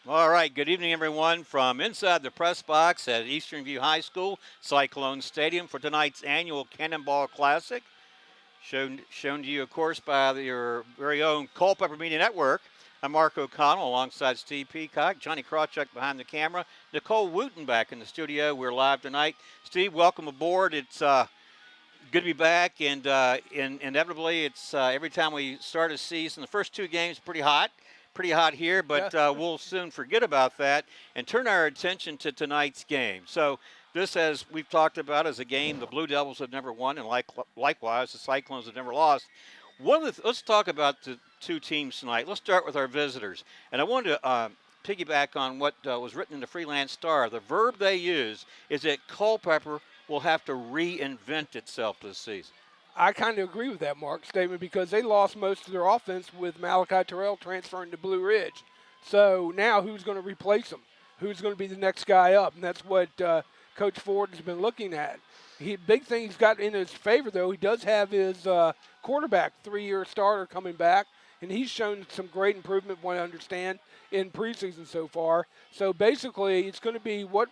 All right, good evening, everyone, from inside the press box at Eastern View High School, Cyclone Stadium for tonight's annual Cannonball Classic. Shown to you, of course, by your very own Culpeper Media Network. I'm Mark O'Connell alongside Steve Peacock, Johnny Krawchuk behind the camera, Nicole Wooten back in the studio. We're live tonight. Steve, welcome aboard. It's good to be back, and inevitably, it's every time we start a season, the first two games pretty hot here, but we'll soon forget about that and turn our attention to tonight's game. So this, as we've talked about, is a game the Blue Devils have never won, and likewise, the Cyclones have never lost. Let's talk about the two teams tonight. Let's start with our visitors, and I wanted to piggyback on what was written in the Freelance Star. The verb they use is that Culpeper will have to reinvent itself this season. I kind of agree with that, Mark, statement, because they lost most of their offense with Malachi Terrell transferring to Blue Ridge. So now who's going to replace him? Who's going to be the next guy up? And that's what Coach Ford has been looking at. Big thing he's got in his favor, though, he does have his quarterback, 3-year starter, coming back. And he's shown some great improvement, what I understand, in preseason so far. So basically, it's going to be what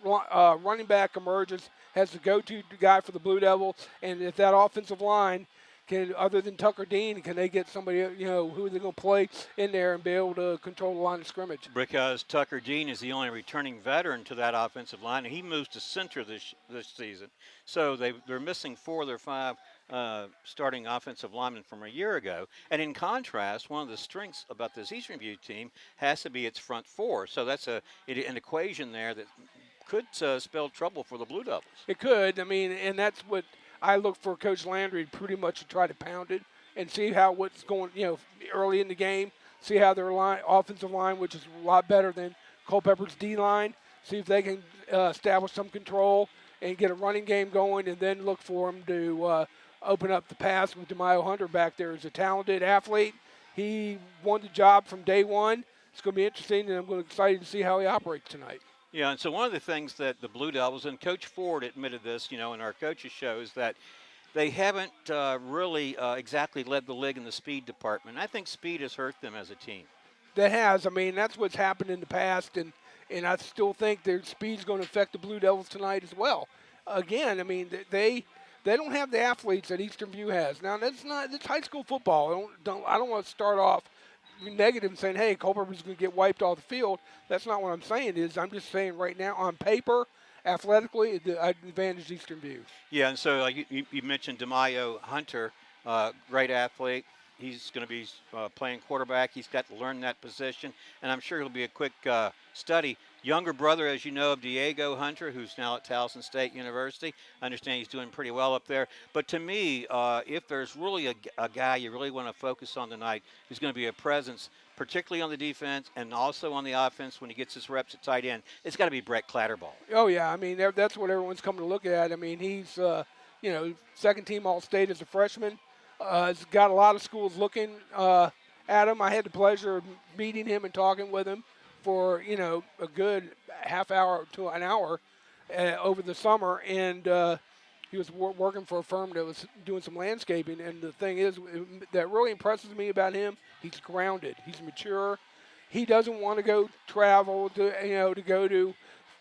running back emerges as the go-to guy for the Blue Devils, and if that offensive line can, other than Tucker Dean, can they get somebody, who they're going to play in there and be able to control the line of scrimmage? Because Tucker Dean is the only returning veteran to that offensive line, and he moves to center this season. So they're missing 4 of their 5 starting offensive linemen from a year ago. And in contrast, one of the strengths about this Eastern View team has to be its front 4. So that's an equation there that could spell trouble for the Blue Devils. It could. I mean, and that's what I look for Coach Landry pretty much to try to pound it and see what's going, early in the game, see how their offensive line, which is a lot better than Culpeper's D-line, see if they can establish some control and get a running game going, and then look for them to open up the pass with DeMaio Hunter back there. He's a talented athlete. He won the job from day one. It's going to be interesting, and I'm excited to see how he operates tonight. Yeah, and so one of the things that the Blue Devils, and Coach Ford admitted this, in our coaches' show, is that they haven't really exactly led the league in the speed department. I think speed has hurt them as a team. That has. I mean, that's what's happened in the past, and I still think their speed's going to affect the Blue Devils tonight as well. Again, I mean, they don't have the athletes that Eastern View has. Now, that's high school football. I don't want to start off negative and saying, hey, Culpeper's going to get wiped off the field. That's not what I'm saying. I'm just saying right now on paper, athletically, I advantage Eastern View. Yeah, and so like you mentioned DeMaio Hunter, great athlete. He's going to be playing quarterback. He's got to learn that position, and I'm sure it'll be a quick study. Younger brother, as you know, of Diego Hunter, who's now at Towson State University. I understand he's doing pretty well up there. But to me, if there's really a guy you really want to focus on tonight who's going to be a presence, particularly on the defense and also on the offense when he gets his reps at tight end, it's got to be Brett Clatterball. Oh, yeah. I mean, that's what everyone's coming to look at. I mean, he's, second-team All-State as a freshman. He's got a lot of schools looking at him. I had the pleasure of meeting him and talking with him for, a good half hour to an hour over the summer. And he was working for a firm that was doing some landscaping. And the thing is, that really impresses me about him, he's grounded. He's mature. He doesn't want to go travel to go to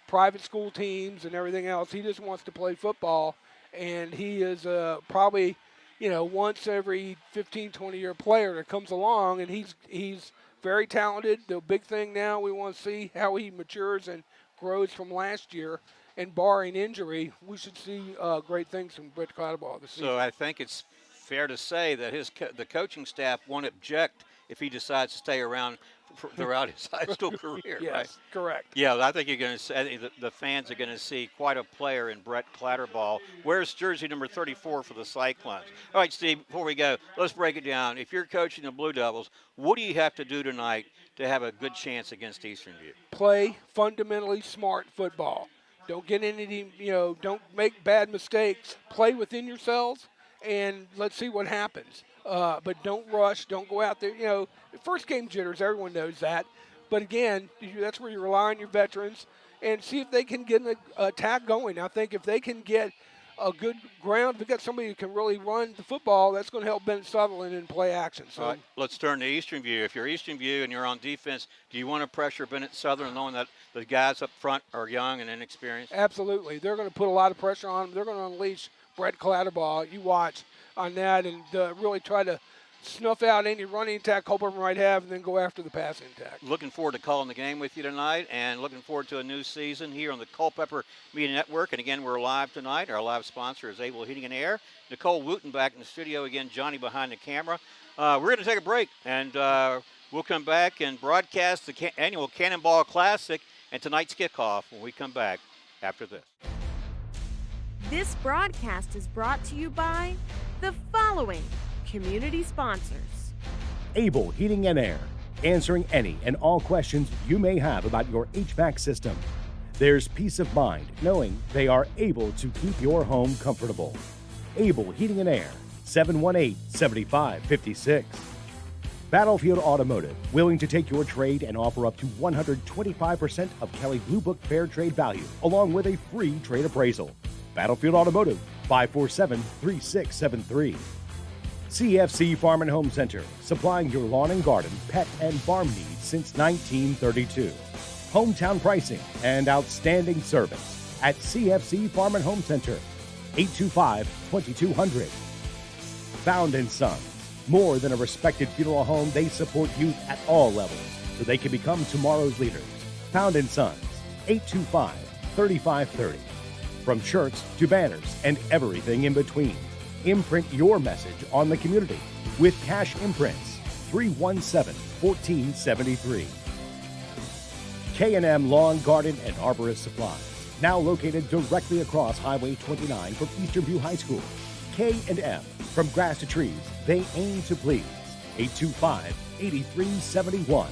private school teams and everything else. He just wants to play football. And he is probably, once every 15, 20-year player that comes along, and he's very talented. The big thing now, we want to see how he matures and grows from last year. And barring injury, we should see great things from Brett Clatterball this season. So I think it's fair to say that the coaching staff won't object if he decides to stay around throughout his high school career. Yes, right? Correct. Yeah, I think you're going to see the fans are going to see quite a player in Brett Clatterball. Where's jersey number 34 for the Cyclones? All right, Steve, before we go, let's break it down. If you're coaching the Blue Devils, what do you have to do tonight to have a good chance against Eastern View? Play fundamentally smart football. Don't get any, don't make bad mistakes. Play within yourselves, and let's see what happens. But don't rush. Don't go out there. First game jitters, everyone knows that. But again, that's where you rely on your veterans and see if they can get an attack going. I think if they can get a good ground, if we got somebody who can really run the football, that's going to help Ben Sutherland in play action. So All right, let's turn to Eastern View. If you're Eastern View and you're on defense, do you want to pressure Bennett Sutherland knowing that the guys up front are young and inexperienced? absolutely, they're going to put a lot of pressure on him. They're going to unleash Brett Clatterbaugh. You watch on that and really try to snuff out any running attack Culpeper might have and then go after the passing attack. Looking forward to calling the game with you tonight and looking forward to a new season here on the Culpeper Media Network. And again, we're live tonight. Our live sponsor is Able Heating and Air. Nicole Wooten back in the studio again, Johnny behind the camera. We're going to take a break and we'll come back and broadcast the annual Cannonball Classic and tonight's kickoff when we come back after this. This broadcast is brought to you by the following community sponsors. Able Heating and Air, answering any and all questions you may have about your HVAC system. There's peace of mind knowing they are able to keep your home comfortable. Able Heating and Air, 718-7556. Battlefield Automotive, willing to take your trade and offer up to 125% of Kelly Blue Book Fair Trade value, along with a free trade appraisal. Battlefield Automotive, 547-3673. CFC Farm and Home Center, supplying your lawn and garden, pet, and farm needs since 1932. Hometown pricing and outstanding service at CFC Farm and Home Center, 825-2200. Found & Sons, more than a respected funeral home, they support youth at all levels so they can become tomorrow's leaders. Found & Sons, 825-3530. From shirts to banners and everything in between. Imprint your message on the community with Cash Imprints, 317-1473. K&M Lawn, Garden, and Arborist Supplies, now located directly across Highway 29 from Eastern View High School. K&M, from grass to trees, they aim to please. 825-8371.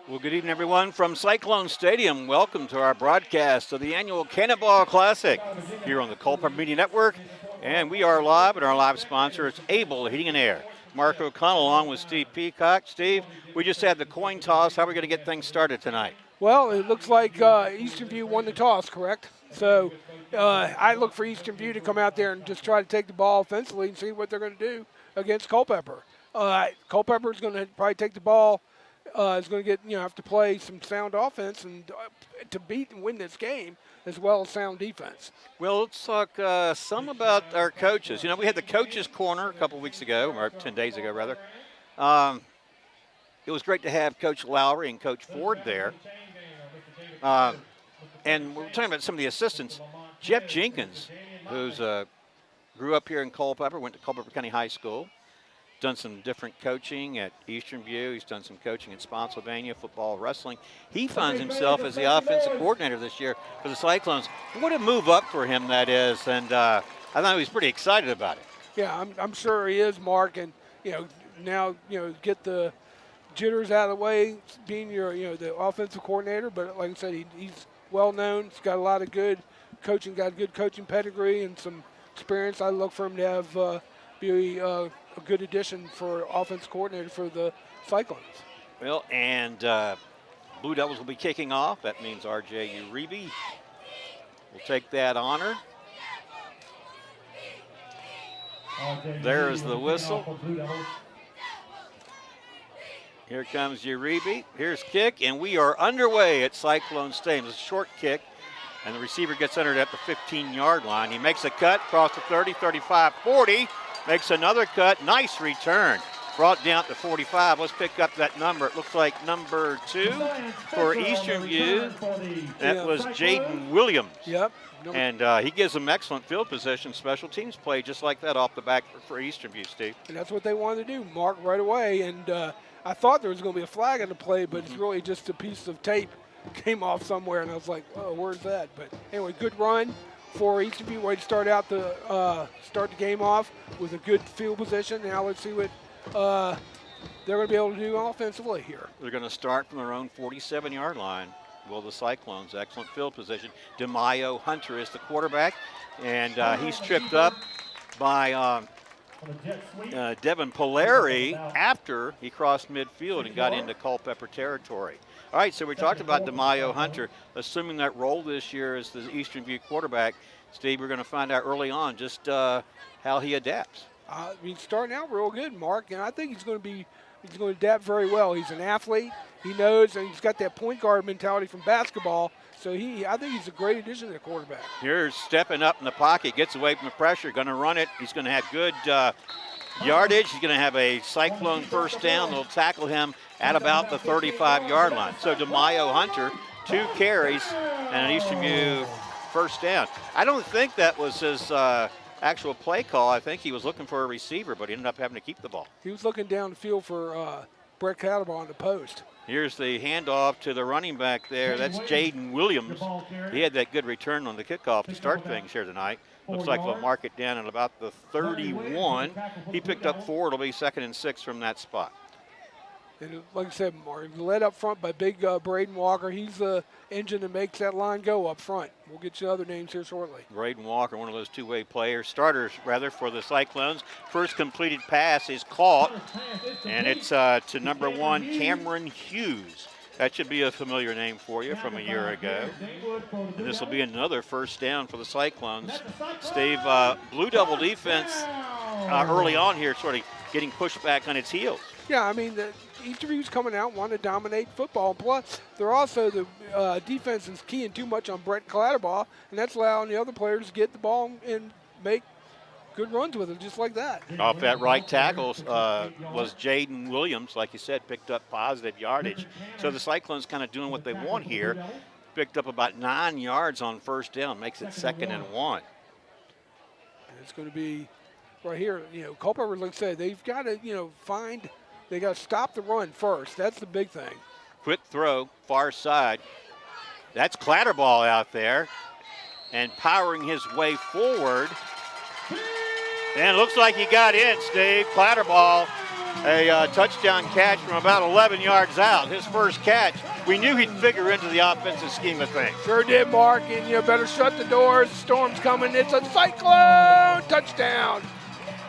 Well, good evening, everyone, from Cyclone Stadium. Welcome to our broadcast of the annual Cannonball Classic here on the Culpeper Media Network. And we are live, and our live sponsor is Able Heating and Air. Mark O'Connell along with Steve Peacock. Steve, we just had the coin toss. How are we going to get things started tonight? Well, it looks like Eastern View won the toss, correct? So I look for Eastern View to come out there and just try to take the ball offensively and see what they're going to do against Culpeper. Culpeper is going to probably take the ball. Is going to get have to play some sound offense and to beat and win this game as well as sound defense. Well, let's talk some about our coaches. We had the coaches' corner a couple weeks ago, or 10 days ago rather. It was great to have Coach Lowry and Coach Ford there. And we're talking about some of the assistants. Jeff Jenkins, who's grew up here in Culpeper, went to Culpeper County High School. Done some different coaching at Eastern View. He's done some coaching at Spotsylvania, football, wrestling. He finds himself as the offensive coordinator this year for the Cyclones. What a move up for him that is, and I thought he was pretty excited about it. Yeah, I'm sure he is, Mark, and now get the jitters out of the way, being your the offensive coordinator. But like I said, he's well known. He's got a lot of good coaching, got good coaching pedigree and some experience. I look for him to have be a good addition for offense coordinator for the Cyclones. Well, and Blue Devils will be kicking off. That means R.J. Uribe will take that honor. There's the whistle. Here comes Uribe. Here's kick, and we are underway at Cyclone Stadium. It's a short kick, and the receiver gets under it at the 15-yard line. He makes a cut across the 30, 35, 40. Makes another cut. Nice return. Brought down to 45. Let's pick up that number. It looks like number 2 for Eastern View. That was Jaden Williams. Yep. And he gives them excellent field position. Special teams play just like that off the back for Eastern View, Steve. And that's what they wanted to do, Mark, right away. And I thought there was going to be a flag on the play, but it's really just a piece of tape came off somewhere. And I was like, oh, where's that? But anyway, good run for Eastern View. Way to start out start the game off with a good field position. Now let's see what they're going to be able to do offensively here. They're going to start from their own 47-yard line. Well, the Cyclones, excellent field position. DeMaio Hunter is the quarterback, and he's tripped up by Devin Polari after he crossed midfield and got into Culpeper territory. All right, so we talked about DeMaio Hunter. Assuming that role this year as the Eastern View quarterback, Steve, we're going to find out early on just how he adapts. He's starting out real good, Mark, and I think he's going to adapt very well. He's an athlete. He knows, and he's got that point guard mentality from basketball. So I think he's a great addition to the quarterback. Here's stepping up in the pocket, gets away from the pressure, going to run it. He's going to have good yardage. He's going to have a Cyclone first down. They'll tackle him at about the 35-yard line. So DeMaio Hunter, 2 carries and an Eastern View first down. I don't think that was his actual play call. I think he was looking for a receiver, but he ended up having to keep the ball. He was looking down the field for Brett Cannonball on the post. Here's the handoff to the running back there. That's Jaden Williams. He had that good return on the kickoff to start things here tonight. Looks like we'll mark it down at about the 31. He picked up 4. It'll be 2nd and 6 from that spot. And like I said, Mark, led up front by big Braden Walker. He's the engine that makes that line go up front. We'll get you other names here shortly. Braden Walker, one of those two-way players, starters rather, for the Cyclones. First completed pass is caught, and it's to number 1, Cameron Hughes. That should be a familiar name for you from a year ago. And this will be another first down for the Cyclones. Steve, Blue Devil defense early on here sort of getting pushed back on its heels. Yeah, I mean, the Eastern View's coming out wanting to dominate football. Plus, they're also the defense is keying too much on Brett Clatterball, and that's allowing the other players to get the ball and make good runs with it, just like that. Off that right tackle was Jaden Williams, like you said, picked up positive yardage. So the Cyclones kind of doing what they want here. Picked up about 9 yards on first down, makes it 2nd and 1. It's going to be right here. Culpeper, like I said, they've got to, they got to stop the run first. That's the big thing. Quick throw, far side. That's Clatterball out there and powering his way forward. And it looks like he got in, Steve. Clatterball, a touchdown catch from about 11 yards out. His first catch. We knew he'd figure into the offensive scheme of things. Sure did, Mark. And you better shut the doors. The storm's coming. It's a Cyclone touchdown.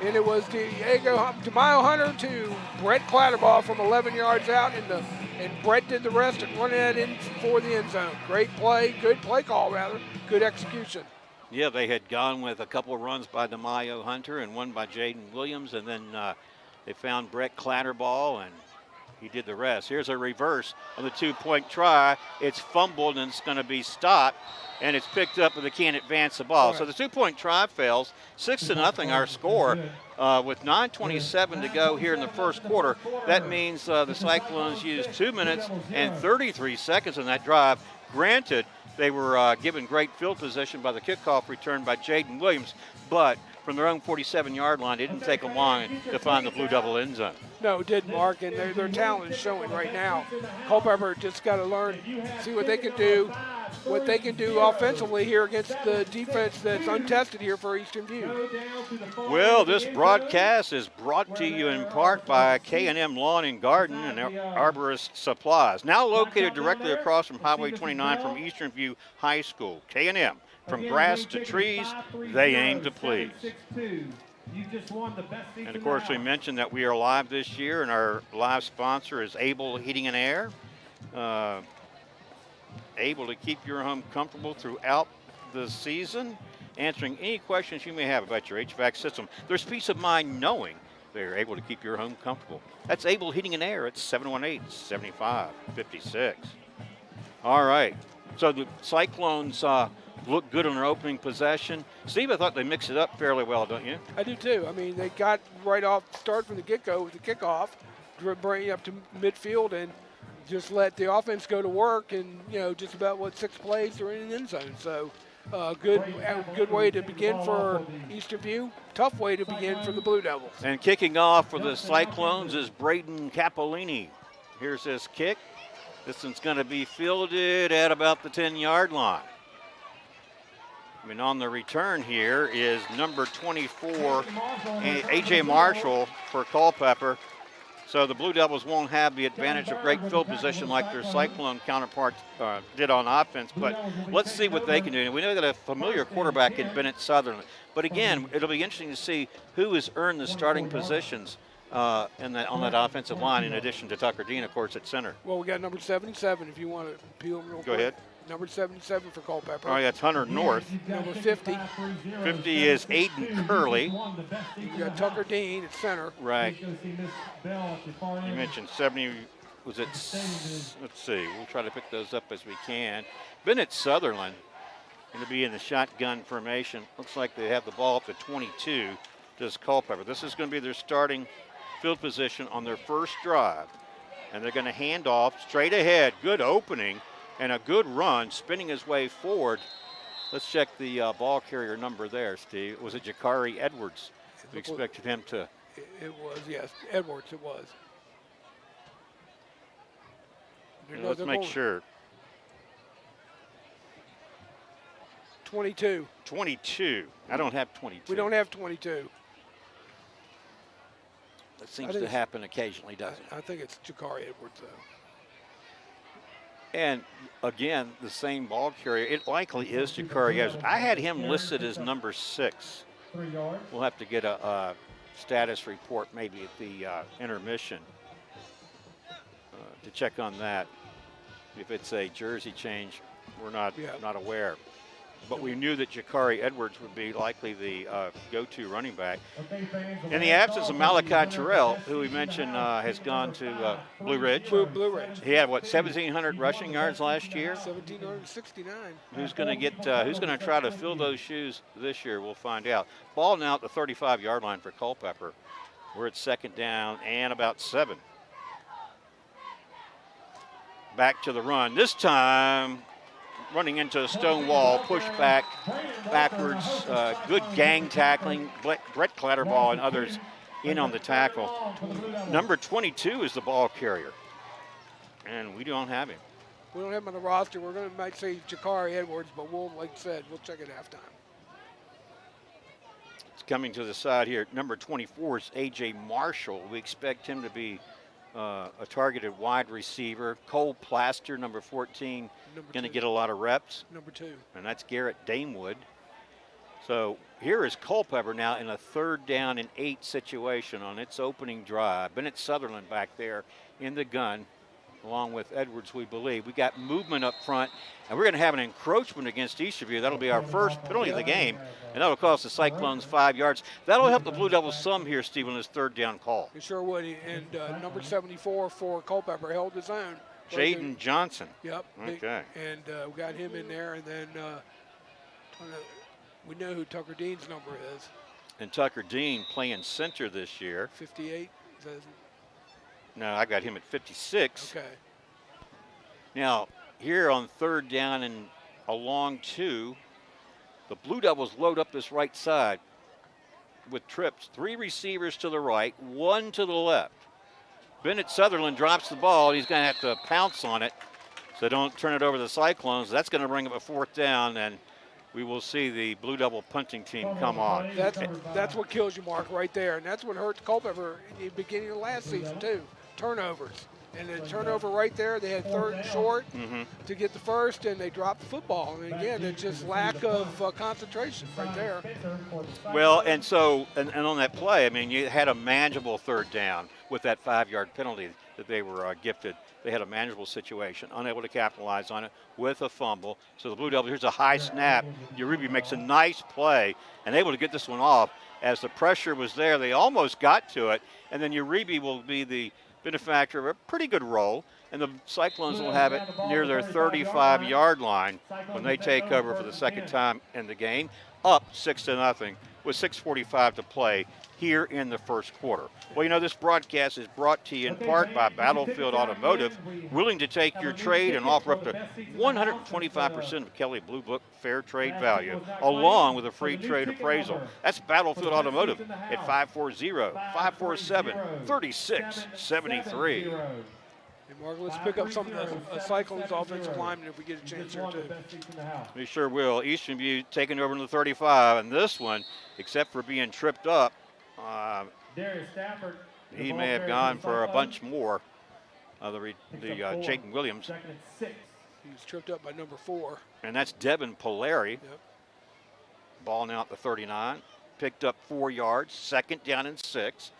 And it was DeMaio Hunter to Brett Clatterball from 11 yards out, and Brett did the rest and run it in for the end zone. Great play, good play call rather, good execution. Yeah, they had gone with a couple of runs by DeMaio Hunter and one by Jaden Williams, and then they found Brett Clatterball, and he did the rest. Here's a reverse on the 2-point try. It's fumbled, and it's going to be stopped, and it's picked up, but they can't advance the ball. Right. So the 2-point try fails. 6-0 our score. With 9:27 to go here in the first quarter, that means the Cyclones used 2 minutes and 33 seconds on that drive. Granted, they were given great field position by the kickoff return by Jaden Williams, but from their own 47-yard line, it didn't take them long to find the Blue Devil end zone. No, it didn't, Mark, and their talent is showing right now. Culpeper just got to learn, see what they can do offensively here against the defense that's untested here for Eastern View. Well, this broadcast is brought to you in part by K&M Lawn and Garden and Arborist Supplies, now located directly across from Highway 29 from Eastern View High School. K&M, from grass to trees, they aim to please. And of course, we mentioned that we are live this year, and our live sponsor is Able Heating and Air. Able to keep your home comfortable throughout the season, answering any questions you may have about your HVAC system. There's peace of mind knowing they're able to keep your home comfortable. That's Able Heating and Air. It's 718-7556. All right. So the Cyclones look good on their opening possession. Steve, I thought they mixed it up fairly well, don't you? I do too. I mean, they got right off start from the get-go with the kickoff, bring up to midfield, and just let the offense go to work, and just about 6 plays they're in the end zone. So good way to begin for Eastern View. Tough way to begin for the Blue Devils. And kicking off for the Cyclones is Braden Capolini. Here's his kick. This one's going to be fielded at about the 10-yard line. On the return here is number 24, A.J. Marshall for Culpeper. So the Blue Devils won't have the advantage of great field position like their Cyclone counterparts did on offense, but let's see what they can do. And we know that a familiar quarterback in Bennett Southern. But again, it'll be interesting to see who has earned the starting positions on that offensive line, in addition to Tucker Dean, of course, at center. Well, we got number 77 if you want to peel him real quick. Go ahead. Number 77 for Culpeper. Oh, yeah, it's Hunter North. Number 50. 50 is Aiden Curley. You got Tucker Dean at center. Right. You mentioned 70. Was it? Let's see. We'll try to pick those up as we can. Bennett Sutherland going to be in the shotgun formation. Looks like they have the ball up to 22. Does Culpeper. This is going to be their starting field position on their first drive. And they're going to hand off straight ahead. Good opening and a good run, spinning his way forward. Let's check the ball carrier number there, Steve. Was it Jakari Edwards? We expected him to. It was, yes. Edwards, it was. Let's make sure. 22. 22. I don't have 22. We don't have 22. That seems to happen occasionally, doesn't it? I think it's Jakari Edwards, though. And again, the same ball carrier. It likely is Jakari Edwards. I had him listed as number 6. We'll have to get a status report maybe at the intermission to check on that. If it's a jersey change, we're not aware. But we knew that Jakari Edwards would be likely the go-to running back. In the absence of Malachi Terrell, who we mentioned has gone to Blue Ridge. Blue Ridge. He had, 1,700 rushing yards last year? 1,769. Who's going to get? Who's going to try to fill those shoes this year? We'll find out. Ball now at the 35-yard line for Culpeper. We're at second down and about 7. Back to the run. This time, running into a stone wall, push back, backwards, good gang tackling. Brett Clatterball and others in on the tackle. Number 22 is the ball carrier, and we don't have him. We don't have him on the roster. We're going to might say Jakari Edwards, but we'll, like I said, we'll check at halftime. It's coming to the side here. Number 24 is A.J. Marshall. We expect him to be a targeted wide receiver. Cole Plaster, number 14, going to get a lot of reps. Number 2. And that's Garrett Damewood. So here is Culpeper now in a 3rd down and 8 situation on its opening drive. Bennett Sutherland back there in the gun, along with Edwards, we believe. We got movement up front, and we're going to have an encroachment against Eastern View. That'll be our first penalty of the game, and that'll cost the Cyclones 5 yards. That'll help the Blue Devils some here, Steve, on this 3rd down call. It sure would. And number 74 for Culpeper held his own. Jaden Johnson. Yep. Okay. And we got him in there, and then we know who Tucker Dean's number is. And Tucker Dean playing center this year. 58. No, I got him at 56. Okay. Now, here on 3rd down and a long 2, the Blue Devils load up this right side with trips. 3 receivers to the right, 1 to the left. Bennett Sutherland drops the ball. He's going to have to pounce on it, so don't turn it over to the Cyclones. That's going to bring up a 4th down, and we will see the Blue Devil punting team come on. That's what kills you, Mark, right there. And that's what hurt Culpeper in the beginning of last season, too. Turnovers. And the turnover right there, they had 3rd and short to get the first, and they dropped the football. And again, it's just lack of concentration right there. Well, and so, and on that play, I mean, you had a manageable 3rd down with that 5-yard penalty that they were gifted. They had a manageable situation, unable to capitalize on it with a fumble. So the Blue Devils, here's a high snap. Uribe makes a nice play and able to get this one off. As the pressure was there, they almost got to it. And then Uribe will be the benefactor of a pretty good roll, and the Cyclones will have it near their 35-yard line when they take over for the 2nd time in the game, up 6-0 with 6:45 to play here in the 1st quarter. Well, you know, this broadcast is brought to you in part by Battlefield Automotive, willing to take your trade and offer up to 125% of Kelly Blue Book fair trade value, along with a free trade appraisal. That's Battlefield Automotive at 540-547-3673. And Mark, let's pick up some of the Cyclones offensive linemen if we get a chance here, too. We sure will. Eastern View taking over to the 35, and this one, except for being tripped up, he may have gone for a bunch more. Jayden Williams. He was tripped up by number 4. And that's Devin Polari. Yep. Ball now at the 39. Picked up 4 yards. 2nd down and 6.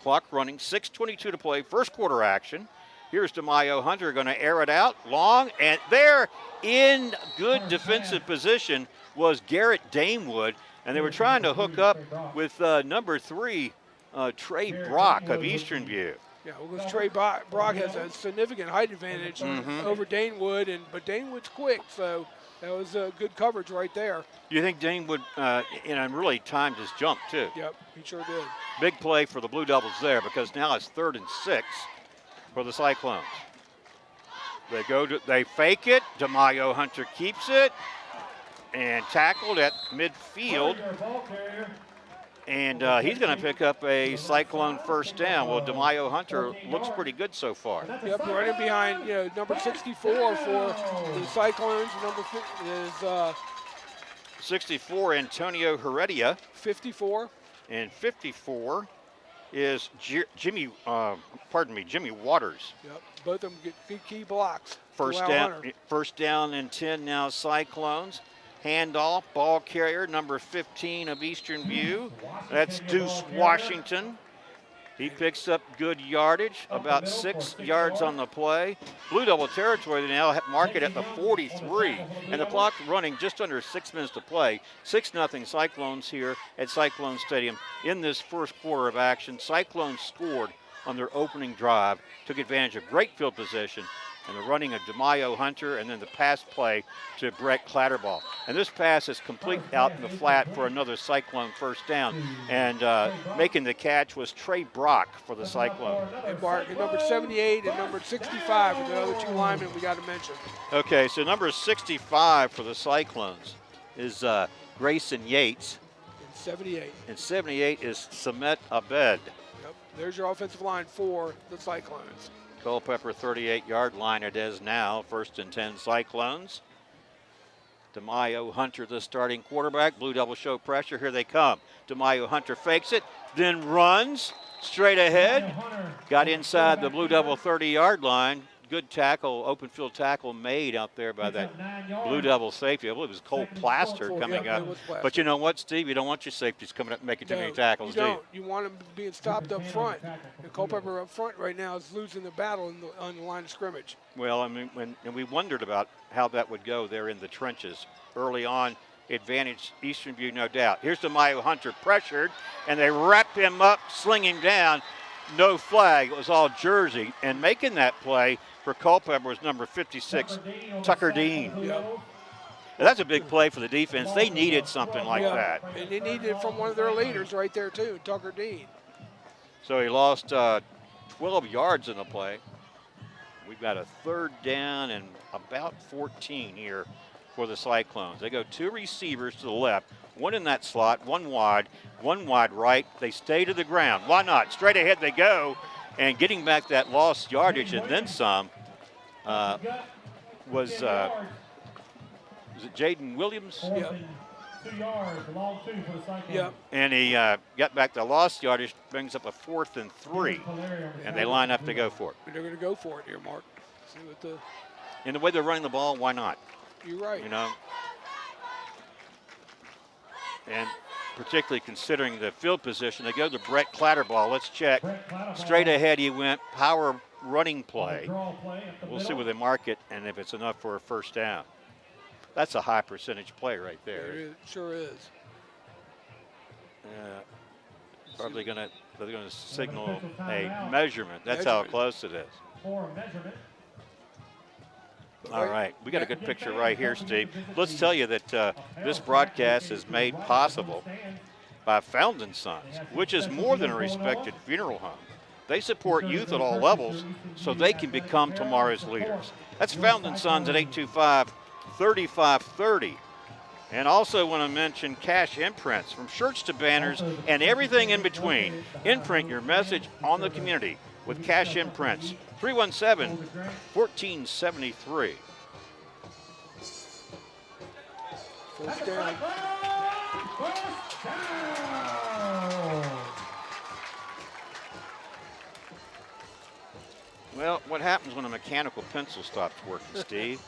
Clock running, 6:22 to play, first quarter action. Here's DeMaio Hunter going to air it out long, and there in good defensive position was Garrett Damewood, and they were trying to hook up with number 3, Trey Brock of Eastern View. Yeah, well, Trey Brock has a significant height advantage over Danewood, but Danewood's quick, so that was good coverage right there. You think Danewood, really timed his jump too? Yep, he sure did. Big play for the Blue Devils there, because now it's 3rd and 6 for the Cyclones. They fake it. DeMaio Hunter keeps it and tackled at midfield. And he's going to pick up a Cyclone first down. Well, DeMaio Hunter looks pretty good so far. Yep, running behind number 64 for the Cyclones. Number is 64, Antonio Heredia. 54. And 54 is Jimmy Waters. Yep, both of them get key blocks. First down and 10 now, Cyclones. Handoff, ball carrier, number 15 of Eastern View. That's Deuce Washington. He picks up good yardage, about 6 yards on the play. Blue Devil territory, they now mark it at the 43, and the clock running just under 6 minutes to play. 6-0 Cyclones here at Cyclone Stadium in this first quarter of action. Cyclones scored on their opening drive, took advantage of great field position, and the running of DeMaio Hunter, and then the pass play to Brett Clatterball. And this pass is complete out in the flat for another Cyclone first down. And making the catch was Trey Brock for the Cyclone. And Mark, and number 78 and number 65 are the other 2 linemen we got to mention. Okay, so number 65 for the Cyclones is Grayson Yates. And 78. And 78 is Samet Abed. Yep, there's your offensive line for the Cyclones. Culpeper 38-yard line it is now, 1st and 10 Cyclones. DeMaio Hunter, the starting quarterback. Blue Devils show pressure. Here they come. DeMaio Hunter fakes it, then runs straight ahead. Got inside the Blue Devil 30-yard line. Good tackle, open field tackle made out there by that Blue Devil safety. I believe it was Cole Plaster coming up. But you know what, Steve? You don't want your safeties coming up and making too many tackles, do you? You want them being stopped up front. And Culpeper up front right now is losing the battle on the line of scrimmage. Well, I mean, and we wondered about how that would go there in the trenches. Early on, advantage Eastern View, no doubt. Here's DeMaio Hunter pressured, and they wrap him up, sling him down. No flag. It was all jersey. And making that play for Culpeper was number 56, Tucker Dean. Yep. That's a big play for the defense. They needed something like that. And they needed it from one of their leaders right there, too, Tucker Dean. So he lost 12 yards in the play. We've got a 3rd down and about 14 here for the Cyclones. They go 2 receivers to the left, 1 in that slot, 1 wide right. They stay to the ground. Why not? Straight ahead they go. And getting back that lost yardage and then some was it Jaden Williams? Yep. 2 yards, long 2 for the Cyclones. Yep. And he got back the lost yardage, brings up a 4th and 3, and they line up to go for it. They're going to go for it here, Mark. See what And the way they're running the ball, why not? You're right. You know? And particularly considering the field position, they go to Brett Clatterball. Let's check. Straight ahead he went, power running play. We'll see where they mark it and if it's enough for a first down. That's a high percentage play right there. It sure is. Probably they're gonna signal a measurement. That's how close it is. For measurement. All right, we got a good picture right here, Steve. Let's tell you that this broadcast is made possible by Found & Sons, which is more than a respected funeral home. They support youth at all levels so they can become tomorrow's leaders. That's Found & Sons at 825-3530. And also want to mention Cash Imprints, from shirts to banners and everything in between. Imprint your message on the community with Cash Imprints. 317-1473. First down. Well, what happens when a mechanical pencil stops working, Steve?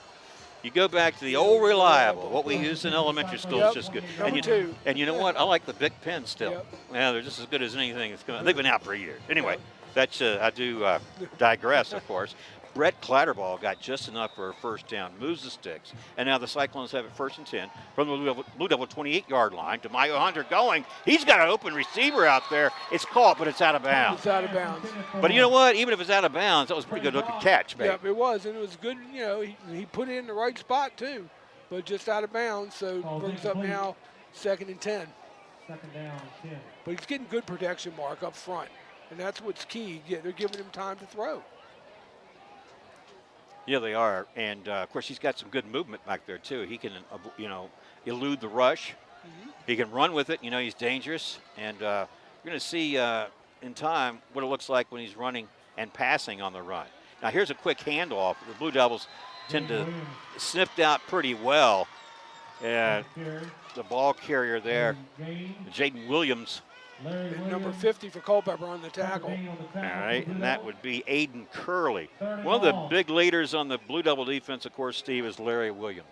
You go back to the old reliable, what we used in elementary school. Yep. It's just good. Number 2. And you know what? I like the Bic pen still. Yep. Yeah, they're just as good as anything that's coming. They've been out for years. Anyway, that's I do digress, of course. Brett Clatterball got just enough for a first down, moves the sticks, and now the Cyclones have it 1st and 10 from the Blue Devil 28-yard line. DeMaio Hunter going. He's got an open receiver out there. It's caught, but it's out of bounds. It's out of bounds. But you know what? Even if it's out of bounds, that was a pretty good looking catch, babe. Yep, it was, and it was good. You know, he put it in the right spot too, but just out of bounds. So brings up now 2nd and 10. 2nd down, 10. But he's getting good protection, Mark, up front, and that's what's key. They're giving him time to throw. Yeah, they are, and of course he's got some good movement back there too. He can, elude the rush. Mm-hmm. He can run with it. You know, he's dangerous, and you're going to see in time what it looks like when he's running and passing on the run. Now here's a quick handoff. The Blue Devils tend to snipped out pretty well, and the ball carrier there, Jaden Williams. And number 50 for Culpeper on the tackle. All right, and that would be Aiden Curley. One of the big leaders on the Blue Devil defense, of course, Steve, is Larry Williams,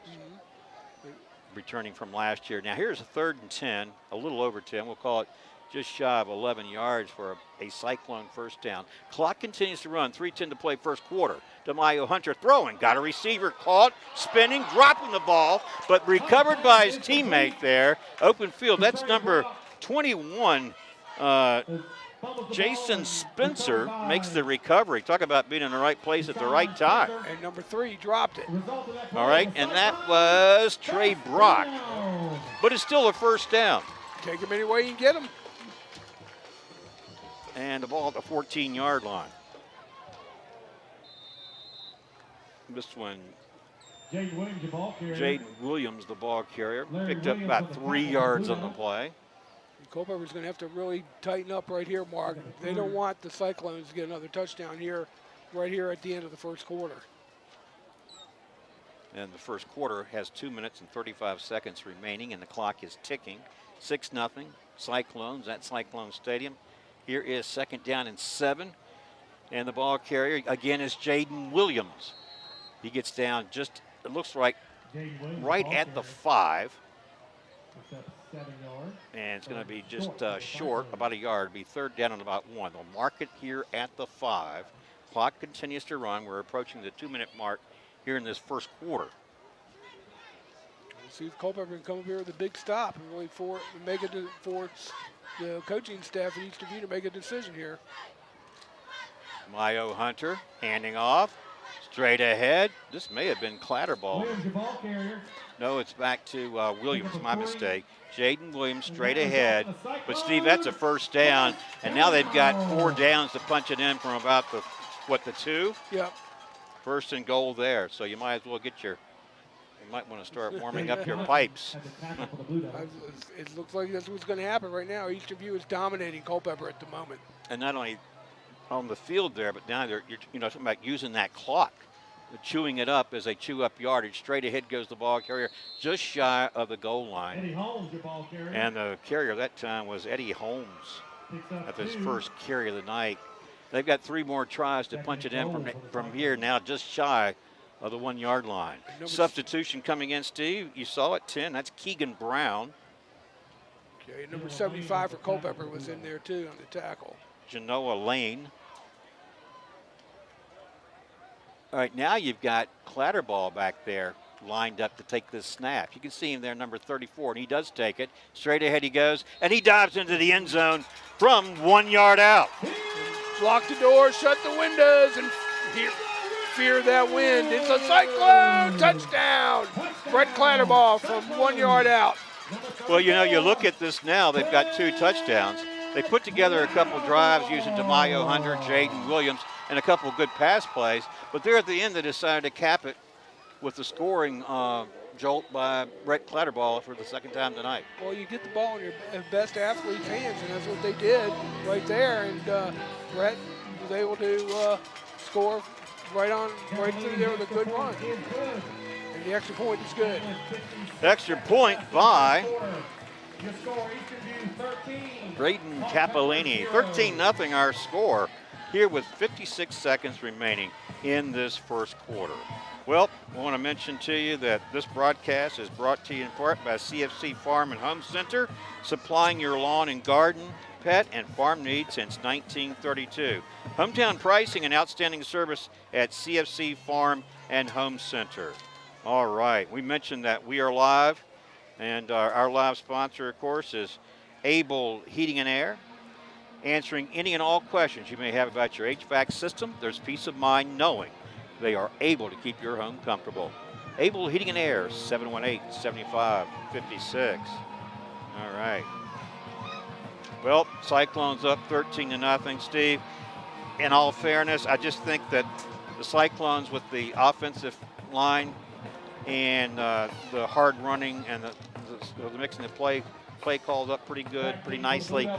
returning from last year. Now here's a 3rd and 10, a little over 10. We'll call it just shy of 11 yards for a Cyclone first down. Clock continues to run, 3:10 to play first quarter. DeMaio Hunter throwing, got a receiver caught, spinning, dropping the ball, but recovered by his teammate there. Open field, that's number 21, Jason Spencer makes the recovery. Talk about being in the right place at the right time. And number 3 dropped it. All right, and that was Trey Brock. But it's still a first down. Take him any way you can get him. And the ball at the 14-yard line. This one, Jaden Williams, the ball carrier. Jaden Williams, the ball carrier, picked up about 3 yards on the play. Culpeper's going to have to really tighten up right here, Mark. They don't want the Cyclones to get another touchdown here, right here at the end of the first quarter. And the first quarter has 2 minutes and 35 seconds remaining, and the clock is ticking. 6-0, Cyclones at Cyclone Stadium. Here is 2nd down and 7. And the ball carrier, again, is Jaden Williams. He gets down just, it looks like, right at the 5. And it's going to be just short, about a yard. It'll be 3rd down and about 1. They'll mark it here at the 5. Clock continues to run. We're approaching the 2-minute mark here in this first quarter. We'll see if Culpeper can come up here with a big stop and really force the coaching staff at Eastern View to make a decision here. Mayo Hunter handing off. Straight ahead. This may have been Clatterball. No, it's back to Williams, my mistake. Jaden Williams straight ahead. But, Steve, that's a first down. And now they've got 4 downs to punch it in from about the 2? Yep. 1st and goal there. So you might as well you might want to start warming up your pipes. It looks like that's what's going to happen right now. Eastern View is dominating Culpeper at the moment. And not only on the field there, but now you're talking about using that clock, chewing it up as they chew up yardage. Straight ahead goes the ball carrier, just shy of the goal line. Eddie Holmes, your ball carrier. And the carrier that time was Eddie Holmes. That's his first carry of the night. They've got 3 more tries to punch it in from here now, just shy of the 1-yard line. Substitution coming in, Steve. You saw it, 10. That's Keegan Brown. Okay, number 75 for Culpeper was in there too on the tackle. Genoa Lane. All right, now you've got Clatterball back there lined up to take this snap. You can see him there, number 34, and he does take it. Straight ahead he goes, and he dives into the end zone from 1 yard out. Lock the door, shut the windows, and fear that wind. It's a Cyclone touchdown. Brett Clatterball from 1 yard out. Well, you look at this now, they've got 2 touchdowns. They put together a couple drives using DeMaio Hunter, Jaden Williams, and a couple of good pass plays. But there at the end, they decided to cap it with the scoring jolt by Brett Clatterball for the 2nd time tonight. Well, you get the ball in your best athlete's hands, and that's what they did right there. And Brett was able to score right through there with a good run. And the extra point is good. Extra point by Braden Capellini. 13-0 our score here with 56 seconds remaining in this first quarter. Well, I want to mention to you that this broadcast is brought to you in part by CFC Farm and Home Center, supplying your lawn and garden, pet, and farm needs since 1932. Hometown pricing and outstanding service at CFC Farm and Home Center. All right, we mentioned that we are live, and our live sponsor, of course, is Able Heating and Air. Answering any and all questions you may have about your HVAC system, there's peace of mind knowing they are able to keep your home comfortable. Able Heating and Air, 718-7556. All right. Well, Cyclones up 13-0, Steve. In all fairness, I just think that the Cyclones with the offensive line and the hard running and the mixing the play called up pretty good, pretty nicely.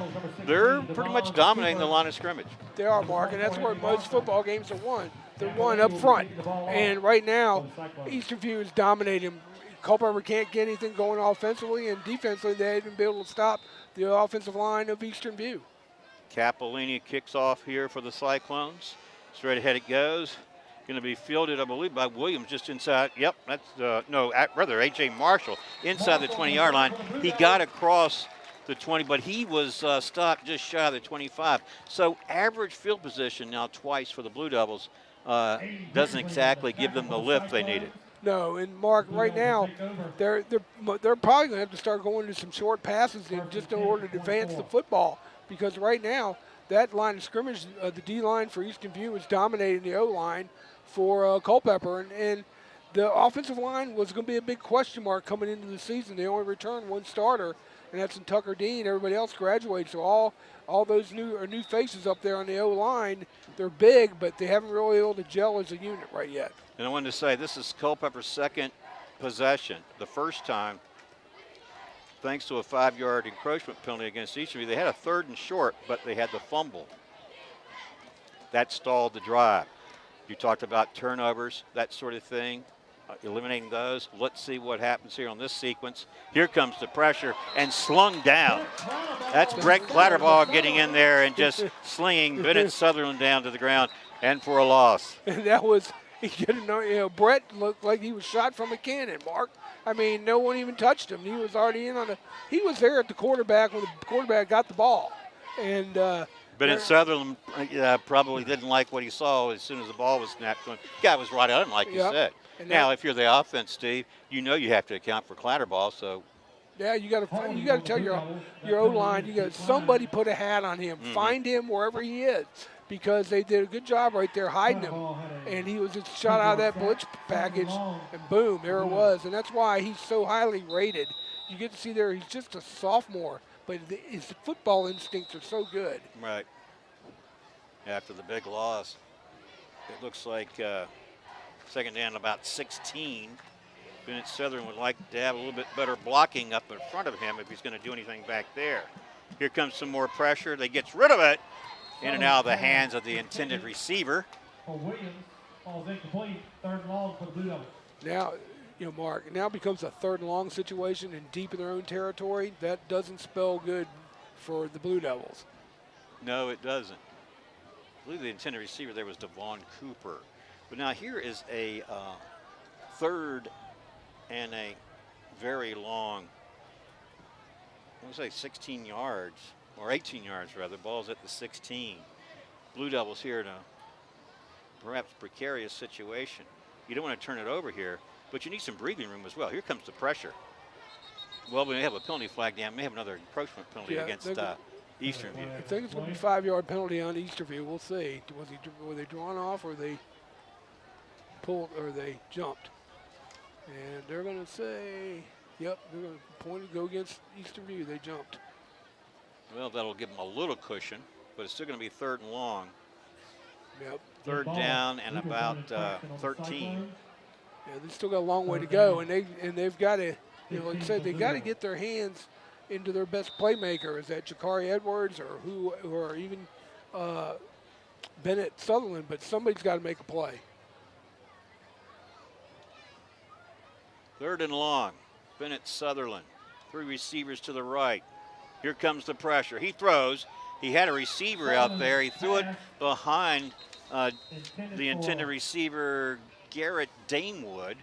They're pretty much dominating the line of scrimmage. They are, Mark, and that's where most football games are won. They're won up front. And right now, Eastern View is dominating. Culpeper can't get anything going offensively, and defensively they haven't been able to stop the offensive line of Eastern View. Capellini kicks off here for the Cyclones. Straight ahead it goes. Going to be fielded, I believe, by Williams just inside. Yep, that's, rather A.J. Marshall inside the 20-yard line. He got across the 20, but he was stopped just shy of the 25. So average field position now twice for the Blue Devils doesn't exactly give them the lift they needed. No, and Mark, right now, they're probably going to have to start going to some short passes just in order to advance the football, because right now that line of scrimmage, the D line for Eastern View is dominating the O line for Culpeper, and the offensive line was going to be a big question mark coming into the season. They only returned one starter, and that's in Tucker Dean. Everybody else graduated, so all those new faces up there on the O line, they're big, but they haven't really been able to gel as a unit right yet. And I wanted to say this is Culpeper's second possession. The first time, thanks to a 5-yard encroachment penalty against Eastern View, they had a 3rd and short, but they had the fumble. That stalled the drive. You talked about turnovers, that sort of thing, eliminating those. Let's see what happens here on this sequence. Here comes the pressure and slung down. That's Brett Clatterball getting in there and just slinging Bennett Sutherland down to the ground and for a loss. And that was, Brett looked like he was shot from a cannon, Mark. I mean, no one even touched him. He was already he was there at the quarterback when the quarterback got the ball. And Bennett Sutherland probably didn't like what he saw as soon as the ball was snapped to him. The guy was right on him, like you said. And now, if you're the offense, Steve, you know you have to account for Clatterball. So, yeah, you got to tell your O line, somebody put a hat on him, find him wherever he is, because they did a good job right there hiding him, and he was just shot out of that blitz package, and boom, there it was, and that's why he's so highly rated. You get to see there, he's just a sophomore, but his football instincts are so good. Right. After the big loss, it looks like second down about 16. Bennett Sutherland would like to have a little bit better blocking up in front of him if he's going to do anything back there. Here comes some more pressure. They gets rid of it. In and out of the hands of the intended receiver. Williams falls incomplete. 3rd and long for the Blue Devils. Now, Mark, it now becomes a 3rd and long situation and deep in their own territory. That doesn't spell good for the Blue Devils. No, it doesn't. I believe the intended receiver there was Devon Cooper. But now here is a 3rd and a very long, I would say 16 yards, or 18 yards rather. Ball's at the 16. Blue Devils here in a perhaps precarious situation. You don't want to turn it over here, but you need some breathing room as well. Here comes the pressure. Well, we may have a penalty flag down. We may have another encroachment penalty against Eastern View. I think it's going to be a 5-yard penalty on Eastern View. We'll see. Were they drawn off, or they pulled, or they jumped? And they're going to say, yep, they're going to point and go against Eastern View. They jumped. Well, that'll give them a little cushion, but it's still going to be 3rd and long. Yep. 3rd down and about 13. Yeah, they still got a long way to go, and they've got to, like I said, they got to get their hands into their best playmaker. Is that Jakari Edwards or even Bennett Sutherland? But somebody's got to make a play. 3rd and long. Bennett Sutherland. 3 receivers to the right. Here comes the pressure. He throws. He had a receiver out there. He threw it behind the intended receiver, Garrett Damewood.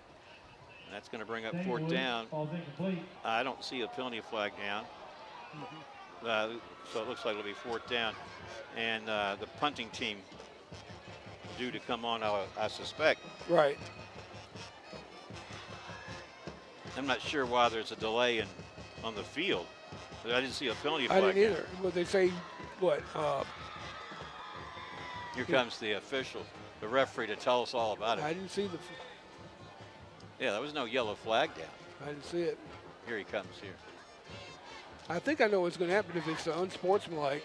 That's going to bring up fourth down. Ball's incomplete. I don't see a penalty flag down. So it looks like it'll be fourth down. And the punting team due to come on, I suspect. Right. I'm not sure why there's a delay on the field. I didn't see a penalty flag. I didn't either. But they say, what? Here comes the official, the referee, to tell us all about it. I didn't see the. Yeah, there was no yellow flag down. I didn't see it. Here he comes here. I think I know what's going to happen if it's unsportsmanlike.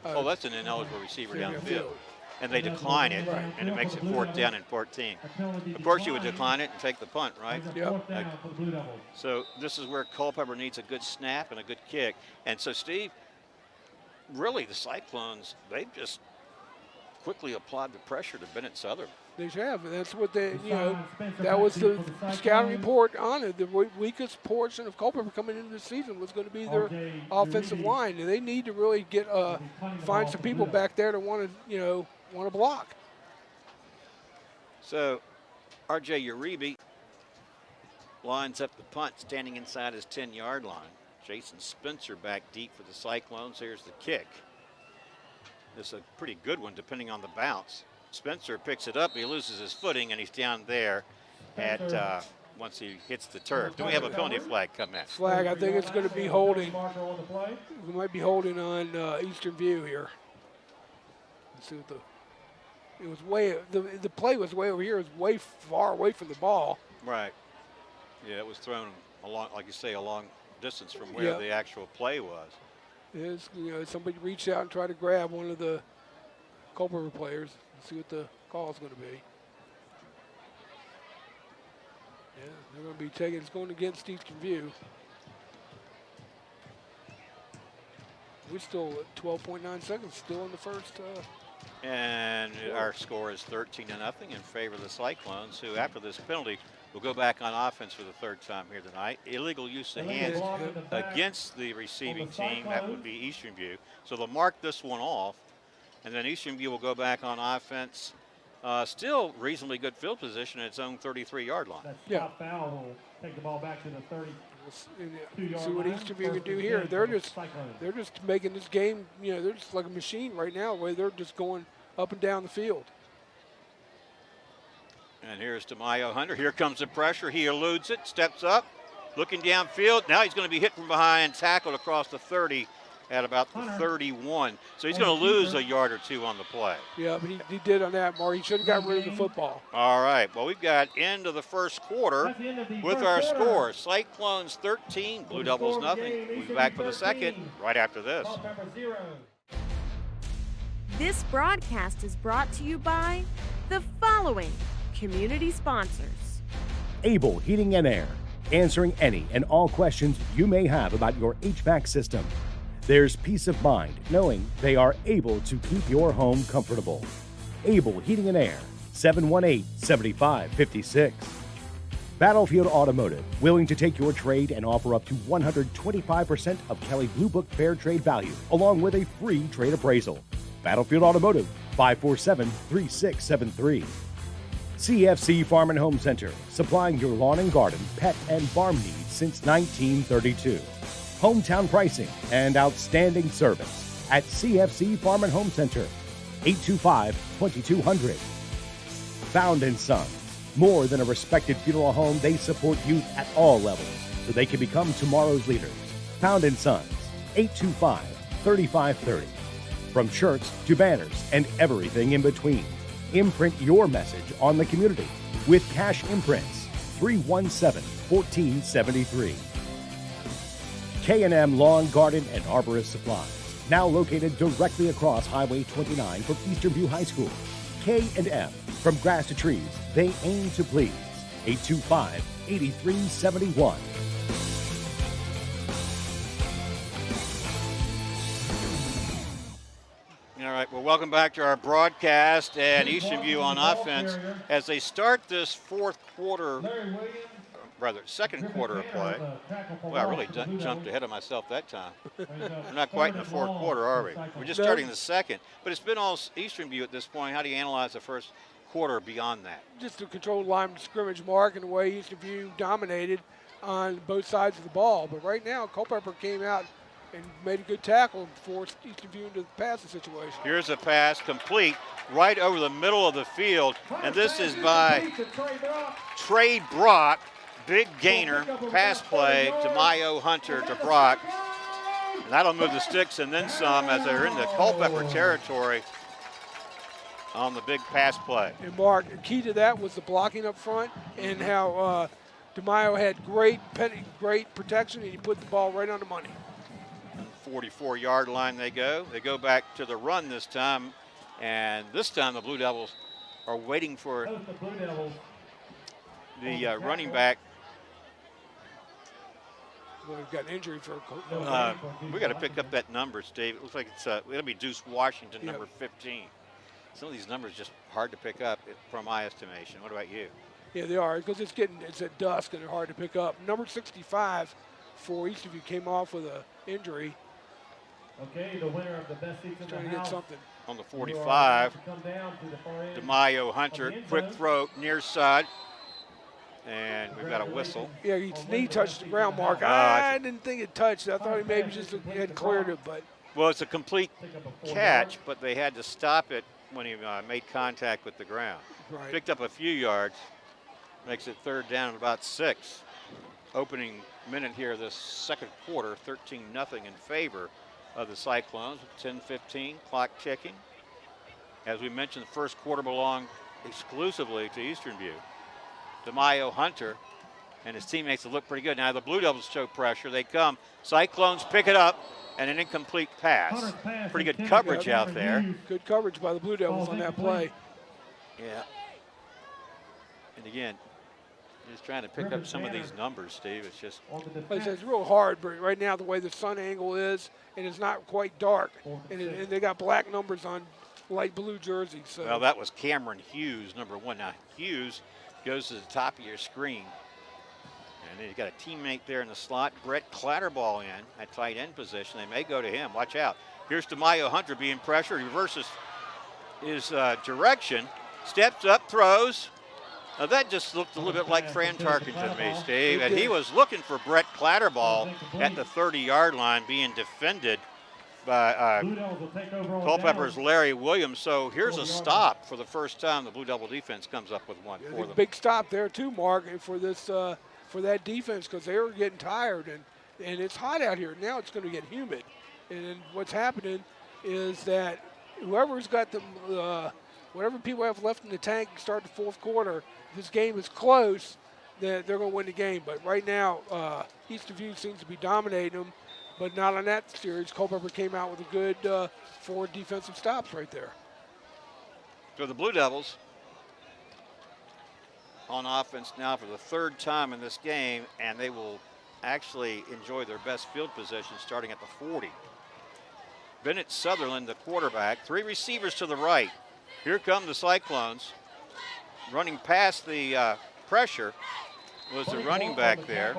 Oh, that's an ineligible receiver downfield. downfield. And they decline it, Right. and it makes it fourth down and 14. Of course, you would decline it and take the punt, right? Yep. Fourth down for the Blue Devils. So this is where Culpeper needs a good snap and a good kick. And so, Steve, really the Cyclones, they've just quickly applied the pressure to Bennett Southern. They have. That's what they, that was the scouting report on it. The weakest portion of Culpeper coming into the season was going to be their offensive line, and they need to really get find some people back there to want to block. So, R.J. Uribe lines up the punt, standing inside his 10-yard line. Jason Spencer back deep for the Cyclones. Here's the kick. This is a pretty good one, depending on the bounce. Spencer picks it up, he loses his footing, and he's down there at once he hits the turf. Do we have a penalty flag come in? Flag, I think it's going to be holding. We might be holding on Eastern View here. Let's see what it was way, the play was way over here. It was way far away from the ball. Right. Yeah, it was thrown along, like you say, a long distance from where the actual play was. Somebody reached out and tried to grab one of the Culpeper players. See what the call is going to be. Yeah, they're going to be taking. It's going against Eastern View. We're still at 12.9 seconds, still in the first. And our score is 13-0 in favor of the Cyclones, who after this penalty will go back on offense for the third time here tonight. Illegal use of hands against the receiving team. That would be Eastern View. So they'll mark this one off. And then Eastern View will go back on offense. Still reasonably good field position at its own 33-yard line. That foul will take the ball back to the 30. See what Eastern View can do here. They're just making this game. They're just like a machine right now, where they're just going up and down the field. And here's Tamayo Hunter. Here comes the pressure. He eludes it, steps up, looking downfield. Now he's going to be hit from behind, tackled across the 30. At about the 31. So he's going to lose a yard or two on the play. Yeah, but he did on that, Mark. He should have got rid of the football. All right. Well, we've got end of the first quarter with our score. Cyclones 13, Blue Devils nothing. We'll be back for the second right after this. This broadcast is brought to you by the following community sponsors. Able Heating and Air, answering any and all questions you may have about your HVAC system. There's peace of mind knowing they are able to keep your home comfortable. Able Heating and Air, 718-7556. Battlefield Automotive, willing to take your trade and offer up to 125% of Kelley Blue Book Fair Trade value, along with a free trade appraisal. Battlefield Automotive, 547-3673. CFC Farm and Home Center, supplying your lawn and garden, pet and farm needs since 1932. Hometown pricing and outstanding service at CFC Farm and Home Center, 825-2200. Found & Son, more than a respected funeral home, they support youth at all levels so they can become tomorrow's leaders. Found & Sons, 825-3530. From shirts to banners and everything in between, imprint your message on the community with Cash Imprints, 317-1473. K&M Lawn, Garden, and Arborist Supplies, now located directly across Highway 29 from Eastern View High School. K&M, from grass to trees, they aim to please. 825-8371. All right, well, welcome back to our broadcast, and Eastern View on offense as they start this second quarter of play. Well, I really jumped ahead of myself that time. We're not quite in the fourth quarter, are we? We're just starting the second. But it's been all Eastern View at this point. How do you analyze the first quarter beyond that? Just to control the line of scrimmage, Mark, and the way Eastern View dominated on both sides of the ball. But right now, Culpeper came out and made a good tackle and forced Eastern View into the passing situation. Here's a pass complete right over the middle of the field, and this is by Trey Brock. Big gainer, pass play to Mayo Hunter to Brock. And that'll move the sticks and then some as they're in the Culpeper territory on the big pass play. And Mark, the key to that was the blocking up front and how DeMaio had great protection, and he put the ball right on the money. 44-yard line they go. They go back to the run this time, and this time the Blue Devils are waiting for the running back. Well, we've got an injury for We got to pick up that number, Steve. It looks like it's it'll be Deuce Washington, number 15. Some of these numbers just hard to pick up from my estimation. What about you? Yeah, they are, because it's at dusk and they're hard to pick up. Number 65 for Eastern View came off with an injury. Okay, the winner of the best seats in the Trying to get house. something. On the 45, Come down to the far end. DeMaio Hunter, quick throw near side. And we've got a whistle. Yeah, his knee touched the ground, Mark. I I didn't think it touched. I thought he maybe just had cleared it, but Well, it's a complete catch, but they had to stop it when he made contact with the ground. right. Picked up a few yards, makes it third down at about 6. Opening minute here this second quarter, 13-0 in favor of the Cyclones. 10:15, clock ticking. As we mentioned, the first quarter belonged exclusively to Eastern View. DeMaio Hunter and his teammates have looked pretty good. Now the Blue Devils show pressure. They come. Cyclones pick it up, and an incomplete pass. Pretty good coverage out there. Good coverage by the Blue Devils on that play. Yeah. And again, just trying to pick up some of these numbers, Steve. It's just Like I said, it's real hard, but right now the way the sun angle is, and it's not quite dark, and they got black numbers on light blue jerseys. So. well, that was Cameron Hughes, number 1. Now Hughes goes to the top of your screen. And then you got a teammate there in the slot. Brett Clatterball in at tight end position. They may go to him. Watch out. Here's DeMaio Hunter being pressured. He reverses his direction. Steps up, throws. Now that just looked a little bit like Fran Tarkin to me, Steve. And he was looking for Brett Clatterball at the 30-yard line, being defended by Culpeper's Larry Williams. So here's a stop for the first time the Blue Devil defense comes up with one for them. Big stop there too, Mark, for this for that defense, because they were getting tired, and it's hot out here. Now it's going to get humid, and what's happening is that whoever's got them, whatever people have left in the tank, start the fourth quarter. If this game is close, then they're going to win the game. But right now, Eastern View seems to be dominating them. But not on that series. Culpeper came out with a good 4 defensive stops right there. So the Blue Devils on offense now for the 3rd time in this game, and they will actually enjoy their best field position starting at the 40. Bennett Sutherland, the quarterback, 3 receivers to the right. Here come the Cyclones. Running past the pressure was the running back there.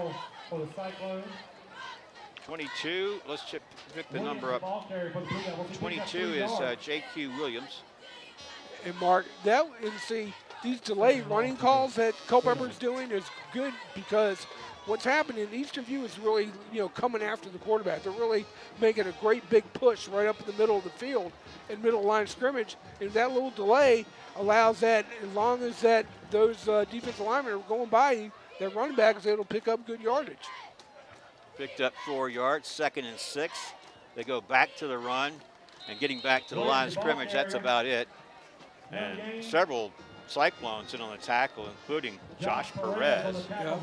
22, let's pick the number up. 22 is J.Q. Williams. And Mark, these delayed running calls that Culpeper's doing is good, because what's happening, Eastern View is really, coming after the quarterback. They're really making a great big push right up in the middle of the field and middle line of scrimmage. And that little delay allows that, as long as those defensive linemen are going by you, that running back is able to pick up good yardage. Picked up 4 yards, 2nd and 6. They go back to the run, and getting back to the line of scrimmage, that's about it. And several Cyclones in on the tackle, including Josh Perez. Now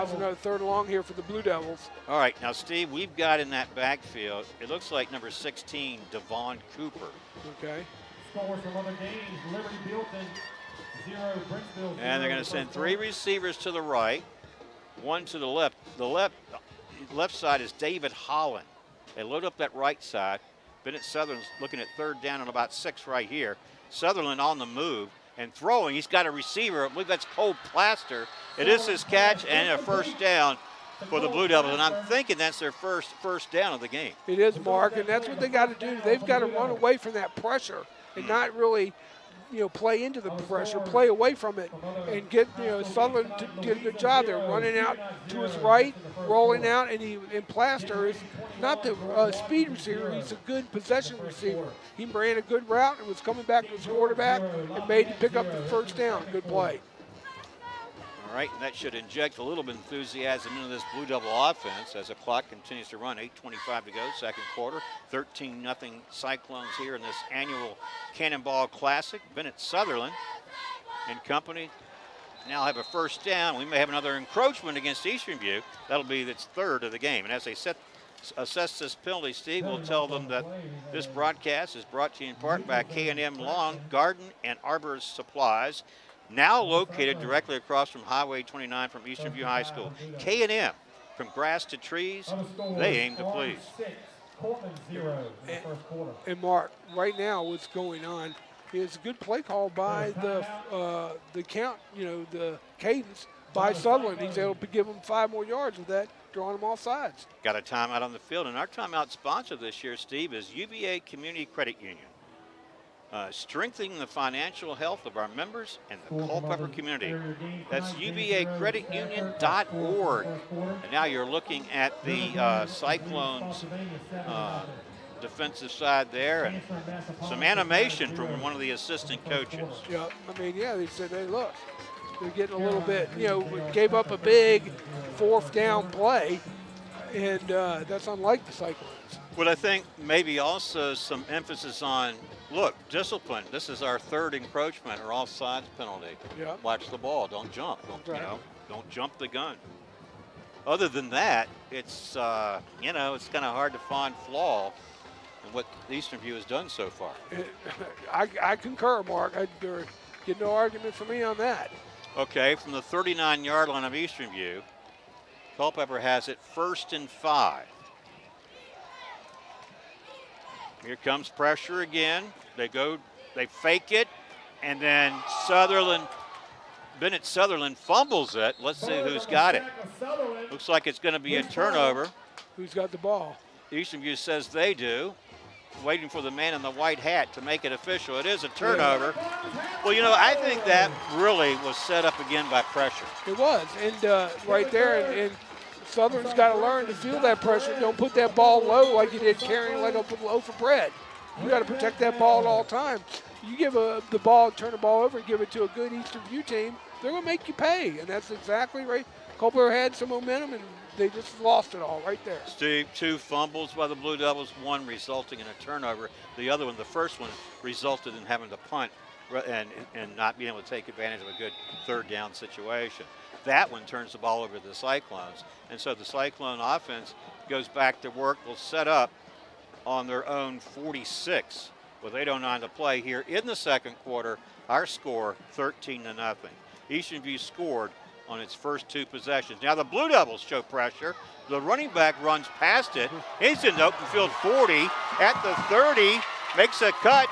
it's another 3rd and long here for the Blue Devils. All right, now Steve, we've got in that backfield, it looks like number 16, Devon Cooper. Okay. And they're going to send 3 receivers to the right, 1 to the left. The left side is David Holland. They load up that right side. Bennett Sutherland's looking at 3rd down and about 6 right here. Sutherland on the move and throwing. He's got a receiver. I believe that's Cole Plaster. It is his catch and a 1st down for the Blue Devils, and I'm thinking that's their first down of the game. It is, Mark, and that's what they got to do. They've got to run away from that pressure and not really play into the pressure, play away from it, and get Sutherland to did a good job there, running out to his right, rolling out, and Plaster is not the speed receiver. He's a good possession receiver. He ran a good route and was coming back to his quarterback and made him pick up the first down. Good play. All right, and that should inject a little bit of enthusiasm into this Blue Devil offense as the clock continues to run. 8:25 to go, second quarter. 13-0 Cyclones here in this annual Cannonball Classic. Bennett Sutherland and company now have a first down. We may have another encroachment against Eastern View. That'll be its third of the game. And as they assess this penalty, Steve will tell them that this broadcast is brought to you in part by K&M Lawn, Garden, and Arborist Supplies, now located directly across from Highway 29 from Eastern View High School. K&M, from grass to trees, they aim to please. And Mark, right now what's going on is a good play call by the cadence by Sutherland. He's able to give them 5 more yards with that, drawing them off sides. Got a timeout on the field, and our timeout sponsor this year, Steve, is UVA Community Credit Union. Strengthening the financial health of our members and the Culpeper community. That's UVAcreditunion.org. And now you're looking at the Cyclones defensive side there, and some animation from one of the assistant coaches. Yeah, they said, hey, look, they're getting a little bit, gave up a big 4th down play, and that's unlike the Cyclones. Well, I think maybe also some emphasis on, look, discipline. This is our 3rd encroachment or offsides penalty. Yeah. Watch the ball. Don't jump. Don't jump the gun. Other than that, it's it's kind of hard to find flaw in what Eastern View has done so far. I concur, Mark. There get no argument for me on that. Okay, from the 39-yard line of Eastern View, Culpeper has it 1st and 5. Here comes pressure again. They fake it, and then Bennett Sutherland fumbles it. Let's see who's got it. Looks like it's going to be a turnover. Who's got the ball? Eastern View says they do. Waiting for the man in the white hat to make it official. It is a turnover. Well, I think that really was set up again by pressure. It was, and right there, and Sutherland's got to learn to feel that pressure. Don't put that ball low like you did carrying like a loaf of bread. You got to protect that ball at all times. You give the ball, turn the ball over and give it to a good Eastern View team, they're going to make you pay, and that's exactly right. Culpeper had some momentum, and they just lost it all right there. Steve, 2 fumbles by the Blue Devils, 1 resulting in a turnover. The other one, the first one, resulted in having to punt and not being able to take advantage of a good 3rd down situation. That one turns the ball over to the Cyclones. And so the Cyclone offense goes back to work. Will set up on their own 46 with 8:09 to play here in the second quarter. Our score, 13-0. Eastern View scored on its first 2 possessions. Now the Blue Devils show pressure. The running back runs past it. He's in the open field 40 at the 30, makes a cut,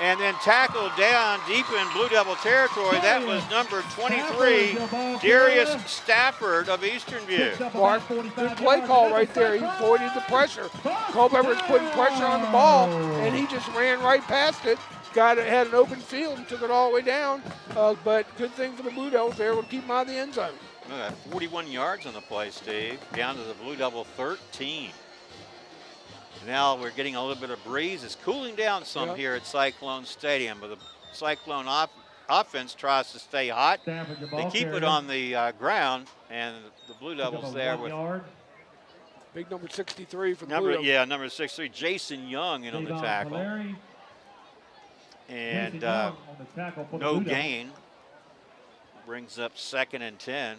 and then tackled down deep in Blue Devil territory. That was number 23, Darius Stafford of Eastern View. Mark, good play call right there. He avoided the pressure. Culpeper's putting pressure on the ball, and he just ran right past it. Had an open field and took it all the way down. But good thing for the Blue Devils, they were able to keep him out of the end zone. 41 yards on the play, Steve. Down to the Blue Devil 13. Now we're getting a little bit of breeze. It's cooling down some here at Cyclone Stadium, but the Cyclone offense tries to stay hot. They keep it on the ground, and the Blue Devils there with big number 63 for the Blue Devils. Yeah, number 63, Jason Young in on the tackle. And no gain. Brings up 2nd and 10.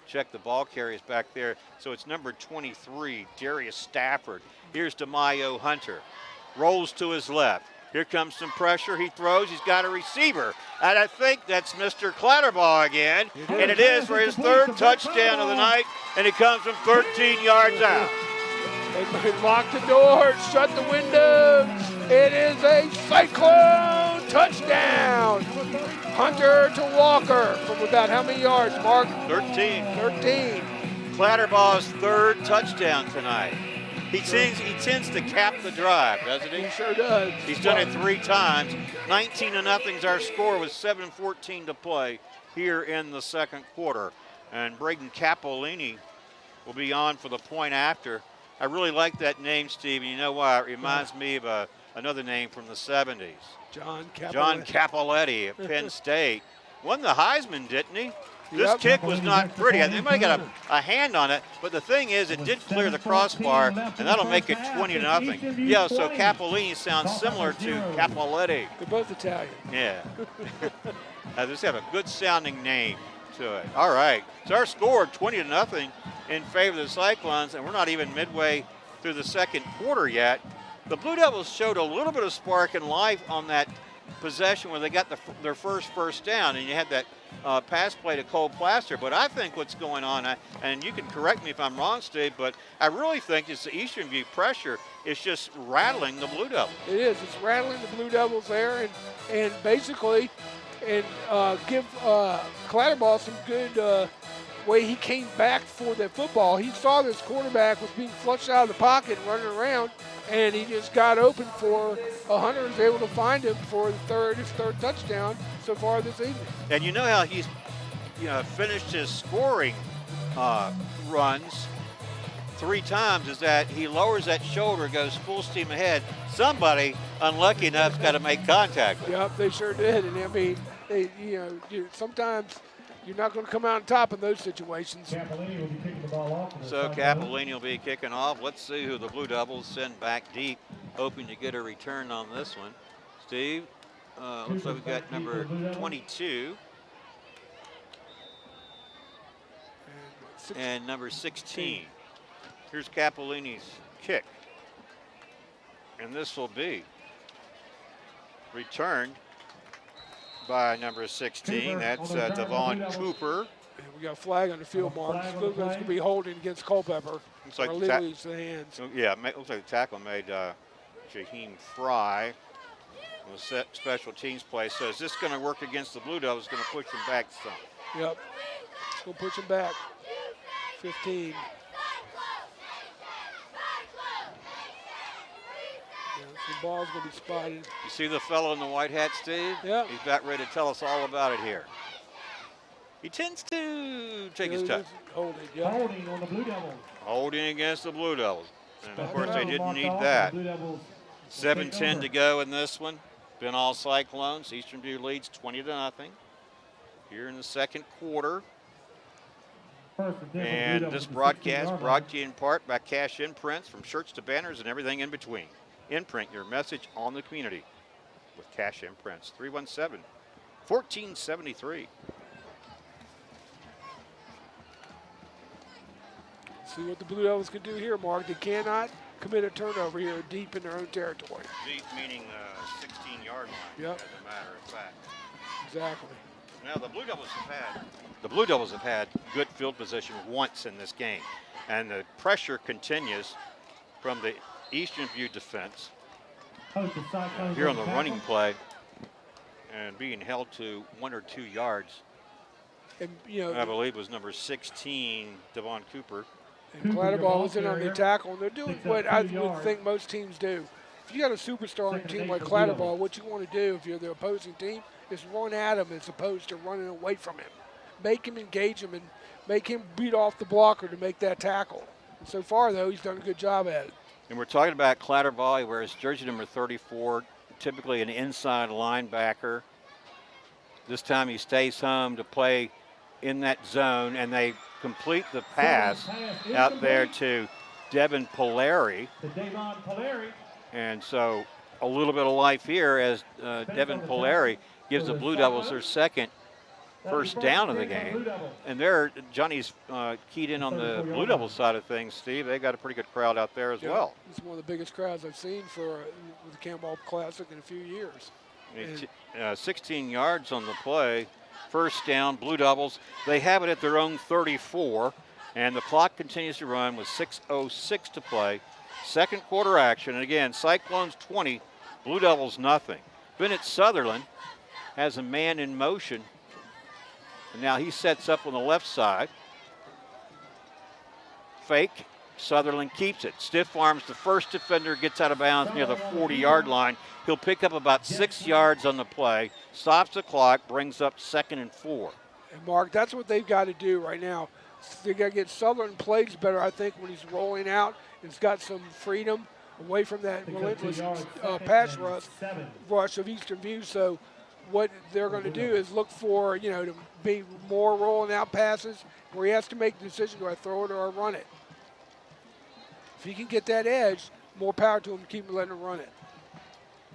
Check the ball carriers back there. So it's number 23, Darius Stafford. Here's DeMaio Hunter. Rolls to his left. Here comes some pressure. He throws. He's got a receiver. And I think that's Mr. Clatterbaugh again. And it is for his 3rd touchdown of the night. And it comes from 13 yards out. They lock the doors, shut the windows. It is a Cyclone touchdown. Hunter to Walker from about how many yards, Mark? 13. 13. Clatterbaugh's 3rd touchdown tonight. He tends to cap the drive, doesn't he? He sure does. He's done it 3 times. 19-0 is our score with 7:14 to play here in the second quarter. And Braden Capolini will be on for the point after. I really like that name, Steve, and you know why? It reminds me of another name from the 70s. John Capoletti at Penn State. Won the Heisman, didn't he? This Yep. kick was not pretty. They might have got a hand on it, but the thing is, it did clear the crossbar, and that'll make it 20-0. Yeah, so Capolini sounds similar to Capoletti. They're both Italian. Yeah. Just have a good sounding name to it. All right. So our score 20-0 in favor of the Cyclones, and we're not even midway through the second quarter yet. The Blue Devils showed a little bit of spark and life on that possession where they got their first down, and you had that pass play to Cole Plaster. But I think what's going on, and you can correct me if I'm wrong, Steve, but I really think it's the Eastern View pressure is just rattling the Blue Devils. It is. It's rattling the Blue Devils there, and basically, and give Clatterball some good way he came back for that football. He saw this quarterback was being flushed out of the pocket and running around, and he just got open for Hunter was able to find him for his third touchdown so far this evening. And you know how he's finished his scoring runs 3 times is that he lowers that shoulder, goes full steam ahead. Somebody unlucky enough's got to make contact with him. Yep, they sure did. And I mean, sometimes you're not going to come out on top in those situations. Capolini will be kicking the ball off. So Capolini will be kicking off. Let's see who the Blue Devils send back deep, hoping to get a return on this one. Steve, looks like we've got number 22 and number 16. Here's Capolini's kick. And this will be returned by number 16. That's Devon Cooper. And we got a flag on the field mark. It's going to be holding against Culpeper. Looks like Lily's hands. Yeah, looks like the tackle made Jaheim Fry. The special teams play. So is this going to work against the Blue Devils? Going to push them back some. Yep. It's going to push them back. 15. Yeah, so the ball's going to be spotted. You see the fellow in the white hat, Steve? Yeah. He's about ready to tell us all about it here. He tends to take his time. Holding, yeah. Holding on the Blue Devils. Holding against the Blue Devils. And of course, they didn't Marked need off, that. the Blue Devils 7:10 to go in this one. Been all Cyclones. Eastern View leads 20-0 here in the second quarter. first and 10 for the Blue And Devils this at the broadcast 16-yard brought line. to you in part by Cash Imprints, from shirts to banners and everything in between. Imprint your message on the community with Cash Imprints. 317-1473. See what the Blue Devils can do here, Mark. They cannot commit a turnover here deep in their own territory. Deep meaning 16-yard line, Yep. as a matter of fact. Exactly. Now the Blue Devils have had good field position once in this game, and the pressure continues from the Eastern View defense Hosted Cyclones here on the tackle. running play, and being held to 1 or 2 yards. And, you know, I believe was number 16, Devon Cooper. and Cooper, Clatterball the ball was in on the carrier, tackle, and they're doing picks up what I 2 would yards. think most teams do. If you got a superstar on a Second team and like 8 for the Blue Clatterball, Devils. what you want to do if you're the opposing team is run at him as opposed to running away from him. Make him engage him and make him beat off the blocker to make that tackle. And so far, though, he's done a good job at it. And we're talking about Clatterball. He wears jersey number 34, typically an inside linebacker. This time he stays home to play in that zone, and they complete the pass Pass out there incomplete to Devin Polari. to Davon Polari. And so a little bit of life here as Devin Polari gives the Blue Devils their second first down of the game. And there, Johnny's keyed in on the Blue Devils side of things, Steve. They got a pretty good crowd out there as Yeah, well. It's one of the biggest crowds I've seen for the Cannonball Classic in a few years. 16 yards on the play. First down, Blue Devils. They have it at their own 34, and the clock continues to run with 6:06 to play. Second quarter action, and again, Cyclones 20, Blue Devils nothing. Bennett Sutherland has a man in motion, and now he sets up on the left side. Fake Sutherland keeps it. Stiff arms the first defender, gets out of bounds near the 40-yard line. He'll pick up about 6 yards on the play, stops the clock, brings up 2nd and 4. And Mark, that's what they've got to do right now. They got to get Sutherland plays better, I think, when he's rolling out. He's got some freedom away from that relentless pass rush of Eastern View. So what they're going to do is look for, to be more rolling out passes where he has to make the decision, do I throw it or I run it? If he can get that edge, more power to him to keep letting him run it.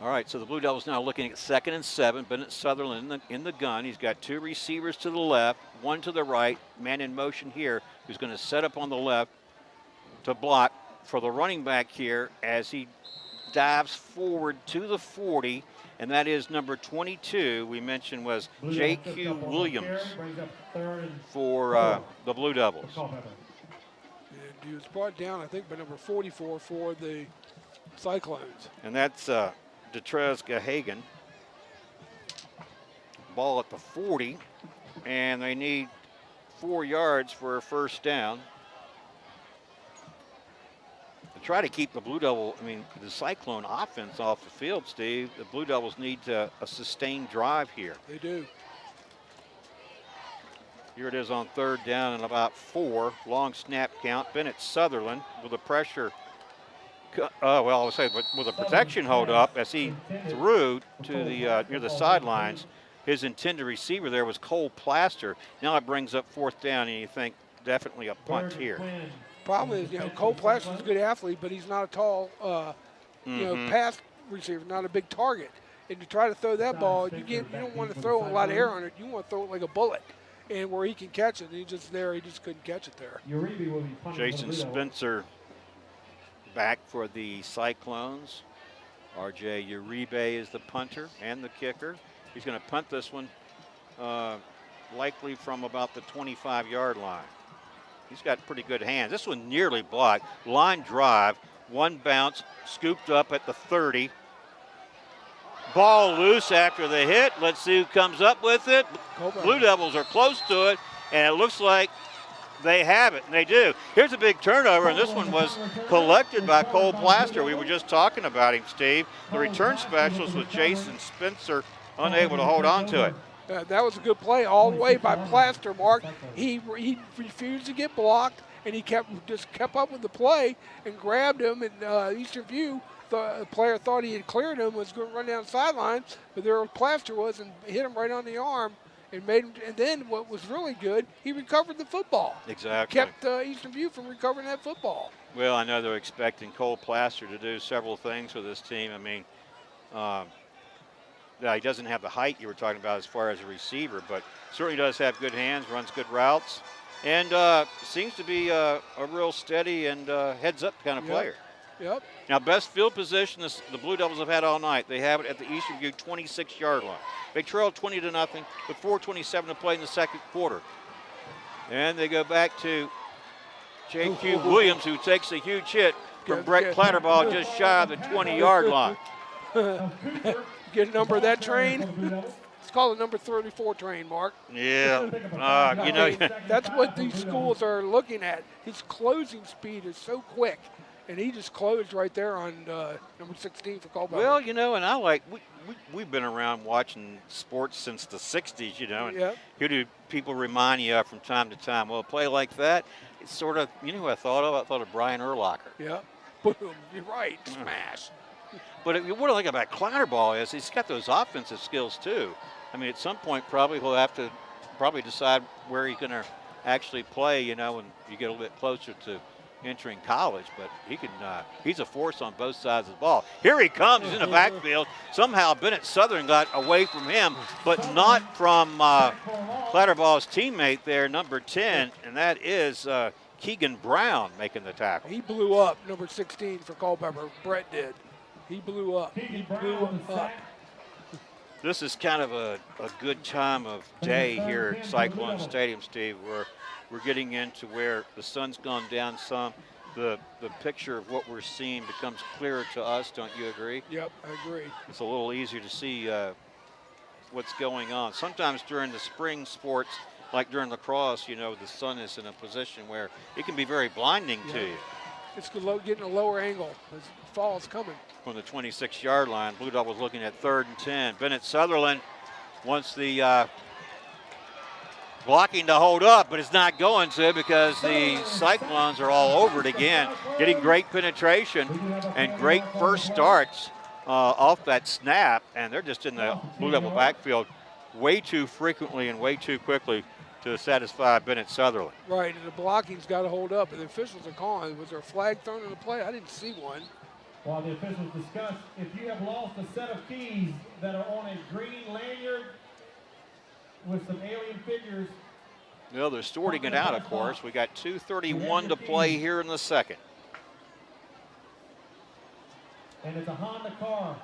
All right, so the Blue Devils now looking at 2nd and 7. Bennett Sutherland in the gun. He's got 2 receivers to the left, 1 to the right. Man in motion here who's going to set up on the left to block for the running back here as he dives forward to the 40, and that is number 22 we mentioned was J.Q. Williams for the Blue Devils. And he was brought down, I think, by number 44 for the Cyclones. And that's Detrez Gahagan. Ball at the 40, and they need 4 yards for a first down. To try to keep the the Cyclone offense off the field, Steve, the Blue Devils need a sustained drive here. They do. Here it is on 3rd down and about 4. Long snap count. Bennett Sutherland with a pressure. I would say, but with a protection hold up as he threw to the near the sidelines. His intended receiver there was Cole Plaster. Now it brings up 4th down, and you think definitely a punt here. Problem is, Cole Plaster's a good athlete, but he's not a tall, pass receiver, not a big target. And to try to throw that ball, you don't want to throw a lot of air on it. You want to throw it like a bullet, and where he can catch it. He just couldn't catch it there. Jason Spencer back for the Cyclones. R.J. Uribe is the punter and the kicker. He's going to punt this one likely from about the 25-yard line. He's got pretty good hands. This one nearly blocked. Line drive, 1 bounce, scooped up at the 30. Ball loose after the hit. Let's see who comes up with it. Blue Devils are close to it, and it looks like they have it, and they do. Here's a big turnover, and this one was collected by Cole Plaster. We were just talking about him, Steve. The return specialist was Jason Spencer, unable to hold on to it. That was a good play all the way by Plaster, Mark. He refused to get blocked, and he kept up with the play and grabbed him. And Eastern View, the player thought he had cleared him, was going to run down the sideline, but there Plaster was and hit him right on the arm and made him. And then what was really good, he recovered the football. Exactly. Kept Eastern View from recovering that football. Well, I know they're expecting Cole Plaster to do several things with this team. I mean, he doesn't have the height you were talking about as far as a receiver, but certainly does have good hands, runs good routes, and seems to be a real steady and heads-up kind of player. Yep. Now, best field position the Blue Devils have had all night. They have it at the Eastern View 26-yard line. They trail 20-0 with 4:27 to play in the second quarter. And they go back to J.Q. Williams, who takes a huge hit from Brett Clatterball just shy of the 20-yard line. Get a number of that train. It's called a number 34 train, Mark. Yeah. That's what these schools are looking at. His closing speed is so quick, and he just closed right there on number 16 for Culpeper. Well, and we've been around watching sports since the 60s, and who do people remind you of from time to time? Well, a play like that, it's sort of, who I thought of? I thought of Brian Urlacher. Yeah. Boom. You're right. Smash. But what I like about Clatterball is he's got those offensive skills too. I mean, at some point probably he'll have to decide where he's going to actually play, when you get a little bit closer to entering college. But he's a force on both sides of the ball. Here he comes in the backfield. Somehow Bennett Southern got away from him, but not from Clatterball's teammate there, number 10, and that is Keegan Brown making the tackle. He blew up, number 16 for Culpeper. Brett did. He blew up. This is kind of a good time of day here at Cyclone Stadium, Steve, where we're getting into where the sun's gone down some. The picture of what we're seeing becomes clearer to us, don't you agree? Yep, I agree. It's a little easier to see what's going on. Sometimes during the spring sports, like during lacrosse, the sun is in a position where it can be very blinding to you. It's getting a lower angle. The fall's coming. From the 26-yard line, Blue Devils looking at 3rd and 10. Bennett Sutherland wants the blocking to hold up, but it's not going to because the Cyclones are all over it again, getting great penetration and great first starts off that snap, and they're just in the Blue Devil backfield way too frequently and way too quickly to satisfy Bennett Sutherland. Right, and the blocking's got to hold up, and the officials are calling. Was there a flag thrown in the play? I didn't see one. While the officials discuss, if you have lost a set of keys that are on a green lanyard with some alien figures. Well, they're sorting it out, of course. We got 2:31 to play here in the second. And it's a Honda car.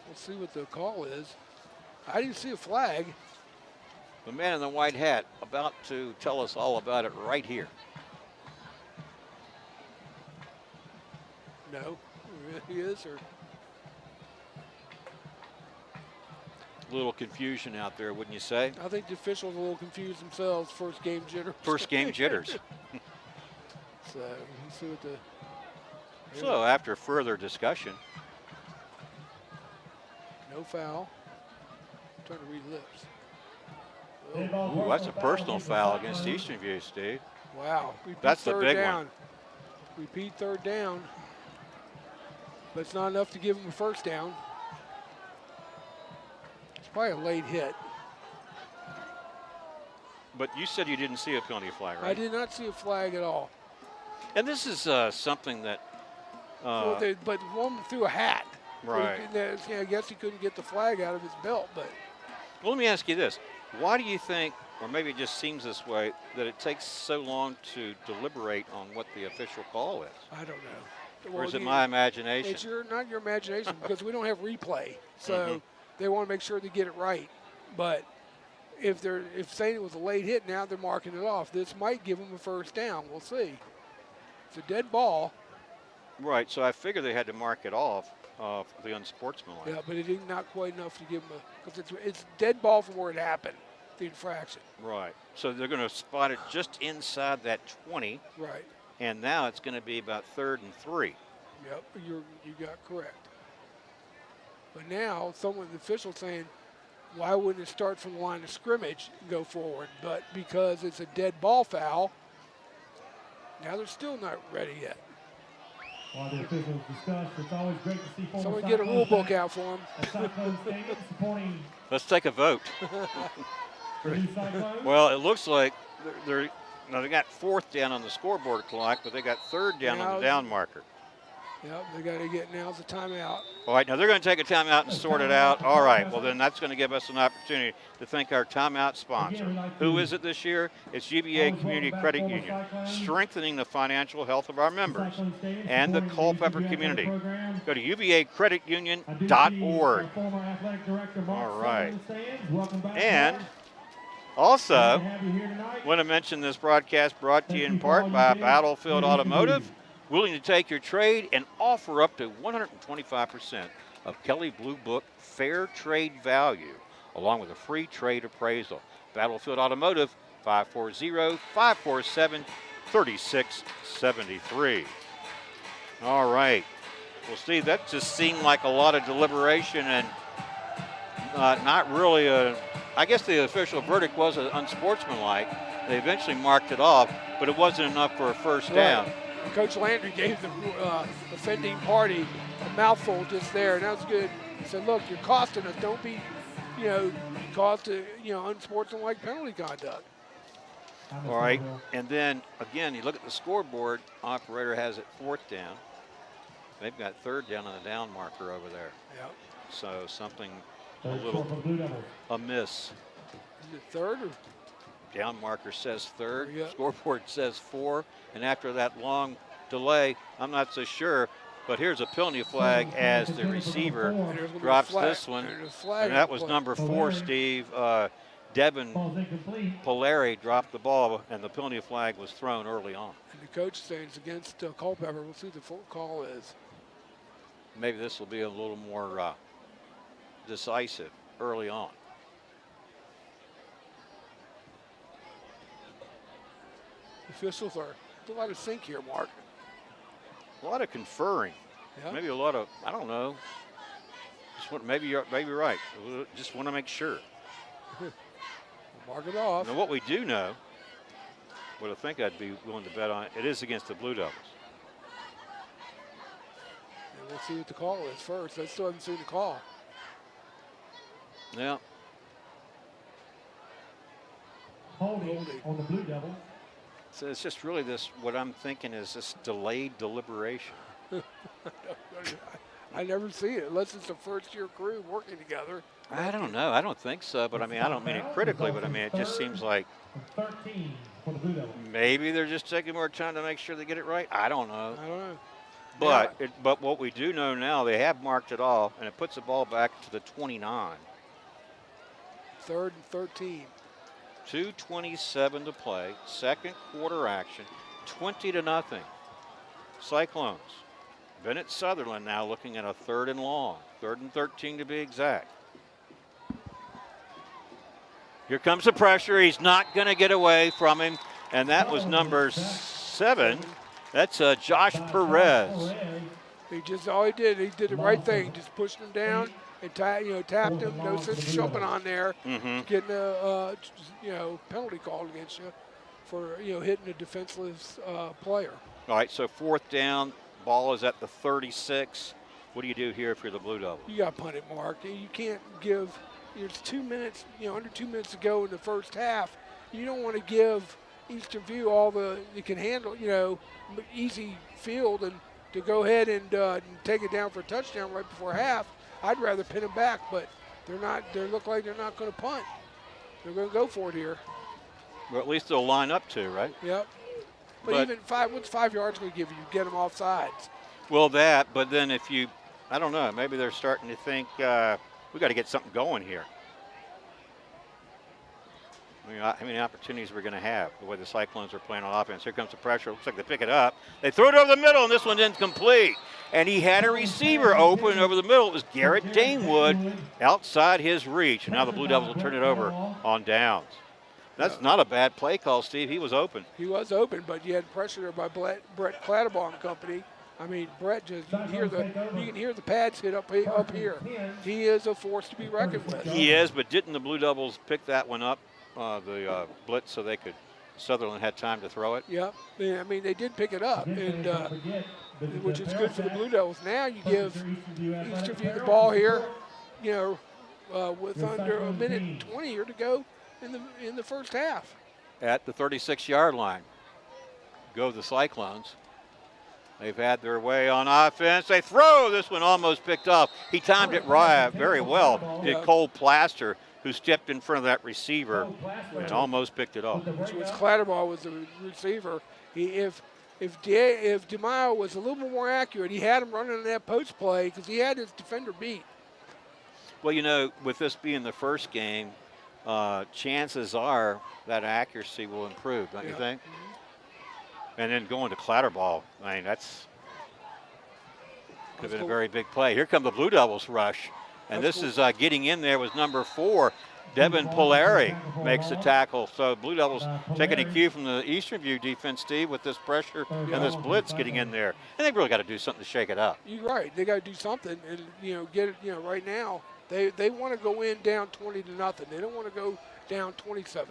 We'll see what the call is. I didn't see a flag. The man in the white hat about to tell us all about it right here. No, he is, or A little confusion out there, wouldn't you say? I think the officials are a little confused themselves. First game jitters. First game jitters. So we'll see what the. So after further discussion, No foul. I'm trying to read lips. ooh, that's a personal foul against Eastern View, Steve. Wow. Repeat That's the third big one. down. Repeat third down. But it's not enough to give him a first down. It's probably a late hit. But you said you didn't see a penalty flag, right? I did not see a flag at all. And this is something that, But one threw a hat. right. I guess he couldn't get the flag out of his belt, but Well, let me ask you this. Why do you think, or maybe it just seems this way, that it takes so long to deliberate on what the official call is? I don't know. Or is it Well, my imagination? It's not your imagination because we don't have replay, so they want to make sure they get it right. But if saying it was a late hit, now they're marking it off. This might give them a first down. We'll see. It's a dead ball. Right, so I figure they had to mark it off for the unsportsmanlike. Yeah, but it did not quite enough to give them because it's dead ball from where it happened, the infraction. Right, so they're going to spot it just inside that 20, Right. and now it's going to be about 3rd and 3. Yep, you got correct. But now, the official saying, why wouldn't it start from the line of scrimmage and go forward? But because it's a dead ball foul, now they're still not ready yet. While the officials discuss, it's always great to see former Someone get a rule book out for them. at Cyclone Stadium supporting Let's take a vote. the new Cyclones. Well, it looks like they got 4th down on the scoreboard clock, but they got 3rd down on the down marker. Yep, they got to get now's the timeout. All right, now they're going to take a timeout and sort it out. All right, well, then that's going to give us an opportunity to thank our timeout sponsor. Who is it this year? It's UVA Community Credit Union, strengthening the financial health of our members and the Culpeper community. Go to uvacreditunion.org. All right. And also, want to mention this broadcast brought to you in part by Battlefield Automotive, willing to take your trade and offer up to 125% of Kelly Blue Book fair trade value, along with a free trade appraisal. Battlefield Automotive, 540-547-3673. All right. Well, Steve, that just seemed like a lot of deliberation and not really I guess the official verdict was unsportsmanlike. They eventually marked it off, but it wasn't enough for a first down. Coach Landry gave the offending party a mouthful just there, and that was good. He said, look, you're costing us. Don't be, caused to, unsportsmanlike penalty conduct. All right, and then, again, you look at the scoreboard, operator has it 4th down. They've got 3rd down on the down marker over there. Yep. So something a little amiss. Is it 3rd or? Down marker says 3rd, Yeah. scoreboard says 4, and after that long delay, I'm not so sure, but here's a penalty flag as the receiver drops this one, and that was number 4, Steve. Devin Polari dropped the ball, and the penalty flag was thrown early on. And the coach saying it's against Culpeper. We'll see what the full call is. Maybe this will be a little more decisive early on. Officials are a lot of sync here, Mark. A lot of conferring. Yep. Maybe a lot of, I don't know. Maybe you're right. Just want to make sure. Mark it off. Now, what we do know, what I think I'd be willing to bet on, it is against the Blue Devils. And we'll see what the call is first. I still haven't seen the call. Yeah. Holding on the Blue Devils. So it's just really this, what I'm thinking is this delayed deliberation. I never see it unless it's a first-year crew working together. I don't know. I don't think so, but I mean, I don't mean it critically, but I mean, it just seems like 13 for the Blue Devils. maybe they're just taking more time to make sure they get it right. I don't know. I don't know. But Yeah. but what we do know now, they have marked it off, and it puts the ball back to the 29. 3rd and 13. 2:27 to play. Second quarter action. 20-0. Cyclones. Bennett Sutherland now looking at a 3rd and long. 3rd and 13 to be exact. Here comes the pressure. He's not going to get away from him. And that was number 7. That's Josh Perez. He just all he did the right thing. Just pushed him down and tapped him. No sense of jumping on there, getting a penalty called against you for hitting a defenseless player. All right, so 4th down. Ball is at the 36. What do you do here if you're the Blue Devils? You got to punt it, Mark. You can't give. It's 2 minutes. Under 2 minutes to go in the first half. You don't want to give Eastern View all it can handle. Easy field and to go ahead and take it down for a touchdown right before half. I'd rather pin them back, but they're not. They look like they're not going to punt. They're going to go for it here. Well, at least they'll line up to, right? Yep. But even what's 5 yards going to give you? Get them off sides. Well, but then if you, I don't know, maybe they're starting to think we got to get something going here. I mean, how many opportunities we're going to have the way the Cyclones are playing on offense. Here comes the pressure. Looks like they pick it up. They throw it over the middle, and this one's incomplete. And he had a receiver open over the middle. It was Garrett Danewood outside his reach. And now the Blue Devils will turn it over on downs. That's not a bad play call, Steve. He was open. He was open, but you had pressure there by Brett Clatterbaugh and company. I mean, Brett you can hear the pads hit up here. He is a force to be reckoned with. He is, but didn't the Blue Devils pick that one up, the blitz, so Sutherland had time to throw it? Yep. I mean, they did pick it up, and which is good for the Blue Devils. Now you give Eastern View the ball here, with under a minute and 20 here to go in the first half. At the 36-yard line, go the Cyclones. They've had their way on offense. They throw. This one almost picked off. He timed it very well. Did Cole Plaster, who stepped in front of that receiver and almost picked it off. Which was Clatterbaugh was the receiver. If DeMaio was a little bit more accurate, he had him running in that post play because he had his defender beat. Well, with this being the first game, chances are that accuracy will improve, don't you think? And then going to Clatterball, I mean, that's could have been a very big play. Here come the Blue Devils rush. And this is getting in there was number 4, Devin Polari makes the tackle. So Blue Devils taking a cue from the Eastern View defense, Steve, with this pressure and this blitz getting in there. And they've really got to do something to shake it up. You're right. They got to do something and, get it, right now. They want to go in down 20-0. They don't want to go down 27-0.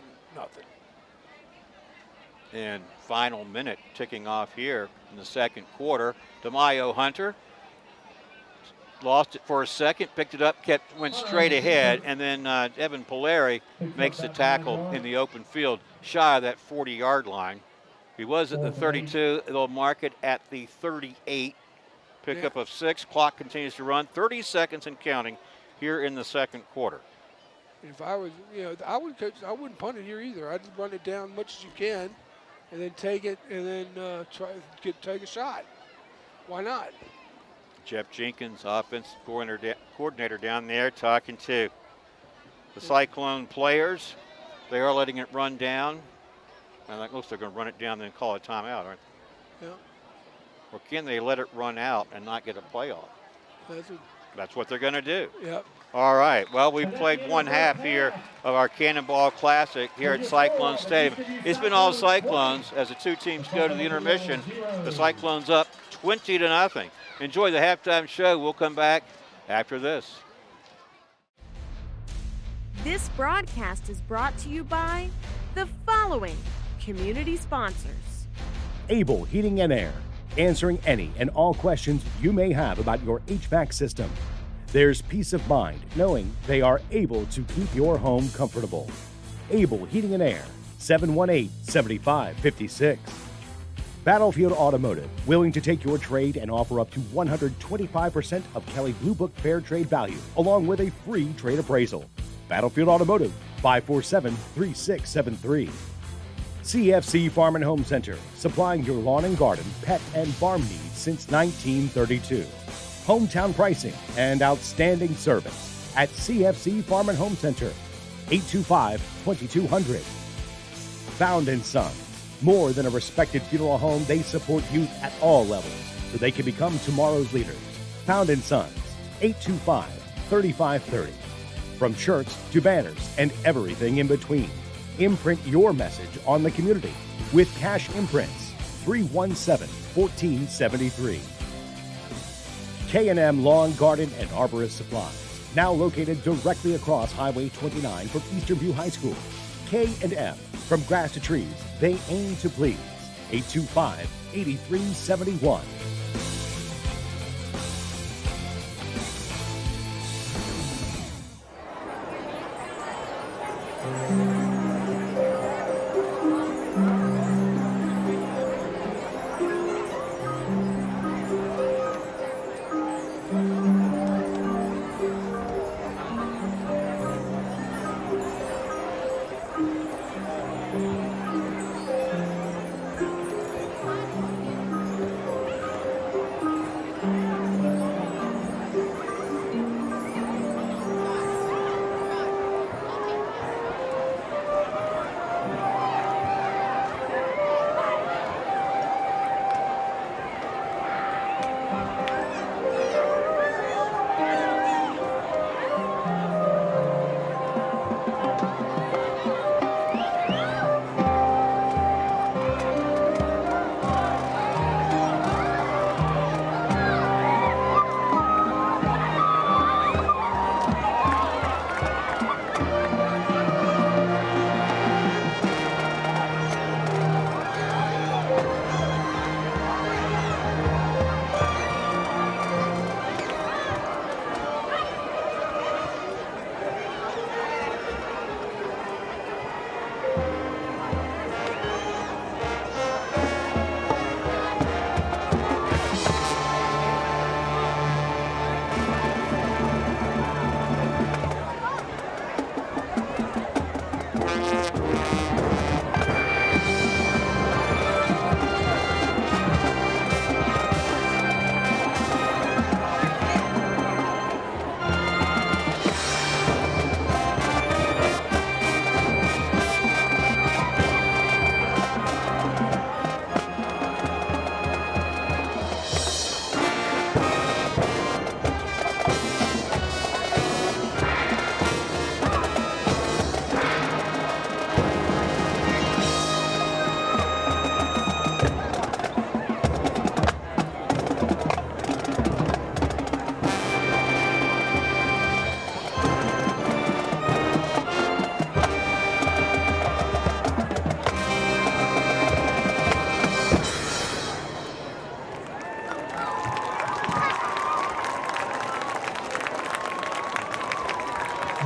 And final minute ticking off here in the second quarter. DeMaio Hunter lost it for a second, picked it up, went straight ahead, and then Evan Polari makes the tackle in the open field, shy of that 40-yard line. He was at the 32. They'll mark it at the 38. Pickup of 6. Clock continues to run. 30 seconds and counting here in the second quarter. If I was, I wouldn't punt it here either. I'd run it down as much as you can, and then take it, and then take a shot. Why not? Jeff Jenkins, offensive coordinator down there, talking to the Cyclone players. They are letting it run down. And it looks like they're going to run it down and then call a timeout, aren't they? Yeah. Or can they let it run out and not get a play off? That's what they're going to do. Yep. All right. Well, we've played one half here of our Cannonball Classic here at Cyclone Stadium. It's been all Cyclones as the two teams go to the intermission. The Cyclones up 20-0. Enjoy the halftime show. We'll come back after this. This broadcast is brought to you by the following community sponsors. Able Heating and Air, answering any and all questions you may have about your HVAC system. There's peace of mind knowing they are able to keep your home comfortable. Able Heating and Air, 718-7556. Battlefield Automotive, willing to take your trade and offer up to 125% of Kelley Blue Book Fair Trade value, along with a free trade appraisal. Battlefield Automotive, 547-3673. CFC Farm and Home Center, supplying your lawn and garden, pet, and farm needs since 1932. Hometown pricing and outstanding service at CFC Farm and Home Center, 825-2200. Found & Sons, more than a respected funeral home, they support youth at all levels so they can become tomorrow's leaders. Found & Sons, 825-3530. From shirts to banners and everything in between. Imprint your message on the community with Cash Imprints, 317-1473. K&M Lawn, Garden, and Arborist Supplies, now located directly across Highway 29 from Eastern View High School. K&M, from grass to trees, they aim to please. 825-8371.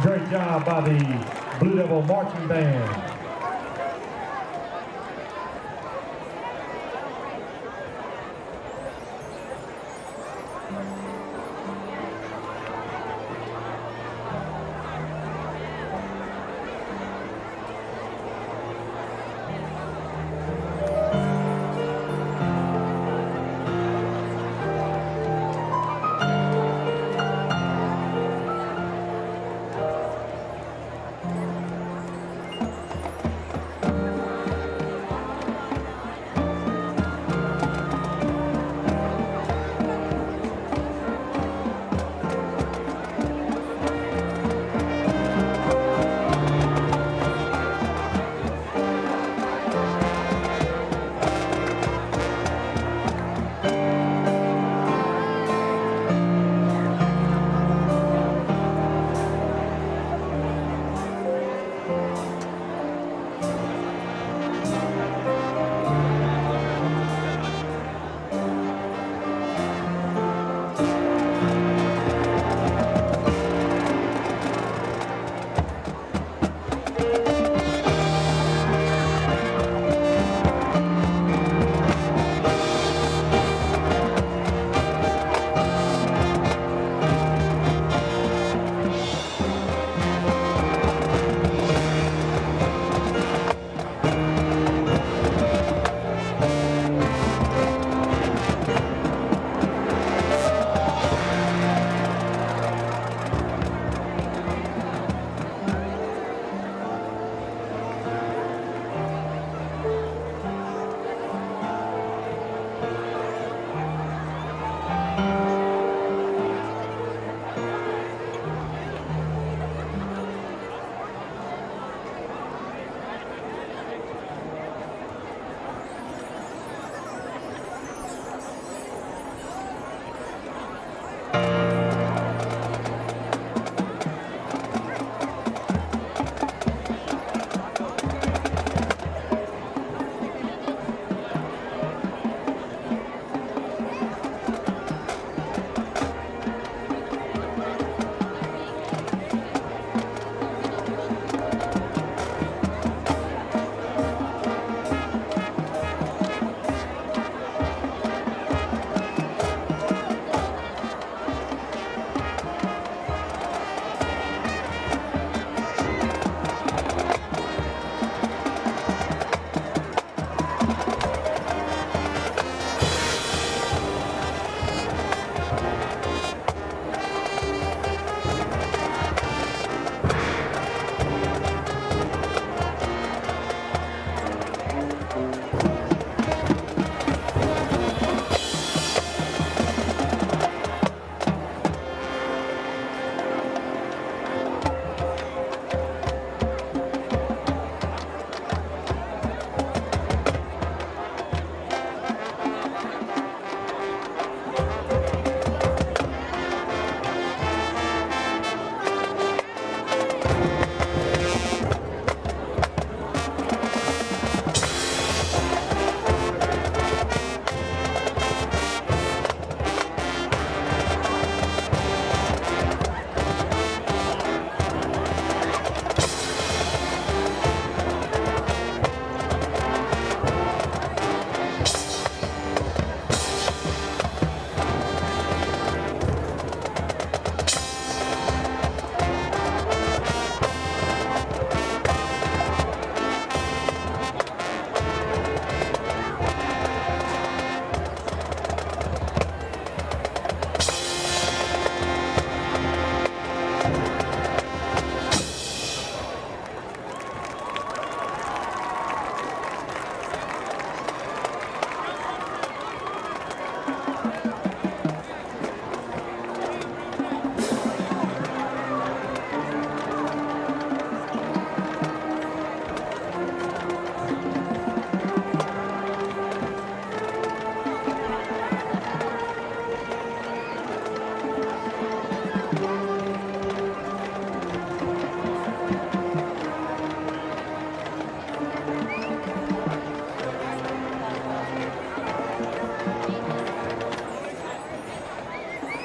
Great job by the Blue Devil Marching Band.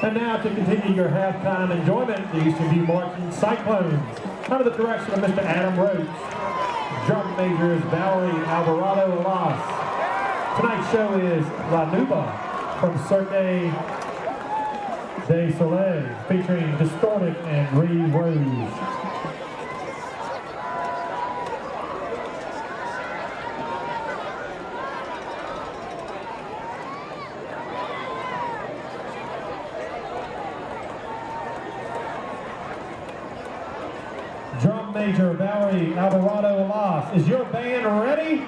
And now to continue your halftime enjoyment, the Eastern View Marching Cyclones, under the direction of Mr. Adam Rhodes. Drum majors Valerie Alvarado Alas. Tonight's show is La Nuba from Cirque du Soleil, featuring Distorted and Ree Rose. Drum major Valerie Alvarado Alas. Is your band ready?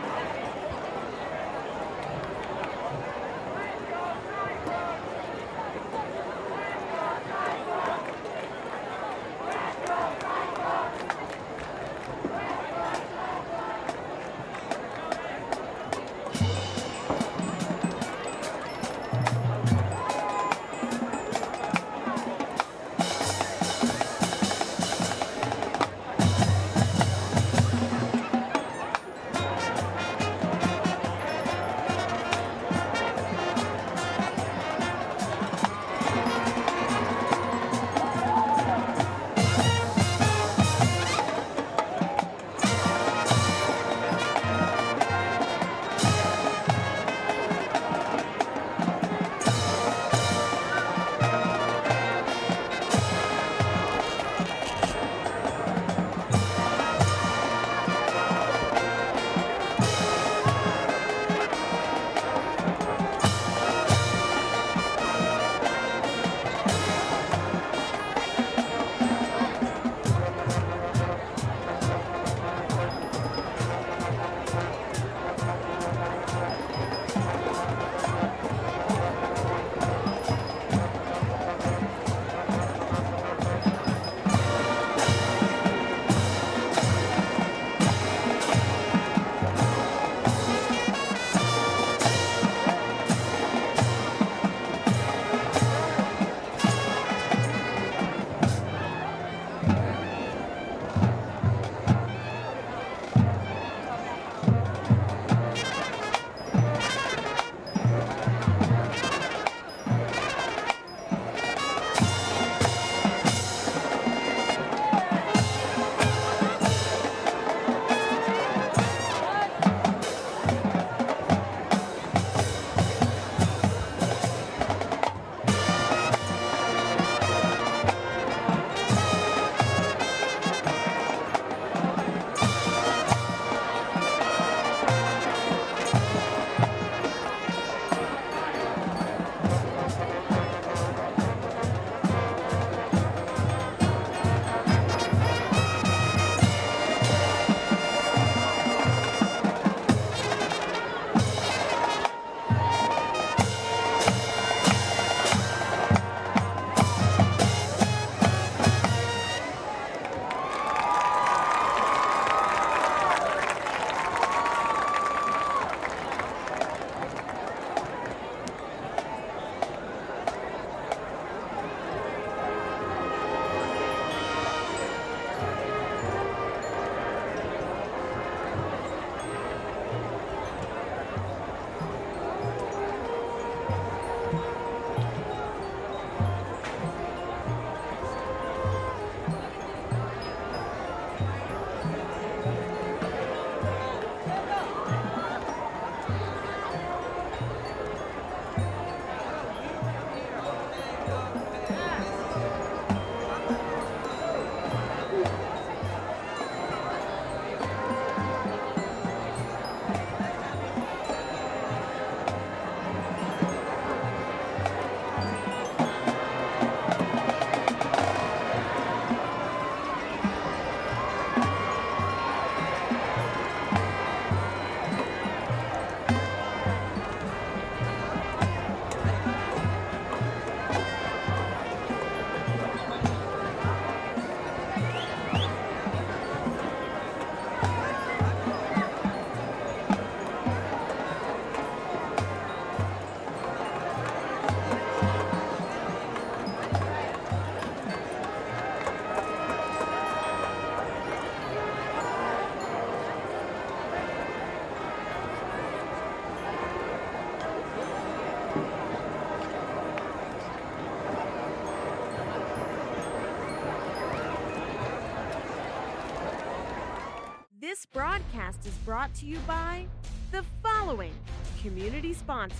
This broadcast is brought to you by the following community sponsors.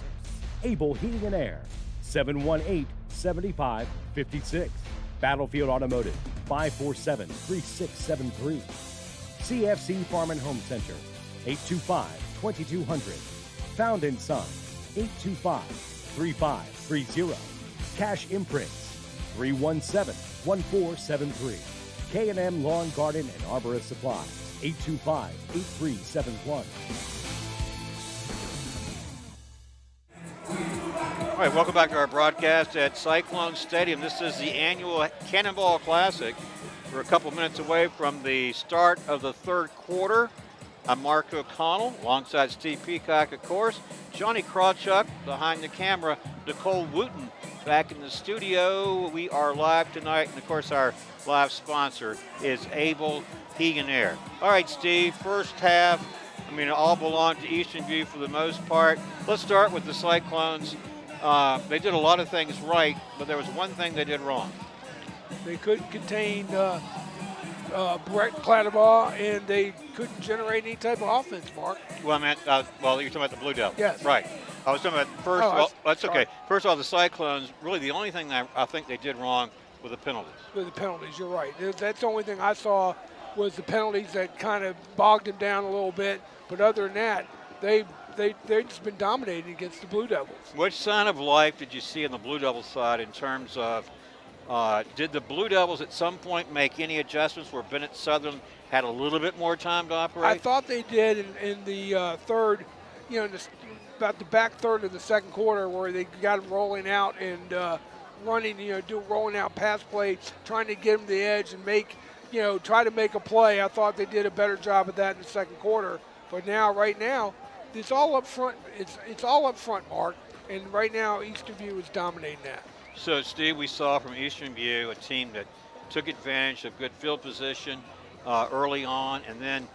Able Heating and Air, 718-7556. Battlefield Automotive, 547-3673. CFC Farm and Home Center, 825-2200. Found & Son, 825-3530. Cash Imprints, 317-1473. K&M Lawn, Garden, and Arborist Supply, 825-8371. All right, welcome back to our broadcast at Cyclone Stadium. This is the annual Cannonball Classic. We're a couple minutes away from the start of the third quarter. I'm Mark O'Connell, alongside Steve Peacock, of course. Johnny Krawchuk behind the camera. Nicole Wooten back in the studio. We are live tonight, and of course our live sponsor is Able Heating and Air. All right, Steve, first half, it all belonged to Eastern View for the most part. Let's start with the Cyclones. They did a lot of things right, but there was one thing they did wrong. They couldn't contain Brett Clatterbaugh, and they couldn't generate any type of offense, Mark. Well, you're talking about the Blue Devils. Yes. Right. I was talking about first. That's sorry. okay. First of all, the Cyclones. Really, the only thing that I think they did wrong were the penalties. With the penalties, you're right. That's the only thing I saw was the penalties that kind of bogged them down a little bit. But other than that, they've just been dominating against the Blue Devils. What sign of life did you see on the Blue Devils side in terms of? Did the Blue Devils at some point make any adjustments where Bennett Southern had a little bit more time to operate? I thought they did in the third, about the back third of the second quarter, where they got them rolling out and running, rolling out pass plays, trying to get them the edge and try to make a play. I thought they did a better job of that in the second quarter. But right now, it's all up front. It's all up front, Mark. And right now, Eastern View is dominating that. So, Steve, we saw from Eastern View a team that took advantage of good field position early on, and then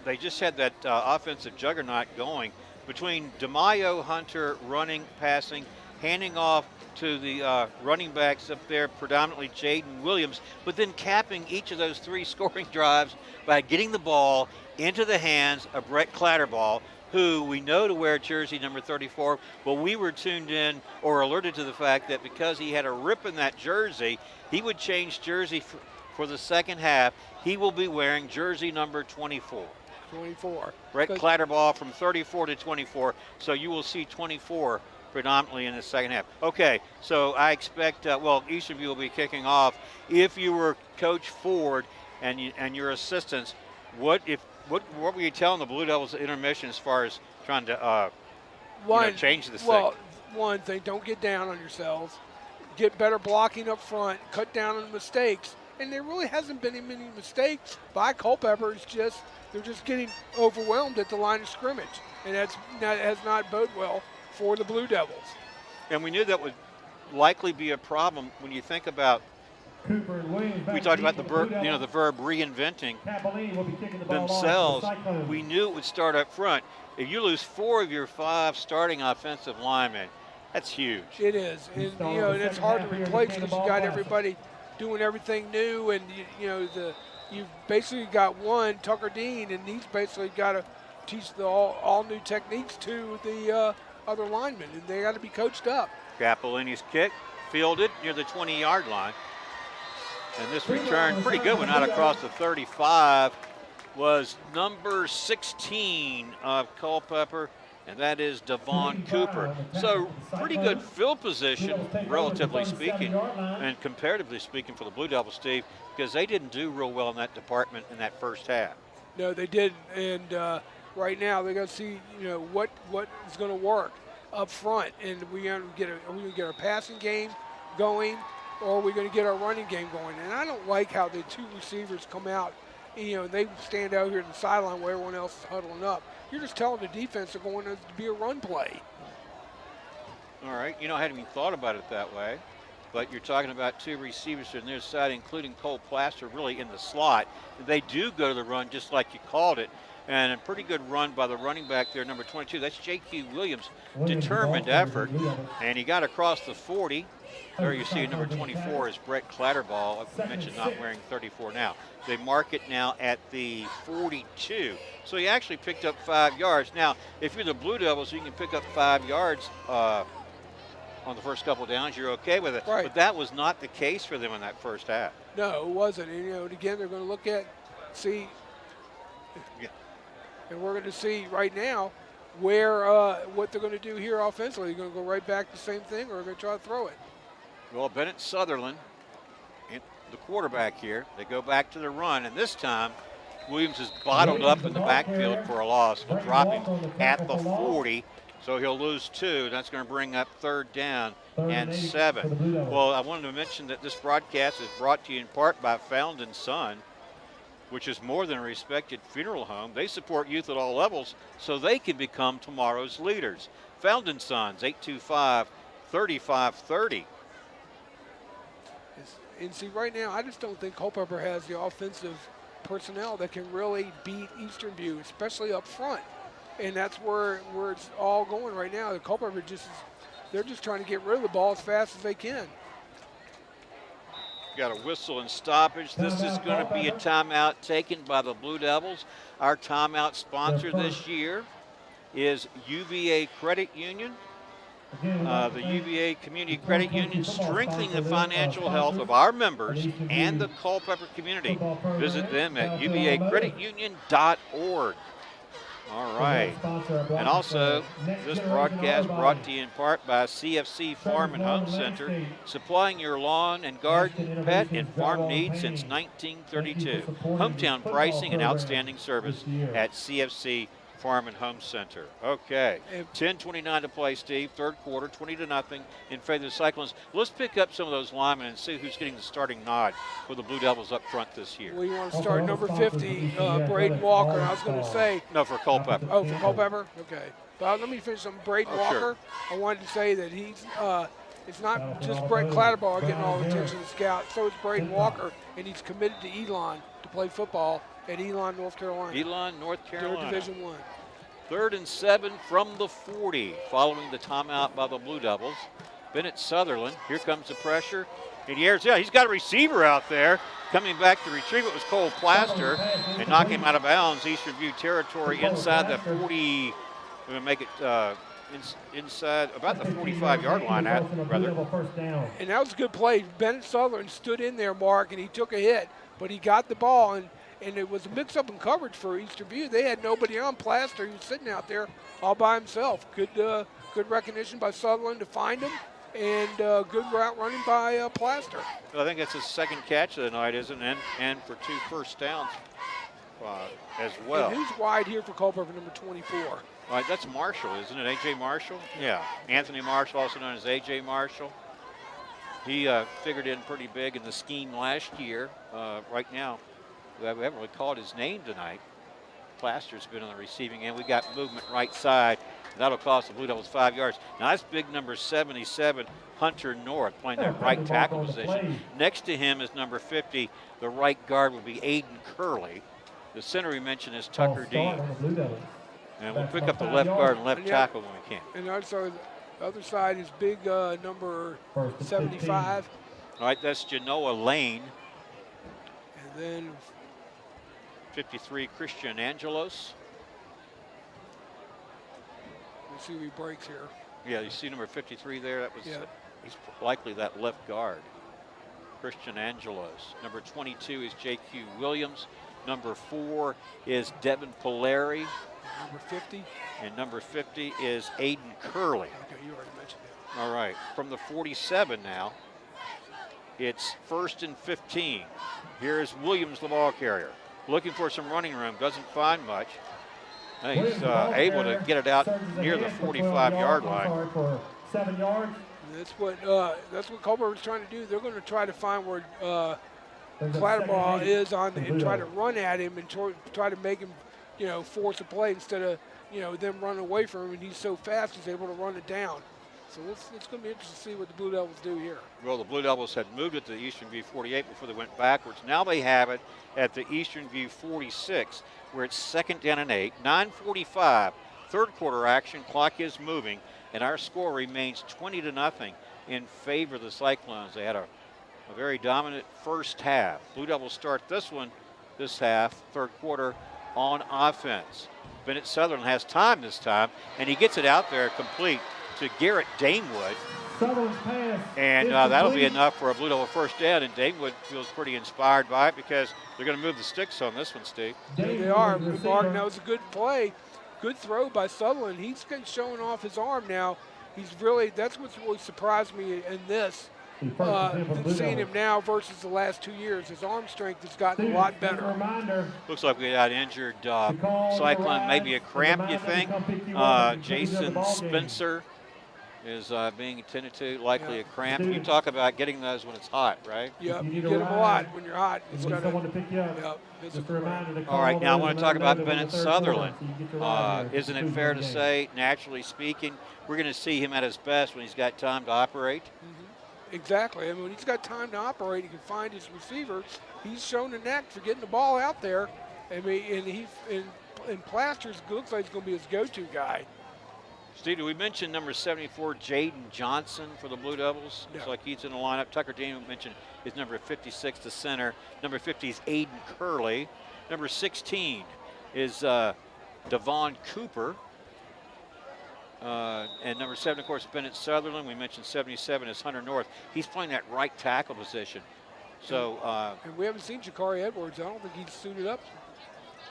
they just had that offensive juggernaut going between DeMaio, Hunter, running, passing, handing off to the running backs up there, predominantly Jaden Williams, but then capping each of those three scoring drives by getting the ball into the hands of Brett Clatterbaugh, who we know to wear jersey number 34, but we were tuned in or alerted to the fact that because he had a rip in that jersey, he would change jersey for the second half. He will be wearing jersey number 24. 24. Brett Clatterbaugh from 34 to 24, so you will see 24 predominantly in the second half. Okay, so I expect, Eastern View will be kicking off. If you were Coach Ford and your assistants, what were you telling the Blue Devils at intermission as far as trying to change the stick? One thing, don't get down on yourselves. Get better blocking up front. Cut down on the mistakes. And there really hasn't been many mistakes by Culpeper. They're just getting overwhelmed at the line of scrimmage, and that has not bode well for the Blue Devils. And we knew that would likely be a problem when you think about. We talked about the verb reinventing themselves. We knew it would start up front. If you lose 4 of your 5 starting offensive linemen, that's huge. It is, and it's hard to replace because you got everybody doing everything new, and you've basically got one Tucker Dean, and he's basically got to teach the all new techniques to the other linemen, and they got to be coached up. Cappellini's kick fielded near the 20-yard line. And this return, pretty good one out across the 35, was number 16 of Culpeper, and that is Devon Cooper. So pretty good field position, relatively speaking, and comparatively speaking for the Blue Devils, Steve, because they didn't do real well in that department in that first half. No, they didn't, and right now they're going to see what is going to work up front, and are we going to get our passing game going, or are we going to get our running game going? And I don't like how the two receivers come out, they stand out here in the sideline where everyone else is huddling up. You're just telling the defense they're going to be a run play. All right, I hadn't even thought about it that way, but you're talking about two receivers on their side, including Cole Plaster, really in the slot. They do go to the run just like you called it, and a pretty good run by the running back there, number 22. That's J.Q. Williams, determined effort, and he got across the 40, There you see number 24 is Brett Clatterball. I mentioned not wearing 34 now. They mark it now at the 42. So he actually picked up 5 yards. Now, if you're the Blue Devils, you can pick up 5 yards on the first couple downs. You're okay with it. Right. But that was not the case for them in that first half. No, it wasn't. And, and again, they're going to look at, see, Yeah. and we're going to see right now where what they're going to do here offensively. They're going to go right back to the same thing, or they're going to try to throw it. Well, Bennett Sutherland, the quarterback here, they go back to the run, and this time Williams is bottled up in the backfield for a loss. We'll drop him at the 40, so he'll lose 2. That's going to bring up 3rd down and 7. Well, I wanted to mention that this broadcast is brought to you in part by Found & Son, which is more than a respected funeral home. They support youth at all levels so they can become tomorrow's leaders. Found & Sons, 825-3530. And see, right now, I just don't think Culpeper has the offensive personnel that can really beat Eastern View, especially up front. And that's where it's all going right now. The Culpeper they're just trying to get rid of the ball as fast as they can. Got a whistle and stoppage. This is going to be a timeout taken by the Blue Devils. Our timeout sponsor this year is UVA Credit Union. The UVA Community Credit Union, strengthening the financial health of our members and the Culpeper community. Visit them at uvacreditunion.org. All right. And also, this broadcast brought to you in part by CFC Farm and Home Center, supplying your lawn and garden, pet, and farm needs since 1932. Hometown pricing and outstanding service at CFC Farm and Home Center. Okay, 10:29 to play, Steve. Third quarter, 20-0 in favor of the Cyclones. Let's pick up some of those linemen and see who's getting the starting nod for the Blue Devils up front this year. Well, you want to start number 50, Braden Walker. I was going to say. No, for Culpeper. Oh, for Culpeper? Okay. But let me finish on Braden Walker. Sure. I wanted to say that he's it's not just Brett Clatterball getting all the attention of the scout. So is Braden Walker, and he's committed to Elon to play football at Elon, North Carolina. Elon, North Carolina. They're Division I. 3rd and 7 from the 40, following the timeout by the Blue Devils. Bennett Sutherland, here comes the pressure. And he's got a receiver out there. Coming back to retrieve it was Cole Plaster and knock him out of bounds. Eastern View territory inside the 40. We're going to make it inside about the 45-yard line, rather. And that was a good play. Bennett Sutherland stood in there, Mark, and he took a hit, but he got the ball, and it was a mix-up in coverage for Eastern View. They had nobody on. Plaster, he was sitting out there all by himself. Good recognition by Sutherland to find him, and good route running by Plaster. I think that's his second catch of the night, isn't it? And for 2 first downs as well. And who's wide here for Culpeper, number 24? All right, that's Marshall, isn't it? A.J. Marshall? Yeah. Anthony Marshall, also known as A.J. Marshall. He figured in pretty big in the scheme last year. Right now, we haven't really called his name tonight. Plaster's been on the receiving end. We got movement right side. That'll cost the Blue Devils 5 yards. Now that's big number 77, Hunter North, playing that right tackle position. Next to him is number 50. The right guard will be Aiden Curley. The center we mentioned is Tucker Dean. And we'll pick up the left guard and left tackle when we can. And also the other side is big number 75. All right, that's Genoa Lane. And then 53, Christian Angelos. Let's see who he breaks here. Yeah, you see number 53 there? That was he's likely that left guard. Christian Angelos. Number 22 is J.Q. Williams. Number 4 is Devin Polari. Number 50. And number 50 is Aiden Curley. Okay, you already mentioned that. All right, from the 47 now, it's 1st and 15. Here is Williams, the ball carrier. Looking for some running room, doesn't find much. He's able to get it out near the 45-yard line. 7 yards. That's what Culpeper was trying to do. They're going to try to find where Clatterball is on and try to run at him and try to make him, force a play instead of, them running away from him. And he's so fast, he's able to run it down. So it's going to be interesting to see what the Blue Devils do here. Well, the Blue Devils had moved it to the Eastern View 48 before they went backwards. Now they have it at the Eastern View 46, where it's 2nd down and 8, 9:45, third quarter action. Clock is moving, and our score remains 20-0. in favor of the Cyclones. They had a very dominant first half. Blue Devils start this half, third quarter, on offense. Bennett Sutherland has time this time, and he gets it out there complete to Garrett Damewood. And that'll be enough for a Blue Devil first down, and Damewood feels pretty inspired by it because they're going to move the sticks on this one, Steve. Yeah, they are. Mark, that was a good play. Good throw by Sutherland. He's showing off his arm now. That's what's really surprised me in this. Seeing him now versus the last 2 years, his arm strength has gotten a lot better. Looks like we got injured Cyclone, maybe a cramp, you think? Jason Spencer is being attended to, likely a cramp. You talk about getting those when it's hot, right? Yep, you get them a lot when you're hot. It's got someone to pick you up. Yep, all right, now I want to talk about Bennett Sutherland. Isn't it fair to say, naturally speaking, we're going to see him at his best when he's got time to operate? Exactly. I mean, when he's got time to operate, he can find his receiver. He's shown a knack for getting the ball out there. I mean, and Plasters looks like he's going to be his go-to guy. Steve, did we mention number 74, Jaden Johnson for the Blue Devils? No. Looks like he's in the lineup. Tucker Daniel mentioned his number 56, the center. Number 50 is Aiden Curley. Number 16 is Devon Cooper. And number 7, of course, Bennett Sutherland. We mentioned 77 is Hunter North. He's playing that right tackle position. So, and we haven't seen Jakari Edwards. I don't think he's suited up.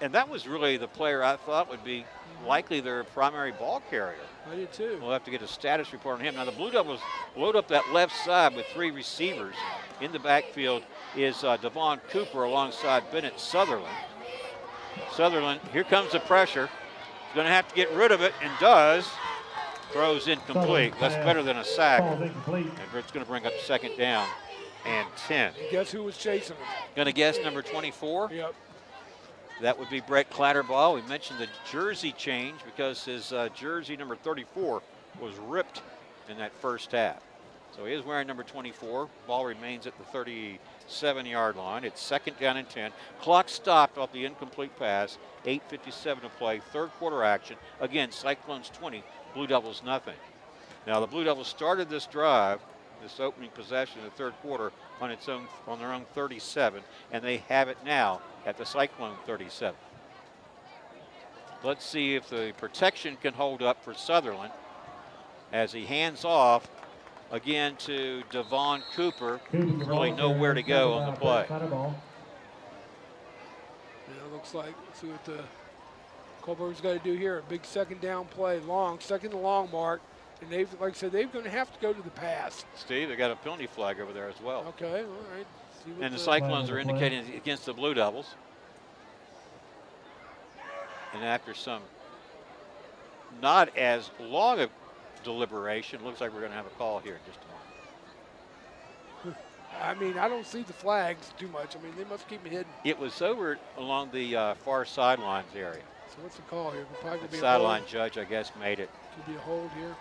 And that was really the player I thought would be likely their primary ball carrier. I did too. We'll have to get a status report on him. Now the Blue Devils load up that left side with 3 receivers. In the backfield is Devon Cooper alongside Bennett Sutherland. Sutherland, here comes the pressure. He's going to have to get rid of it, and does. Throws incomplete. That's better than a sack. And it's going to bring up second down and 10. And guess who was chasing him? Going to guess number 24? Yep. That would be Brett Clatterball. We mentioned the jersey change because his jersey number 34 was ripped in that first half. So he is wearing number 24. Ball remains at the 37-yard line. It's second down and 10. Clock stopped off the incomplete pass. 8:57 to play. Third quarter action. Again, Cyclones 20, Blue Devils nothing. Now the Blue Devils started this drive, this opening possession in the third quarter on their own 37, and they have it now at the Cyclone 37. Let's see if the protection can hold up for Sutherland as he hands off again to Devon Cooper. Really nowhere to go on the play. Yeah, it looks like, let's see what the Culpeper's got to do here. A big second down play, second and long mark. And they've, like I said, they're going to have to go to the pass. Steve, they got a penalty flag over there as well. Okay, all right. See what And the Cyclones are indicating against the Blue Devils. And after some not as long of deliberation, looks like we're going to have a call here in just a moment. I mean, I don't see the flags too much. I mean, they must keep me hidden. It was over along the far sidelines area. So what's the call here? Probably The be a sideline hold. judge, I guess, made it. Could be a hold here.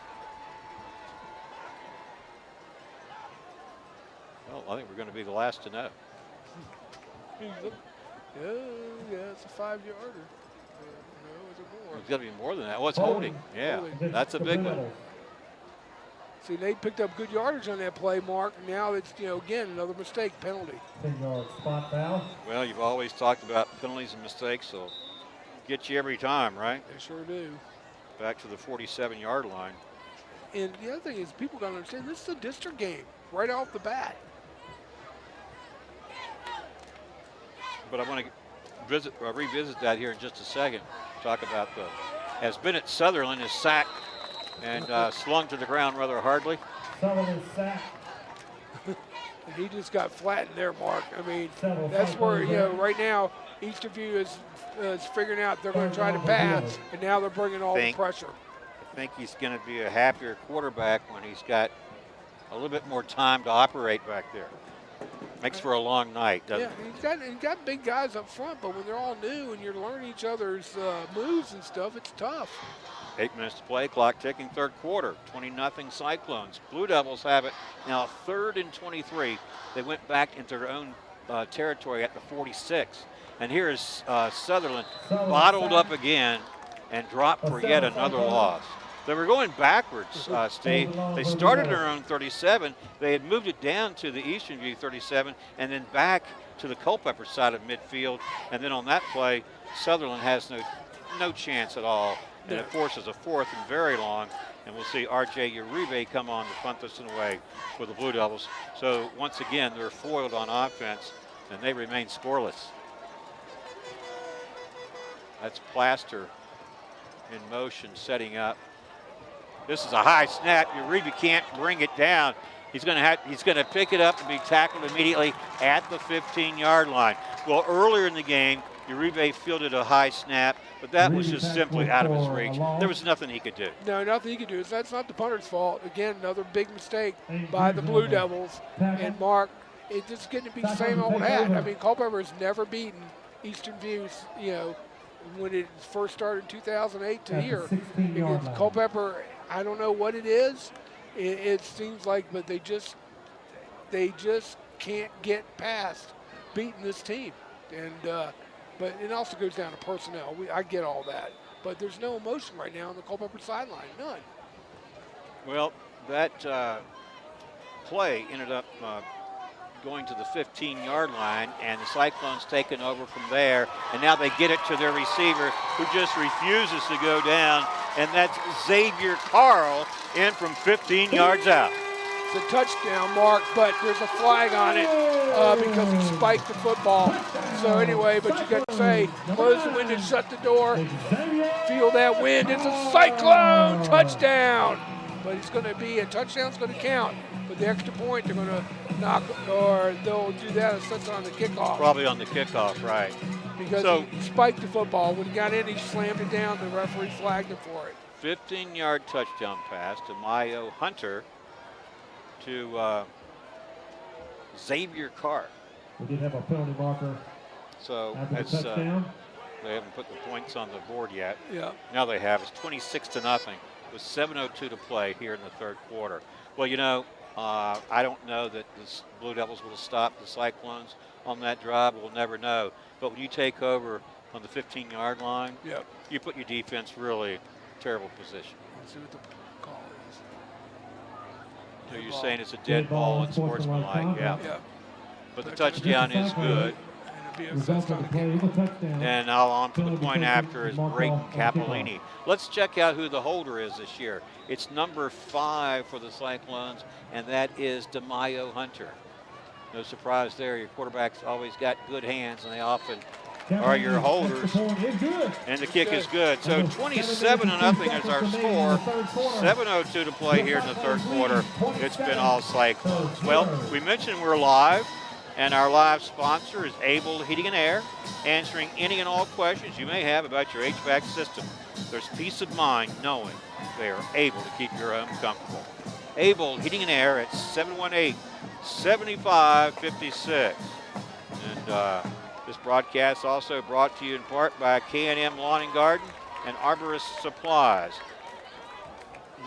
Well, I think we're going to be the last to know. Yeah, it's a 5-yarder. No, is it more? It's got to be more than that. Oh, it's holding. Yeah, Holding. that's a big one. See, they picked up good yardage on that play, Mark. Now it's, again, another mistake, penalty. 10-yard spot foul. Well, you've always talked about penalties and mistakes, so get you every time, right? They sure do. Back to the 47-yard line. And the other thing is, people got to understand, this is a district game right off the bat. But I want to revisit that here in just a second. Talk about as Bennett Sutherland is sacked and slung to the ground rather hardly. Sutherland sacked. And he just got flattened there, Mark. I mean, that's where, right now, Eastern View is figuring out they're going to try to pass, and now they're bringing all the pressure. I think he's going to be a happier quarterback when he's got a little bit more time to operate back there. Makes for a long night, doesn't it? Yeah, he's got big guys up front, but when they're all new and you're learning each other's moves and stuff, it's tough. 8 minutes to play, clock ticking, third quarter, 20-0 Cyclones. Blue Devils have it now 3rd and 23. They went back into their own territory at the 46. And here is Sutherland bottled up again and dropped for yet another loss. They were going backwards, Steve. They started their own 37. They had moved it down to the Eastern View 37 and then back to the Culpeper side of midfield. And then on that play, Sutherland has no chance at all. And it forces a fourth and very long. And we'll see R.J. Uribe come on to punt this one away for the Blue Devils. So once again, they're foiled on offense, and they remain scoreless. That's Plaster in motion, setting up. This is a high snap. Uribe can't bring it down. He's going to pick it up and be tackled immediately at the 15-yard line. Well, earlier in the game, Uribe fielded a high snap, but that was just simply out of his reach. There was nothing he could do. No, nothing he could do. That's not the punter's fault. Again, another big mistake by the Blue Devils. And Mark, it's just getting to be the same old hat. I mean, Culpeper has never beaten Eastern View, when it first started in 2008 to here. Culpeper, I don't know what it is. It seems like, but they just can't get past beating this team. And but it also goes down to personnel. I get all that, but there's no emotion right now on the Culpeper sideline, none. Well, that play ended up going to the 15-yard line, and the Cyclones taking over from there, and now they get it to their receiver, who just refuses to go down, and that's Xavier Carl in from 15 yards out. It's a touchdown, Mark, but there's a flag on it because he spiked the football. So anyway, but you got to say, close the window, shut the door, feel that wind. It's a Cyclone touchdown. But it's going to be a touchdown's going to count. But the extra point, they're going to knock, or they'll do that essentially on the kickoff. Probably on the kickoff, right. Because he spiked the football. When he got in, he slammed it down. The referee flagged him for it. 15-yard touchdown pass to Mayo Hunter to Xavier Carr. We did have a penalty marker. So that's touchdown. They haven't put the points on the board yet. Yeah. Now they have. It's 26-0 with 7:02 to play here in the third quarter. Well, I don't know that the Blue Devils will stop the Cyclones on that drive. We'll never know. But when you take over on the 15-yard line, you put your defense really terrible position. Let's see what the call is. So you're saying it's a dead ball and sportsmanlike, yeah. But the touchdown is good. And now on for the point after is Brayton Capolini. Let's check out who the holder is this year. It's number 5 for the Cyclones, and that is DeMayo Hunter. No surprise there. Your quarterback's always got good hands, and they often are your holders. And the kick is good. So 27-0 is our score. 7:02 to play here in the third quarter. It's been all Cyclones. Well, we mentioned we're live. And our live sponsor is Able Heating and Air, answering any and all questions you may have about your HVAC system. There's peace of mind knowing they are able to keep your home comfortable. Able Heating and Air at 718-7556. And this broadcast also brought to you in part by K&M Lawn and Garden and Arborist Supplies.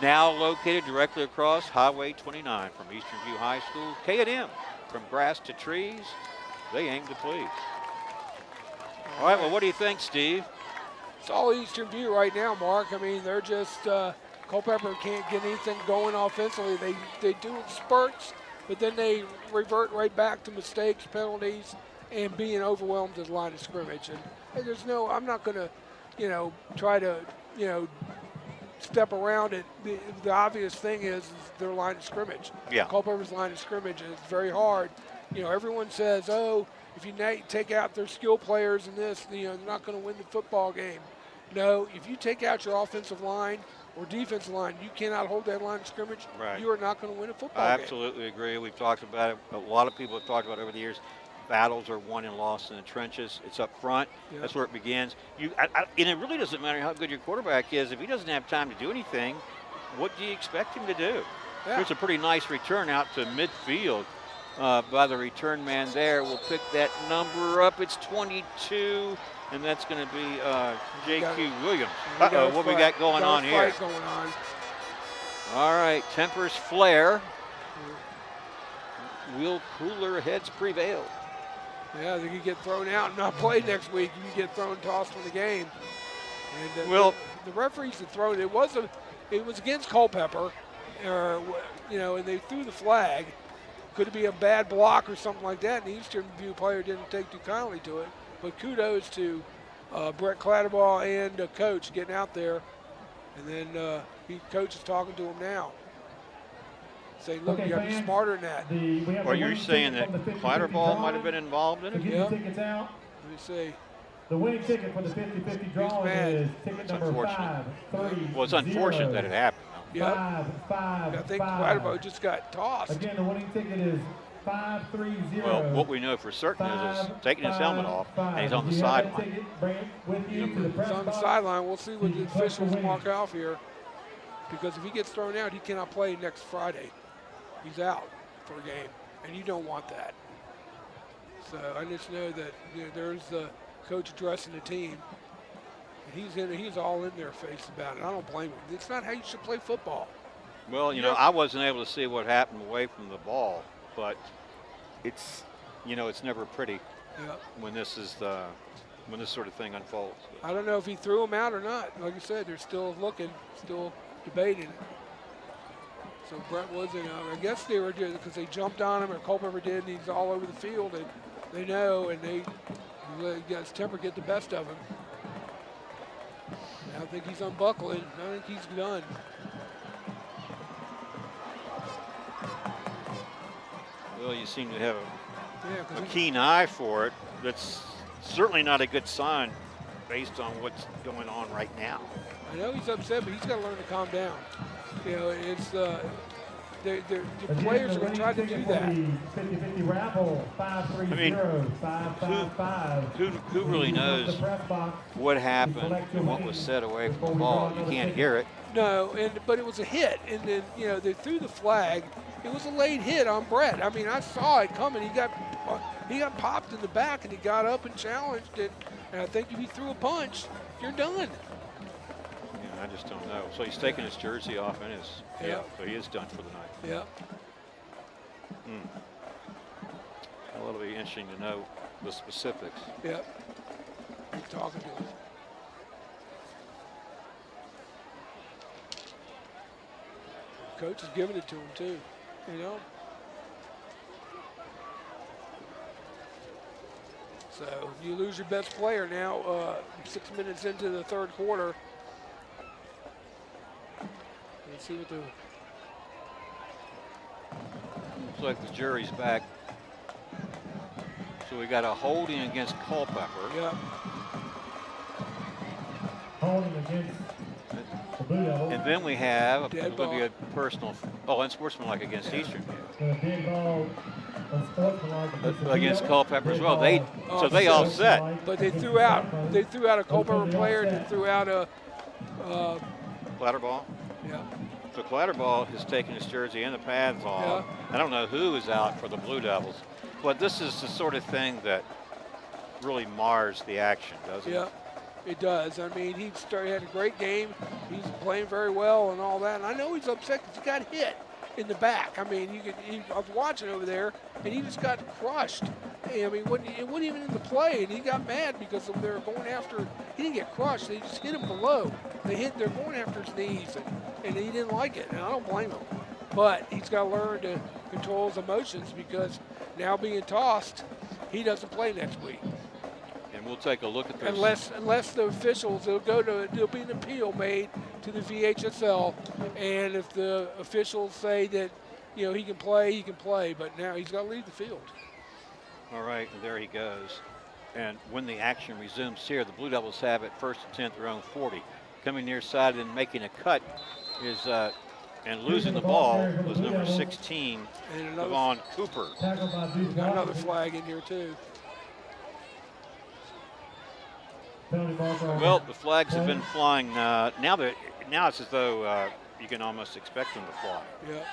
Now located directly across Highway 29 from Eastern View High School, K&M. From grass to trees, they aim to please. All right, well, what do you think, Steve? It's all Eastern View right now, Mark. I mean, they're just, Culpeper can't get anything going offensively. They do it spurts, but then they revert right back to mistakes, penalties, and being overwhelmed at the line of scrimmage. And there's no, I'm not going to, try to, step around it. The obvious thing is their line of scrimmage. Yeah. Culpeper's line of scrimmage is very hard. Everyone says, oh, if you take out their skill players in this, they're not going to win the football game. No, if you take out your offensive line or defensive line, you cannot hold that line of scrimmage. Right. You are not going to win a football game. I game. absolutely agree. We've talked about it. A lot of people have talked about it over the years. Battles are won and lost in the trenches. It's up front. Yeah. That's where it begins. And it really doesn't matter how good your quarterback is. If he doesn't have time to do anything, what do you expect him to do? Yeah. There's a pretty nice return out to midfield by the return man there. We'll pick that number up. It's 22, and that's going to be J.Q. Williams. Uh-oh, what we got going on here? Going on. All right, tempers flare. Will cooler heads prevail? Yeah, they could get thrown out and not play next week. You could get thrown, tossed from the game. And well, the referees have thrown it. It was it was against Culpeper, or and they threw the flag. Could it be a bad block or something like that? And the Eastern View player didn't take too kindly to it. But kudos to Brett Clatterball and the coach getting out there. And then coach is talking to him now, saying, look, you got to be smarter than that. Or you're saying that Clatterball might have been involved in it? Yeah. Let me see. The winning ticket for the 50-50 draw is ticket number 530. Well, it's unfortunate that it happened. Yeah. I think Clatterball just got tossed. Again, the winning ticket is 530. Well, what we know for certain is he's taking his helmet off and he's on the sideline. He's on the sideline. We'll see what the officials mark off here. Because if he gets thrown out, he cannot play next Friday. He's out for a game, and you don't want that. So I just know that there's the coach addressing the team. He's all in their face about it. I don't blame him. It's not how you should play football. Well, I wasn't able to see what happened away from the ball, but it's never pretty when this sort of thing unfolds. I don't know if he threw him out or not. Like I said, they're still looking, still debating it. So Brett wasn't. I guess they were because they jumped on him, or Culpeper did, and he's all over the field, and they know, and they got his temper get the best of him. I think he's unbuckling. I think he's done. Well, you seem to have a keen eye for it. That's certainly not a good sign based on what's going on right now. I know he's upset, but he's got to learn to calm down. It's the players are going to try to do that. 50-50 raffle, 530-555. Who really knows what happened and what was said away from the ball? You can't hear it. No, but it was a hit, and then they threw the flag. It was a late hit on Brett. I mean, I saw it coming. He got popped in the back, and he got up and challenged it. And I think if he threw a punch, you're done. Yeah, I just don't know. So he's taking his jersey off and so he is done for the night. Yeah. Well, it'll be interesting to know the specifics. Yep. Keep talking to him. Coach is giving it to him too, So you lose your best player now, 6 minutes into the third quarter. Let's see what the... Looks like the jury's back. So we got a holding against Culpeper. Yeah. Holding against the Blue Devils. And then we have Dead going to be ball. a personal, unsportsmanlike against Eastern View. Dead ball, unsportsmanlike Against Culpeper as well. They all set. But they threw out a Culpeper player, and they threw out a Clatterball. yeah. So Clatterball has taken his jersey and the pads off. I don't know who is out for the Blue Devils, but this is the sort of thing that really mars the action, doesn't it? Yeah, it does. I mean, he had a great game. He's playing very well and all that. And I know he's upset because he got hit in the back. I mean, I was watching over there, and he just got crushed. I mean, it wasn't even in the play, and he got mad because they were going after. He didn't get crushed. They just hit him below. They're going after his knees, and he didn't like it. And I don't blame him. But he's got to learn to control his emotions because now being tossed, he doesn't play next week. And we'll take a look at this. Unless the officials, there'll be an appeal made to the VHSL, and if the officials say that he can play, but now he's got to leave the field. All right, and there he goes. And when the action resumes here, the Blue Devils have it first and 10 at their own 40. Coming near side and making a cut is and losing the ball was number 16, Devon Cooper. Got another flag in here too. Well, the flags have been flying. Now it's as though you can almost expect them to fly. Yeah.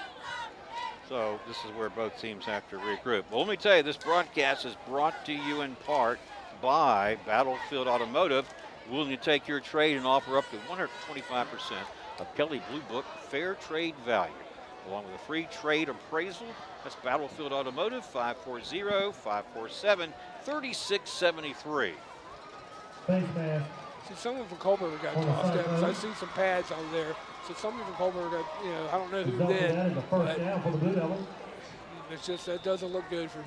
So this is where both teams have to regroup. Well, let me tell you, this broadcast is brought to you in part by Battlefield Automotive, willing to take your trade and offer up to 125% of Kelley Blue Book fair trade value, along with a free trade appraisal. That's Battlefield Automotive, 540-547-3673. Thanks, man. See, someone from Culpeper got tossed out. I see some pads on there. So somebody from Culpeper got, I don't know who Resulted did, that in the first but down for the Blue Devils. it's just that doesn't look good for.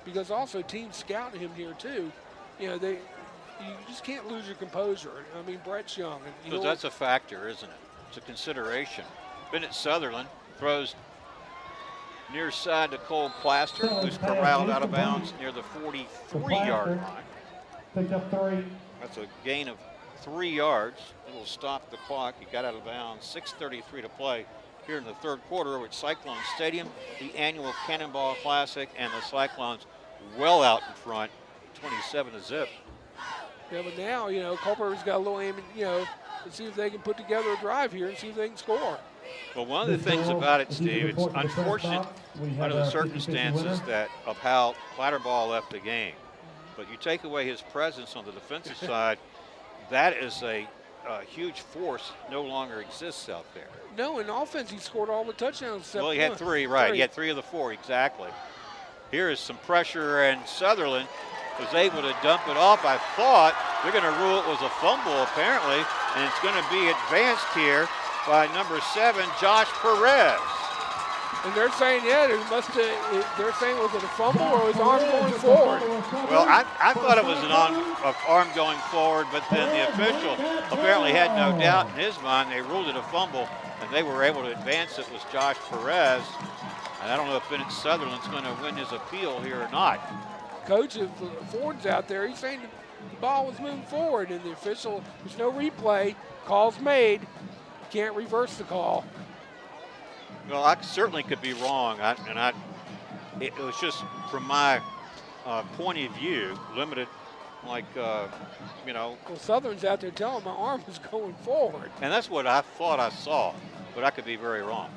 Because also teams scouting him here too. You just can't lose your composure. I mean, Brett's young. And Because that's a factor, isn't it? It's a consideration. Bennett Sutherland throws near side to Cole Plaster, who's corralled out of bounds near the 43-yard line. Picked up 3. That's a gain of 3 yards. It'll stop the clock. He got out of bounds. 6:33 to play here in the third quarter over at Cyclone Stadium, the annual Cannonball Classic, and the Cyclones well out in front, 27-0. Yeah, but now, Culpeper's got a little aim, to see if they can put together a drive here and see if they can score. Well, one of the things about it, Steve, it's unfortunate under the circumstances of how Clatterball left the game. But you take away his presence on the defensive side, that is a huge force no longer exists out there. No, in offense, he scored all the touchdowns. Well, he had 3, right. He had 3 of the 4, exactly. Here is some pressure, and Sutherland was able to dump it off. I thought they're going to rule it was a fumble, apparently, and it's going to be advanced here by number 7, Josh Perez. And they're saying, they're saying, was it a fumble or was arm going forward? Well, I thought it was an arm going forward, but then the official apparently had no doubt in his mind. They ruled it a fumble, and they were able to advance it. Was Josh Perez. And I don't know if Bennett Sutherland's going to win his appeal here or not. Coach of Ford's out there. He's saying the ball was moving forward, and the official, there's no replay. Call's made. Can't reverse the call. Well, I certainly could be wrong, it was just from my point of view, limited, Well, Southern's out there telling my arm is going forward. And that's what I thought I saw, but I could be very wrong.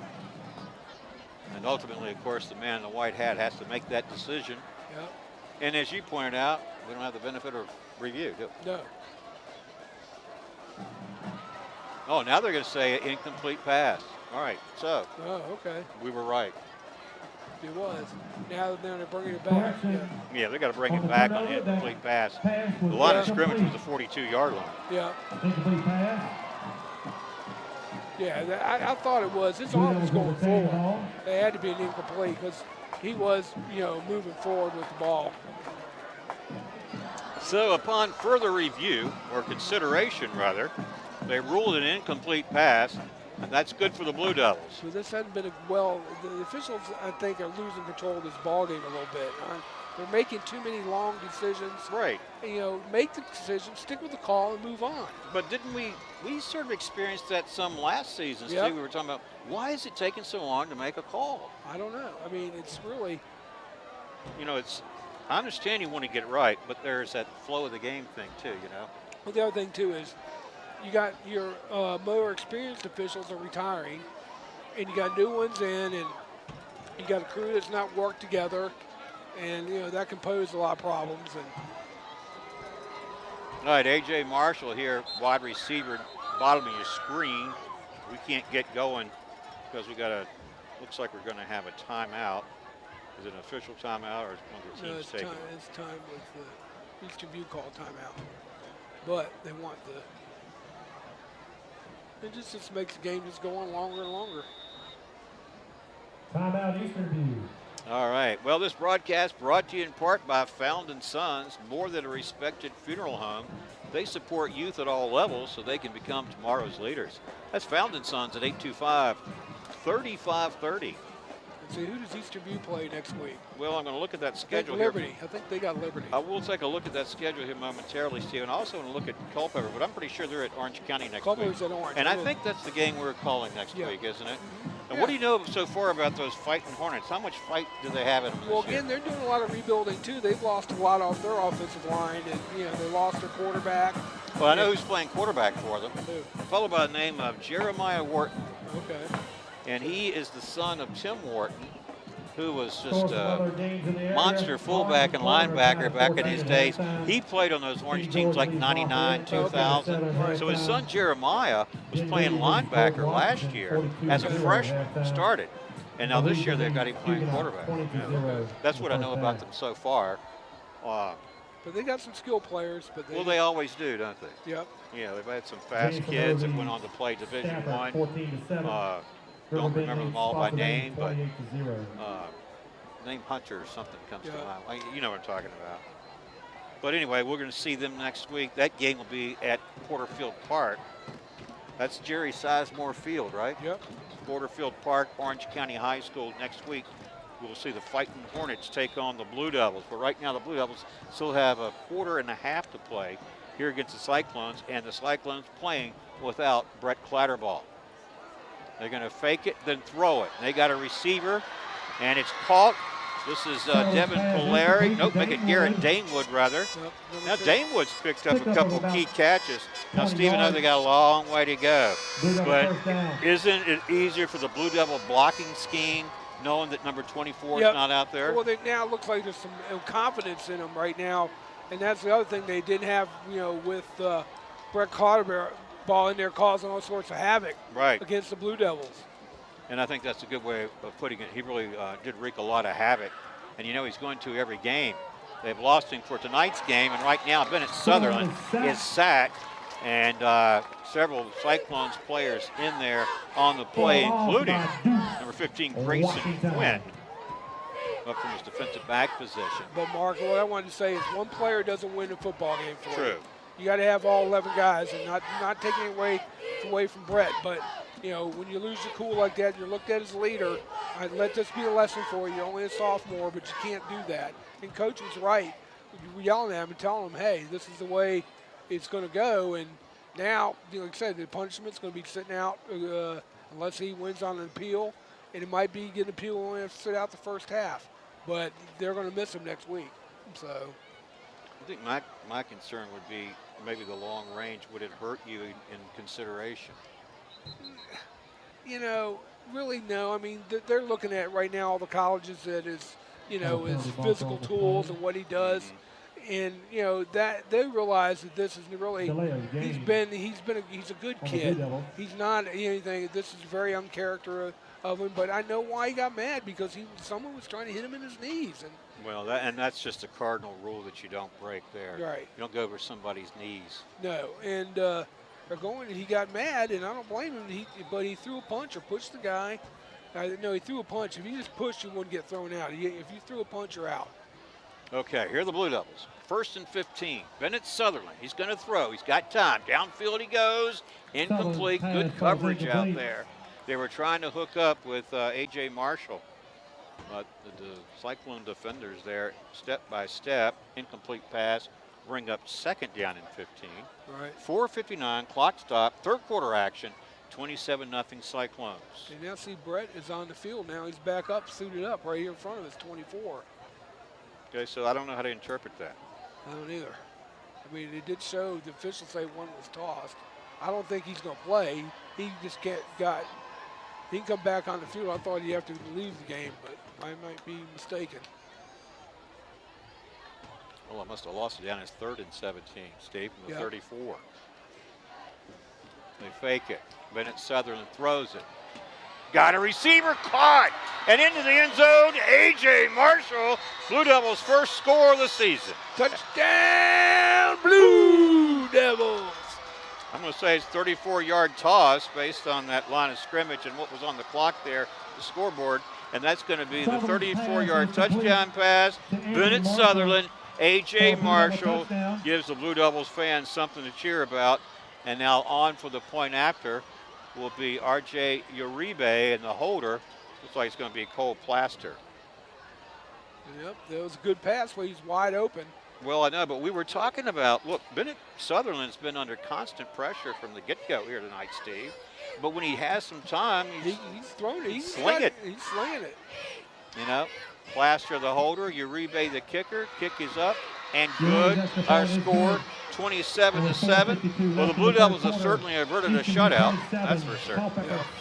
And ultimately, of course, the man in the white hat has to make that decision. Yep. And as you pointed out, we don't have the benefit of review, do we? No. Oh, now they're going to say incomplete pass. All right, so. Oh, okay. We were right. It was. Now they're bringing it back. Yeah, they got to bring it back on the incomplete pass. The line of scrimmage was the 42-yard line. Yeah. Incomplete pass. Yeah, I thought it was. His arm was going forward. They had to be an incomplete because he was, moving forward with the ball. So upon further review, or consideration rather, they ruled an incomplete pass, and that's good for the Blue Devils. So this hadn't been the officials, I think, are losing control of this ball game a little bit. They're making too many long decisions. Right. Make the decision, stick with the call, and move on. But didn't we sort of experienced that some last season, Steve? Yep. We were talking about, why is it taking so long to make a call? I don't know. I mean, it's really. I understand you want to get it right, but there's that flow of the game thing too, Well, the other thing, too, is you got your more experienced officials are retiring, and you got new ones in, and you got a crew that's not worked together. And, that can pose a lot of problems. And all right, A.J. Marshall here, wide receiver, bottom of your screen. We can't get going because looks like we're going to have a timeout. Is it an official timeout or is one of the teams taking it? It's time with the Eastern View call timeout. But they want it just makes the game just go on longer and longer. Timeout Eastern View. All right. Well, this broadcast brought to you in part by Found & Sons, more than a respected funeral home. They support youth at all levels so they can become tomorrow's leaders. That's Found & Sons at 825-3530. See, who does Eastern View play next week? Well, I'm going to look at that I schedule think Liberty. here. I think they got Liberty. I will take a look at that schedule here momentarily, Steve, and I also want to look at Culpeper, but I'm pretty sure they're at Orange County next week. Culpeper's at Orange. And I think that's the game we're calling next week, isn't it? Mm-hmm. And what do you know so far about those Fighting Hornets? How much fight do they have in them Well, this year? again, they're doing a lot of rebuilding, too. They've lost a lot off their offensive line, and, they lost their quarterback. Well, I know who's playing quarterback for them. Who? A fellow by the name of Jeremiah Wharton. Okay. And he is the son of Tim Wharton, who was just a monster fullback and linebacker back in his days. He played on those Orange teams like 99, 2000. So his son Jeremiah was playing linebacker last year as a freshman, started. And now this year they've got him playing quarterback. That's what I know about them so far. But they got some skill players. But they always do, don't they? Yep. Yeah, they've had some fast kids that went on to play Division I. Don't remember them all by name, but name Hunter or something comes to mind. You know what I'm talking about. But anyway, we're going to see them next week. That game will be at Porterfield Park. That's Jerry Sizemore Field, right? Yep. Porterfield Park, Orange County High School. Next week, we'll see the Fighting Hornets take on the Blue Devils. But right now, the Blue Devils still have a quarter and a half to play here against the Cyclones, and the Cyclones playing without Brett Clatterball. They're going to fake it, then throw it. They got a receiver, and it's caught. This is Devin Polari. Nope, make it Garrett Damewood, rather. Now, Damewood's picked up a couple key catches. Now, Stephen knows they got a long way to go. But isn't it easier for the Blue Devil blocking scheme, knowing that number 24 is not out there? Well, now it looks like there's some confidence in them right now. And that's the other thing they didn't have, with Brett Clatterball in there causing all sorts of havoc against the Blue Devils. And I think that's a good way of putting it. He really did wreak a lot of havoc. And he's going to every game. They've lost him for tonight's game, and right now Bennett Sutherland is sacked, and several Cyclones players in there on the play, including number 15, Grayson Quinn, up from his defensive back position. But, Mark, what I wanted to say is one player doesn't win a football game for you. True. You got to have all 11 guys, and not taking it away from Brett, but when you lose your cool like that, you're looked at as a leader. I'd let this be a lesson for you. You're only a sophomore, but you can't do that. And Coach was right. We're yelling at him and telling him, hey, this is the way it's going to go. And now, like I said, the punishment's going to be sitting out unless he wins on an appeal. And it might be getting an appeal and only have to sit out the first half. But they're going to miss him next week. So I think my concern would be maybe the long range. Would it hurt you in consideration? Really no. I mean, they're looking at right now all the colleges that is, his physical tools and what he does, and that they realize that this is really he's a good kid. He's not anything. This is very uncharacter of him. But I know why he got mad, because someone was trying to hit him in his knees. And well, that's just a cardinal rule that you don't break there. Right. You don't go over somebody's knees. No, and he got mad, and I don't blame him. But he threw a punch or pushed the guy. No, he threw a punch. If you just pushed, you wouldn't get thrown out. If you threw a punch, you're out. Okay, here are the Blue Devils. 1st and 15. Bennett Sutherland. He's going to throw. He's got time. Downfield he goes. Incomplete. Good coverage out there. They were trying to hook up with A.J. Marshall. But the Cyclone defenders there, step by step, incomplete pass, bring up 2nd down and 15. Right. 4:59, clock stop, 3rd quarter action, 27-0 Cyclones. And now see Brett is on the field now. He's back up, suited up right here in front of us, 24. Okay, so I don't know how to interpret that. I don't either. I mean, it did show the officials say one was tossed. I don't think he's going to play. He just he can come back on the field. I thought he'd have to leave the game, but I might be mistaken. Well, I must have lost it down as 3rd and 17, Steve, from the 34. They fake it. Bennett Sutherland throws it. Got a receiver, caught, and into the end zone, A.J. Marshall, Blue Devils' first score of the season. Touchdown, Blue Devils! I'm going to say it's 34-yard toss based on that line of scrimmage and what was on the clock there, the scoreboard, and that's going to be the 34-yard touchdown pass. Bennett Sutherland, A.J. Marshall gives the Blue Devils fans something to cheer about. And now on for the point after will be R.J. Uribe, and the holder looks like it's going to be Cole Plaster. Yep, that was a good pass where he's wide open. Well, I know, but we were talking about, look, Bennett Sutherland's been under constant pressure from the get-go here tonight, Steve. But when he has some time, he's throwing it. He's slinging it. He's slinging it. Plaster the holder, Uribe the kicker. Kick is up and good. Our score, 27-7. Well, the Blue Devils have certainly averted a shutout. That's for sure.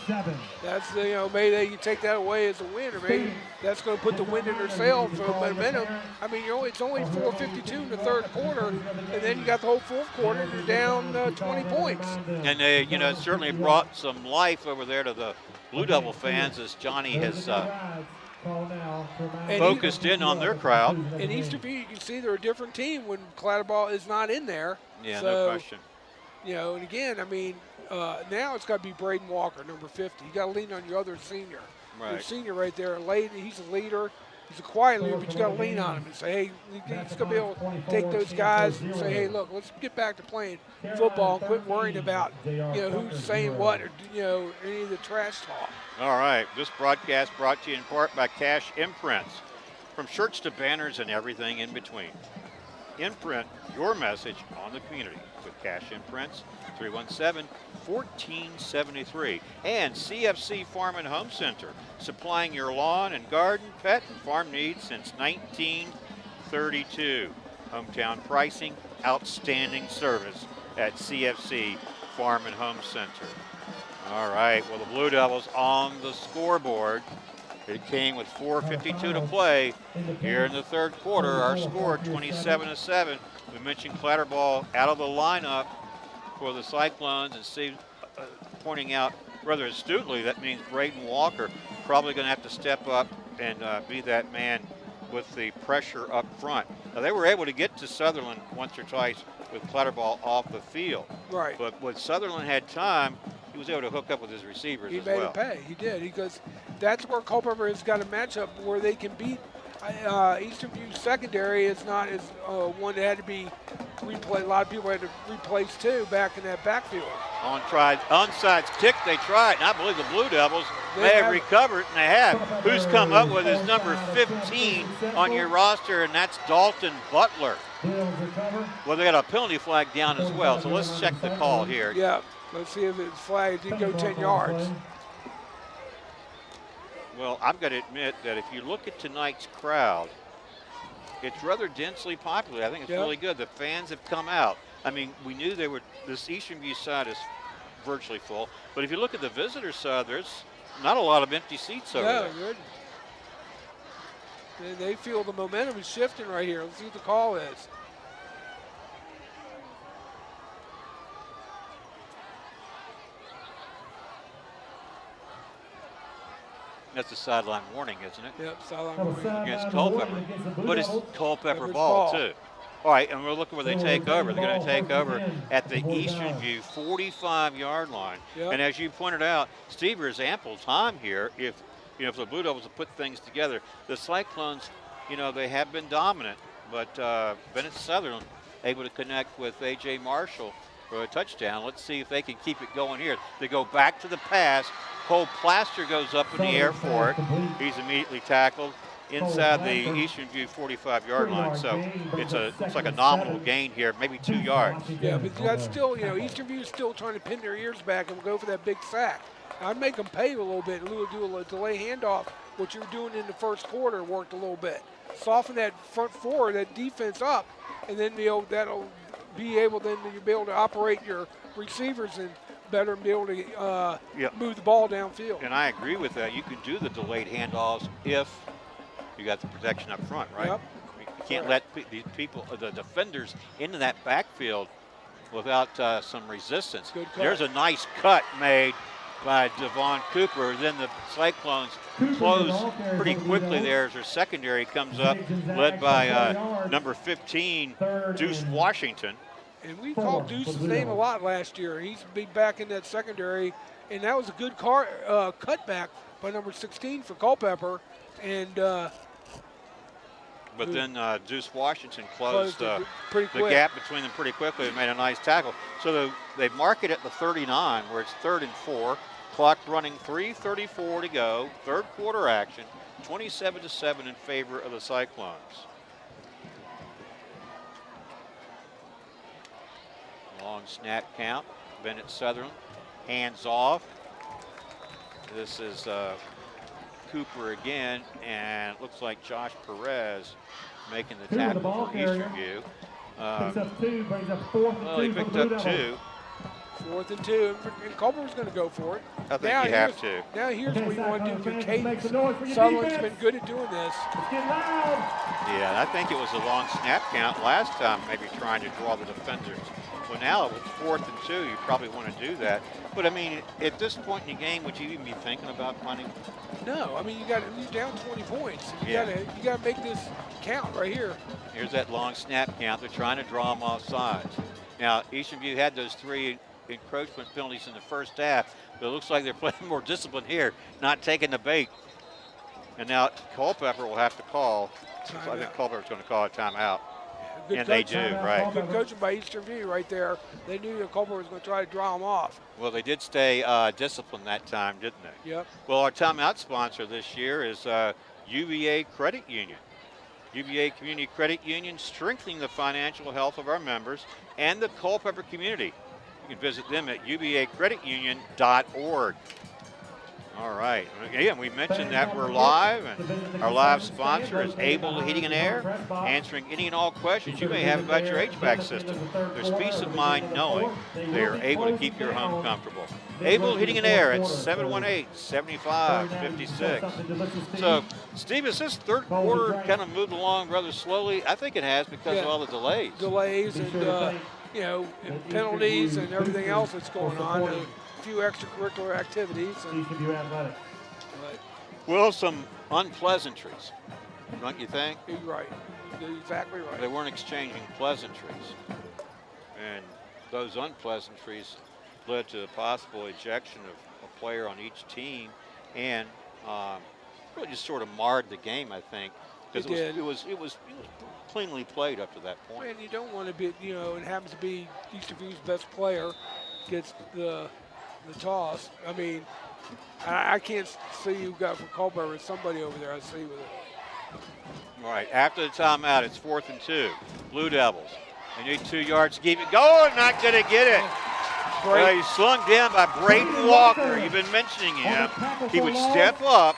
Yeah. That's maybe you take that away as a win, or maybe that's going to put the wind in their sail for momentum. I mean, it's only 4:52 in the 3rd quarter, and then you got the whole 4th quarter, and you're down 20 points. And they, it certainly brought some life over there to the Blue Devil fans, as Johnny has Call now to remind focused in on their crowd. In Eastern View, you can see they're a different team when Clatterball is not in there. Yeah, So, no question. You know, and again, I mean, now it's got to be Braden Walker, number 50. You got to lean on your other senior. Your Right. senior right there, he's a leader. He's a quiet leader, but you got to lean on him and say, hey, he's going to be able to take those guys and say, hey, look, let's get back to playing football and quit worrying about, you know, who's saying what or, you know, any of the trash talk. All right, this broadcast brought to you in part by Cash Imprints. From shirts to banners and everything in between. Imprint your message on the community with Cash Imprints, 317-1473. And CFC Farm and Home Center, supplying your lawn and garden, pet, and farm needs since 1932. Hometown pricing, outstanding service at CFC Farm and Home Center. All right, well, the Blue Devils on the scoreboard. It came with 4:52 to play here in the third quarter. Our score 27-7. We mentioned Clatterball out of the lineup for the Cyclones, and Steve pointing out rather astutely that means Braden Walker probably going to have to step up and be that man with the pressure up front. Now, they were able to get to Sutherland once or twice with Clatterball off the field. Right. But when Sutherland had time, he was able to hook up with his receivers as He made well. it pay. He did. Because that's where Culpeper has got a matchup where they can beat Eastern View secondary. Is not as one that had to be replayed. A lot of people had to replace too back in that backfield. Onside kick, they tried, and I believe the Blue Devils They may have have- recovered, and they have. Who's come up with his number 15 on your roster, and that's Dalton Butler. Bills recover. Well, they got a penalty flag down as well, so let's check the call here. Yeah. Let's see if it's flagged. It did go 10 yards. Well, I've got to admit that if you look at tonight's crowd, it's rather densely populated. I think it's Yep. really good. The fans have come out. I mean, we knew they would. This Eastern View side is virtually full, but if you look at the visitor side, there's not a lot of empty seats over No, there. good. And they feel the momentum is shifting right here. Let's see what the call is. That's a sideline warning, isn't it? Yep, sideline That was warning. sideline Against warning Culpeper. against the Blue But it's Devils. Culpeper Culpeper's ball, ball. too. All right, and we're looking where they So take over. They're going to ball, take first over and 10 at the before Eastern down. View 45-yard line. Yep. And as you pointed out, Steve, there's ample time here if the Blue Devils will put things together. The Cyclones, they have been dominant, but Bennett Sutherland able to connect with A.J. Marshall for a touchdown. Let's see if they can keep it going here. They go back to the pass. Cole Plaster goes up in the air for it. He's immediately tackled inside the Eastern View 45-yard line. So it's like a nominal gain here, maybe 2 yards. Yeah, but that's still, Eastern View is still trying to pin their ears back and go for that big sack. I'd make them pay a little bit and do a little delay handoff. What you were doing in the first quarter worked a little bit. Soften that front four, that defense up, and then that'll be able then to be able to operate your receivers and better be able to move the ball downfield. And I agree with that. You can do the delayed handoffs if you got the protection up front, right? Yep. You can't let these people, the defenders, into that backfield without some resistance. Good cut. There's a nice cut made by Devon Cooper. Then the Cyclones close pretty quickly there as their secondary comes up, led by number 15, Deuce Washington. And we called Deuce's name a lot last year. He's been back in that secondary, and that was a good cutback by number 16 for Culpeper. And But then Deuce Washington closed it the pretty quick. gap between them pretty quickly and made a nice tackle. So they mark it at the 39 where it's 3rd and 4. Clock running, 3:34 to go. Third quarter action, 27-7 in favor of the Cyclones. Long snap count. Bennett Sutherland, hands off. This is Cooper again, and it looks like Josh Perez making the Two with the tackle ball for carrier. Eastern View. Picks up 2, brings up 4th and 2 Well, he for the picked Blue up Devils. 2. 4th and 2, and Culpeper's going to go for it. I think you have to. Now here's what you want to do for Make cadence. some noise for your Sutherland's defense. been good at doing this. Let's get loud. Yeah, and I think it was a long snap count last time, maybe trying to draw the defenders Well, now with 4th and 2, you probably want to do that. But I mean, at this point in the game, would you even be thinking about punting? No, I mean you're down 20 points. You Yeah. gotta make this count right here. Here's that long snap count. They're trying to draw them off sides. Now, Eastern View had those 3 encroachment penalties in the first half, but it looks like they're playing more discipline here, not taking the bait. And now Culpeper will have to call. I think Culpeper's going to call a timeout. Good And they coaching. do, right. Good coaching by Eastern View right there. They knew that Culpeper was going to try to draw them off. Well, they did stay disciplined that time, didn't they? Yep. Well, our timeout sponsor this year is UVA Credit Union. UVA Community Credit Union, strengthening the financial health of our members and the Culpeper community. You can visit them at uvacreditunion.org. All right. Again, we mentioned that we're live, and our live sponsor is Able Heating and Air, answering any and all questions you may have about your HVAC system. There's peace of mind knowing they are able to keep your home comfortable. Able Heating and Air at 718-7556. So, Steve, has this third quarter kind of moved along rather slowly? I think it has because of all the delays. Delays and, and penalties and everything else that's going on. A few extracurricular activities. Well, some unpleasantries, don't you think? You're right. You're exactly right. They weren't exchanging pleasantries. And those unpleasantries led to a possible ejection of a player on each team, and really just sort of marred the game, I think, because it was cleanly played up to that point. And you don't want to be, it happens to be Eastern View's best player gets the toss. I mean, I can't see who got for Culpeper. It's somebody over there I see with it. All right, after the timeout, it's 4th and 2. Blue Devils. They need 2 yards to keep it going. Not going to get it. Well, he's slung down by Braden Walker. You've been mentioning him. He would step up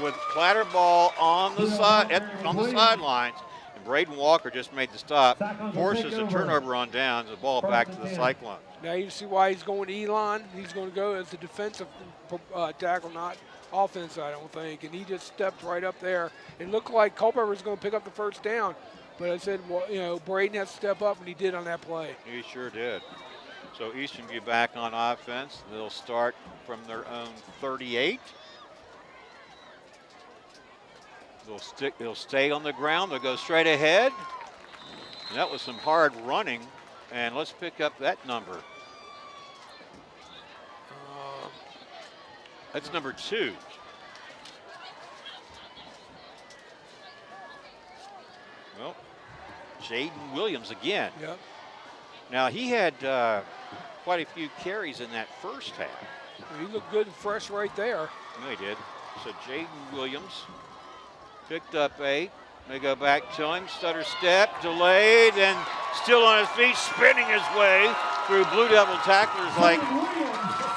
with clatter ball on the sidelines. And Braden Walker just made the stop, forces a turnover on downs, the ball back to the Cyclones. Now you see why he's going to Elon. He's going to go as a defensive tackle, not offense, I don't think. And he just stepped right up there. It looked like Culpeper was going to pick up the first down. But I said, well, Braden has to step up, and he did on that play. He sure did. So Eastern View back on offense. They'll start from their own 38. They'll stay on the ground. They'll go straight ahead. And that was some hard running. And let's pick up that number. That's number 2. Well, Jaden Williams again. Yep. Now, he had quite a few carries in that first half. He looked good and fresh right there. No, he did. So Jaden Williams picked up 8. They go back to him. Stutter step, delayed, and still on his feet, spinning his way through Blue Devil tacklers like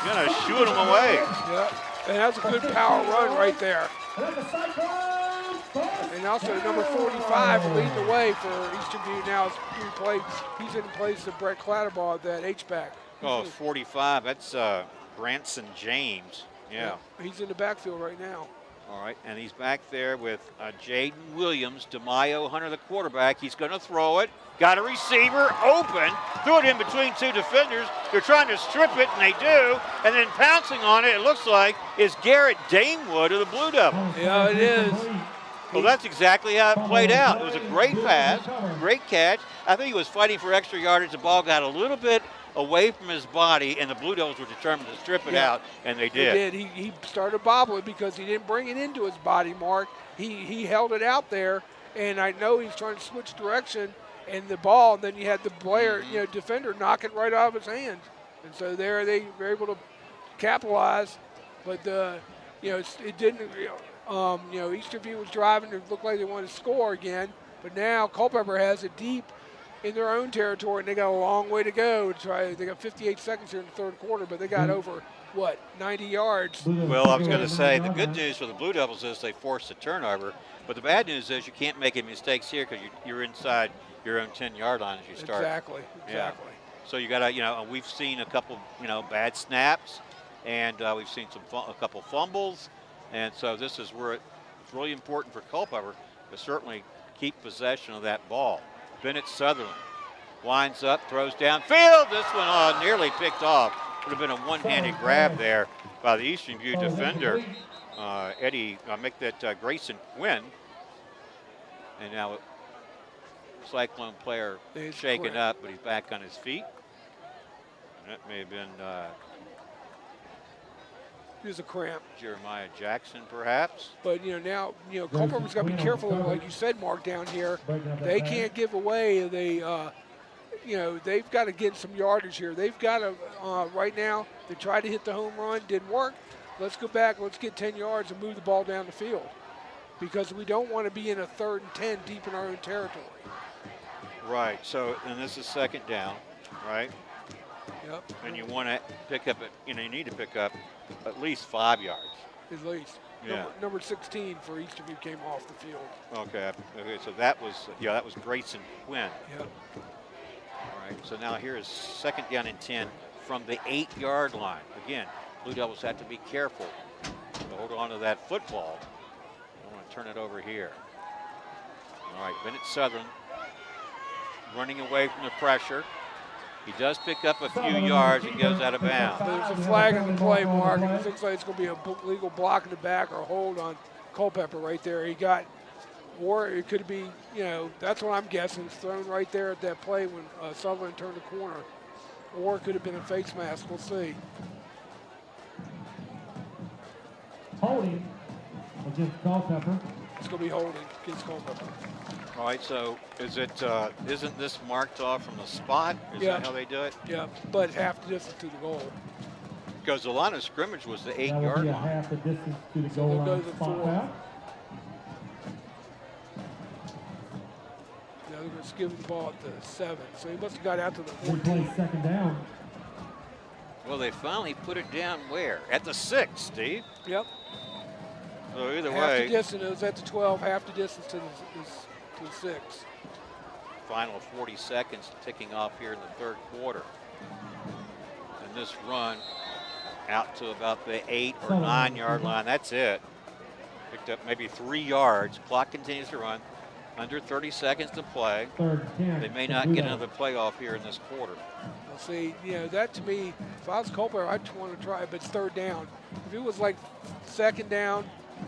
gonna shoot him away. Yep. And that's a good power run right there. And also number 45 leading the way for Eastern View now. He's in place of Brett Clatterbaugh at that H-back. Oh, 45. That's Branson James. Yeah. He's in the backfield right now. All right, and he's back there with Jaden Williams, DeMaio Hunter, the quarterback. He's going to throw it. Got a receiver open. Threw it in between 2 defenders. They're trying to strip it, and they do. And then pouncing on it, it looks like, is Garrett Damewood of the Blue Devils. Yeah, it is. Well, that's exactly how it played out. It was a great pass, great catch. I think he was fighting for extra yardage. The ball got a little bit away from his body, and the Blue Devils were determined to strip it out, and they did. He started bobbling because he didn't bring it into his body, Mark. He held it out there, and I know he's trying to switch direction, and the ball, and then you had the player, defender knock it right out of his hand. And so there they were able to capitalize, but it didn't. Eastern View was driving. It looked like they wanted to score again, but now Culpeper has it deep in their own territory, and they got a long way to go to try. They got 58 seconds here in the third quarter, but they got over 90 yards. Well, I was going to say the good news for the Blue Devils is they forced a turnover, but the bad news is you can't make any mistakes here because you're inside your own 10-yard line as you start. Exactly. Yeah. So you got to, we've seen a couple, bad snaps, and we've seen a couple fumbles, and so this is where it's really important for Culpeper to certainly keep possession of that ball. Bennett Sutherland winds up, throws downfield. This one nearly picked off. Would have been a one-handed grab there by the Eastern View defender. Eddie, make that Grayson Quinn. And now Cyclone player shaken up, but he's back on his feet. That may have been Here's a cramp. Jeremiah Jackson, perhaps. But, now, Culpeper's got to be careful, like you said, Mark, down here. They can't give away. They've got to get some yardage here. They've got to, right now, they tried to hit the home run, didn't work. Let's go back, let's get 10 yards and move the ball down the field, because we don't want to be in a 3rd and 10 deep in our own territory. Right, so, and this is 2nd down, right? Yep. And you want to pick up, you need to pick up at least 5 yards. At least. Yeah. Number 16 for Eastern View came off the field. Okay, so that was Grayson Quinn. Yep. All right, so now here is 2nd down and 10 from the 8-yard line. Again, Blue Devils have to be careful to hold on to that football. I want to turn it over here. All right, Bennett Southern running away from the pressure. He does pick up a few yards and goes out of bounds. There's a flag on the play, Mark, and it looks like it's going to be a legal block in the back or a hold on Culpeper right there. Or it could be, that's what I'm guessing. It's thrown right there at that play when Sutherland turned the corner. Or it could have been a face mask. We'll see. Holding against Culpeper. It's going to be holding against Culpeper. All right, so isn't this marked off from the spot? Is that how they do it? Yeah, but half the distance to the goal. Because the line of scrimmage was the 8-yard That would be a line. half the distance to the goal line spot foul. Yeah, they're going to give the ball at the 7. So he must have got out to the 14. Replay 2nd down. Well, they finally put it down where? At the 6, Steve. Yep. So either Half way, the distance, it was at the 12, half the distance to the 6. final 40 seconds ticking off here in the 3rd quarter. And this run out to about the 8 or 9-yard line. That's it. Picked up maybe 3 yards. Clock continues to run. Under 30 seconds to play. They may not get another playoff here in this quarter. Well, see, that to me, if I was Culpeper, I'd want to try it, but it's 3rd down. If it was like 2nd down,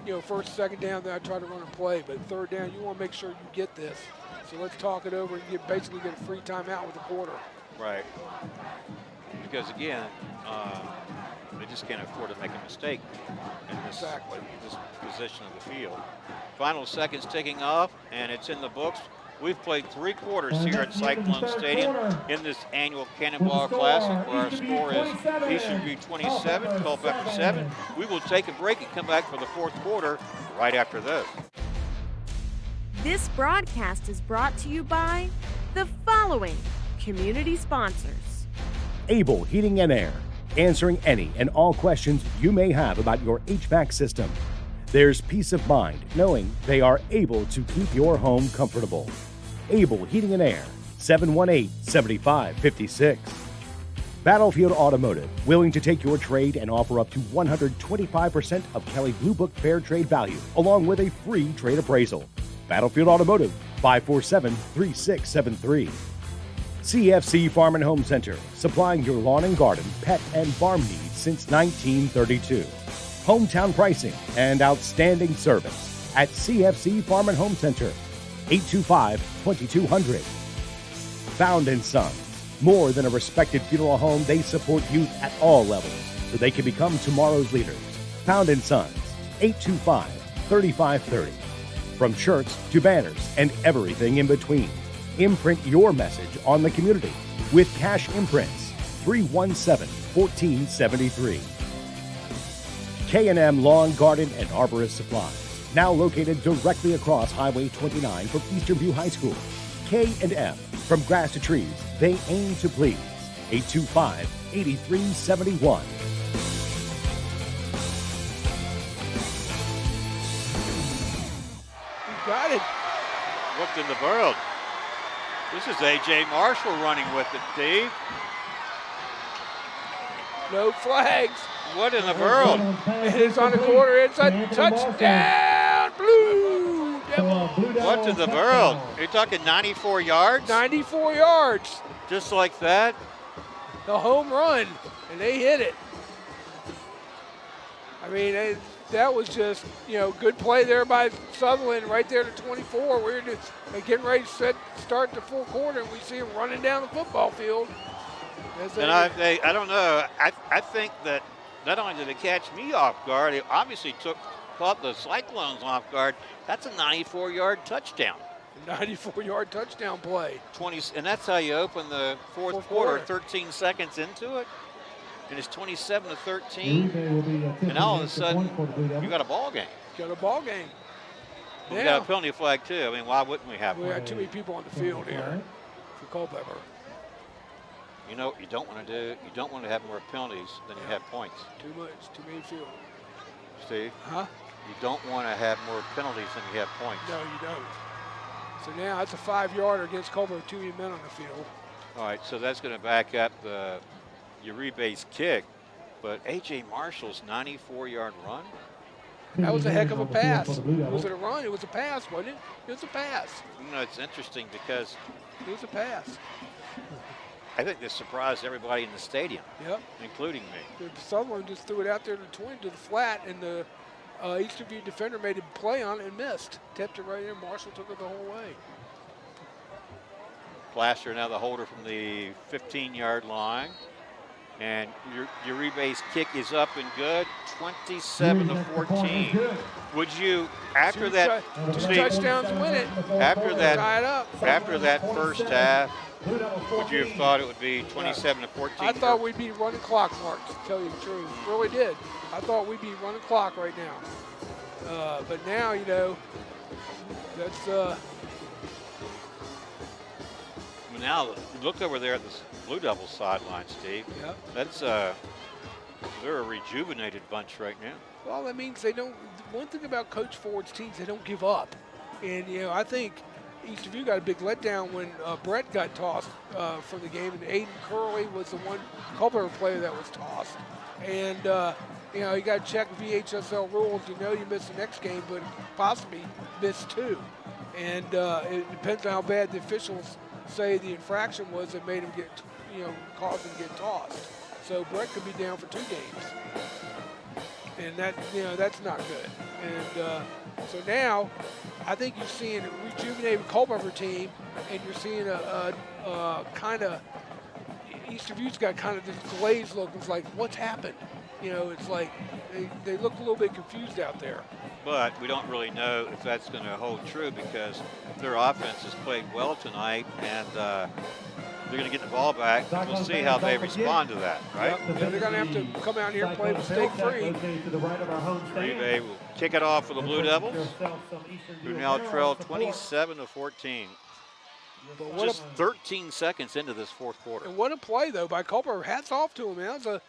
1st, 2nd down, then I'd try to run and play. But 3rd down, you want to make sure you get this. So let's talk it over and basically get a free timeout with a quarter. Right. Because again, they just can't afford to make a mistake in this position of the field. Final seconds ticking off, and it's in the books. We've played 3 quarters here at Cyclone Stadium in this annual Cannonball Classic, where our score is Eastern View 27, Culpeper 7. We will take a break and come back for the 4th quarter right after this. This broadcast is brought to you by the following community sponsors. Able Heating and Air, answering any and all questions you may have about your HVAC system. There's peace of mind knowing they are able to keep your home comfortable. Able Heating and Air, 718-7556. Battlefield Automotive, willing to take your trade and offer up to 125% of Kelly Blue Book Fair Trade value, along with a free trade appraisal. Battlefield Automotive, 547-3673. CFC Farm and Home Center, supplying your lawn and garden, pet, and farm needs since 1932. Hometown pricing and outstanding service at CFC Farm and Home Center, 825-2200. Found & Sons, more than a respected funeral home, they support youth at all levels so they can become tomorrow's leaders. Found & Sons, 825-3530. From shirts to banners and everything in between. Imprint your message on the community with Cash Imprints, 317-1473. K&M Lawn, Garden, and Arborist Supplies, now located directly across Highway 29 from Eastern View High School. K&M, from grass to trees, they aim to please. 825-8371. Got it. Looked in the world. This is A.J. Marshall running with it, Dave. No flags. What in the world? It is on the corner. It's a touchdown, Blue Devils. What What in the world? You're talking 94 yards? 94 yards. Just like that? The home run, and they hit it. I mean, that was just, good play there by Sutherland right there to 24. We're just getting ready to start the full quarter, and we see him running down the football field. And I don't know. I think that not only did they catch me off guard, they obviously caught the Cyclones off guard. That's a 94-yard touchdown. 94-yard touchdown play. 20, and that's how you open the fourth quarter, 13 seconds into it. And it's 27-13. And all of a sudden, you got a ball game. Got a ball game. We got a penalty flag, too. I mean, why wouldn't we have one? We got too many people on the field here for Culpeper. You know what you don't want to do? You don't want to have more penalties than you have points. Too much, too many field. Steve? Huh? You don't want to have more penalties than you have points. No, you don't. So now it's a 5-yarder against Culpeper with too many men on the field. All right, so that's going to back up the Uribe's kick, but A.J. Marshall's 94-yard run? That was a heck of a pass. Was it a run? It was a pass, wasn't it? It was a pass. You know, it's interesting because it was a pass. I think this surprised everybody in the stadium, including me. Someone just threw it out there to the 20 to the flat, and the Eastern View defender made a play on it and missed. Tipped it right in. Marshall took it the whole way. Plaster now the holder from the 15-yard line. And Uribe's kick is up and good, 27-14. Would you, after that, two touchdowns win it. After that first half, would you have thought it would be 27-14? I thought we'd be running clock, Mark, to tell you the truth. Really did. I thought we'd be running clock right now. But now, that's. Now, look over there at the Blue Devils sideline, Steve. Yep. That's they're a rejuvenated bunch right now. Well, that means they don't. One thing about Coach Ford's teams, they don't give up. And I think Eastern View got a big letdown when Brett got tossed from the game, and Aiden Curley was the one Culpeper player that was tossed. And you got to check VHSL rules. You miss the next game, but possibly miss two. And it depends on how bad the officials say the infraction was that made him get, caused him to get tossed. So Brett could be down for 2 games. And that, that's not good. And so now, I think you're seeing a rejuvenated Culpeper team, and you're seeing a kind of, Eastern View's got kind of this glazed look. It's like, what's happened? It's like they look a little bit confused out there. But we don't really know if that's going to hold true because their offense has played well tonight, and they're going to get the ball back. We'll see how they respond to that, right? Yeah, they're going to have to come out here and play mistake-free. They will kick it off for the Blue Devils, who now trail 27-14. Just 13 seconds into this fourth quarter. And what a play, though, by Culpeper. Hats off to them.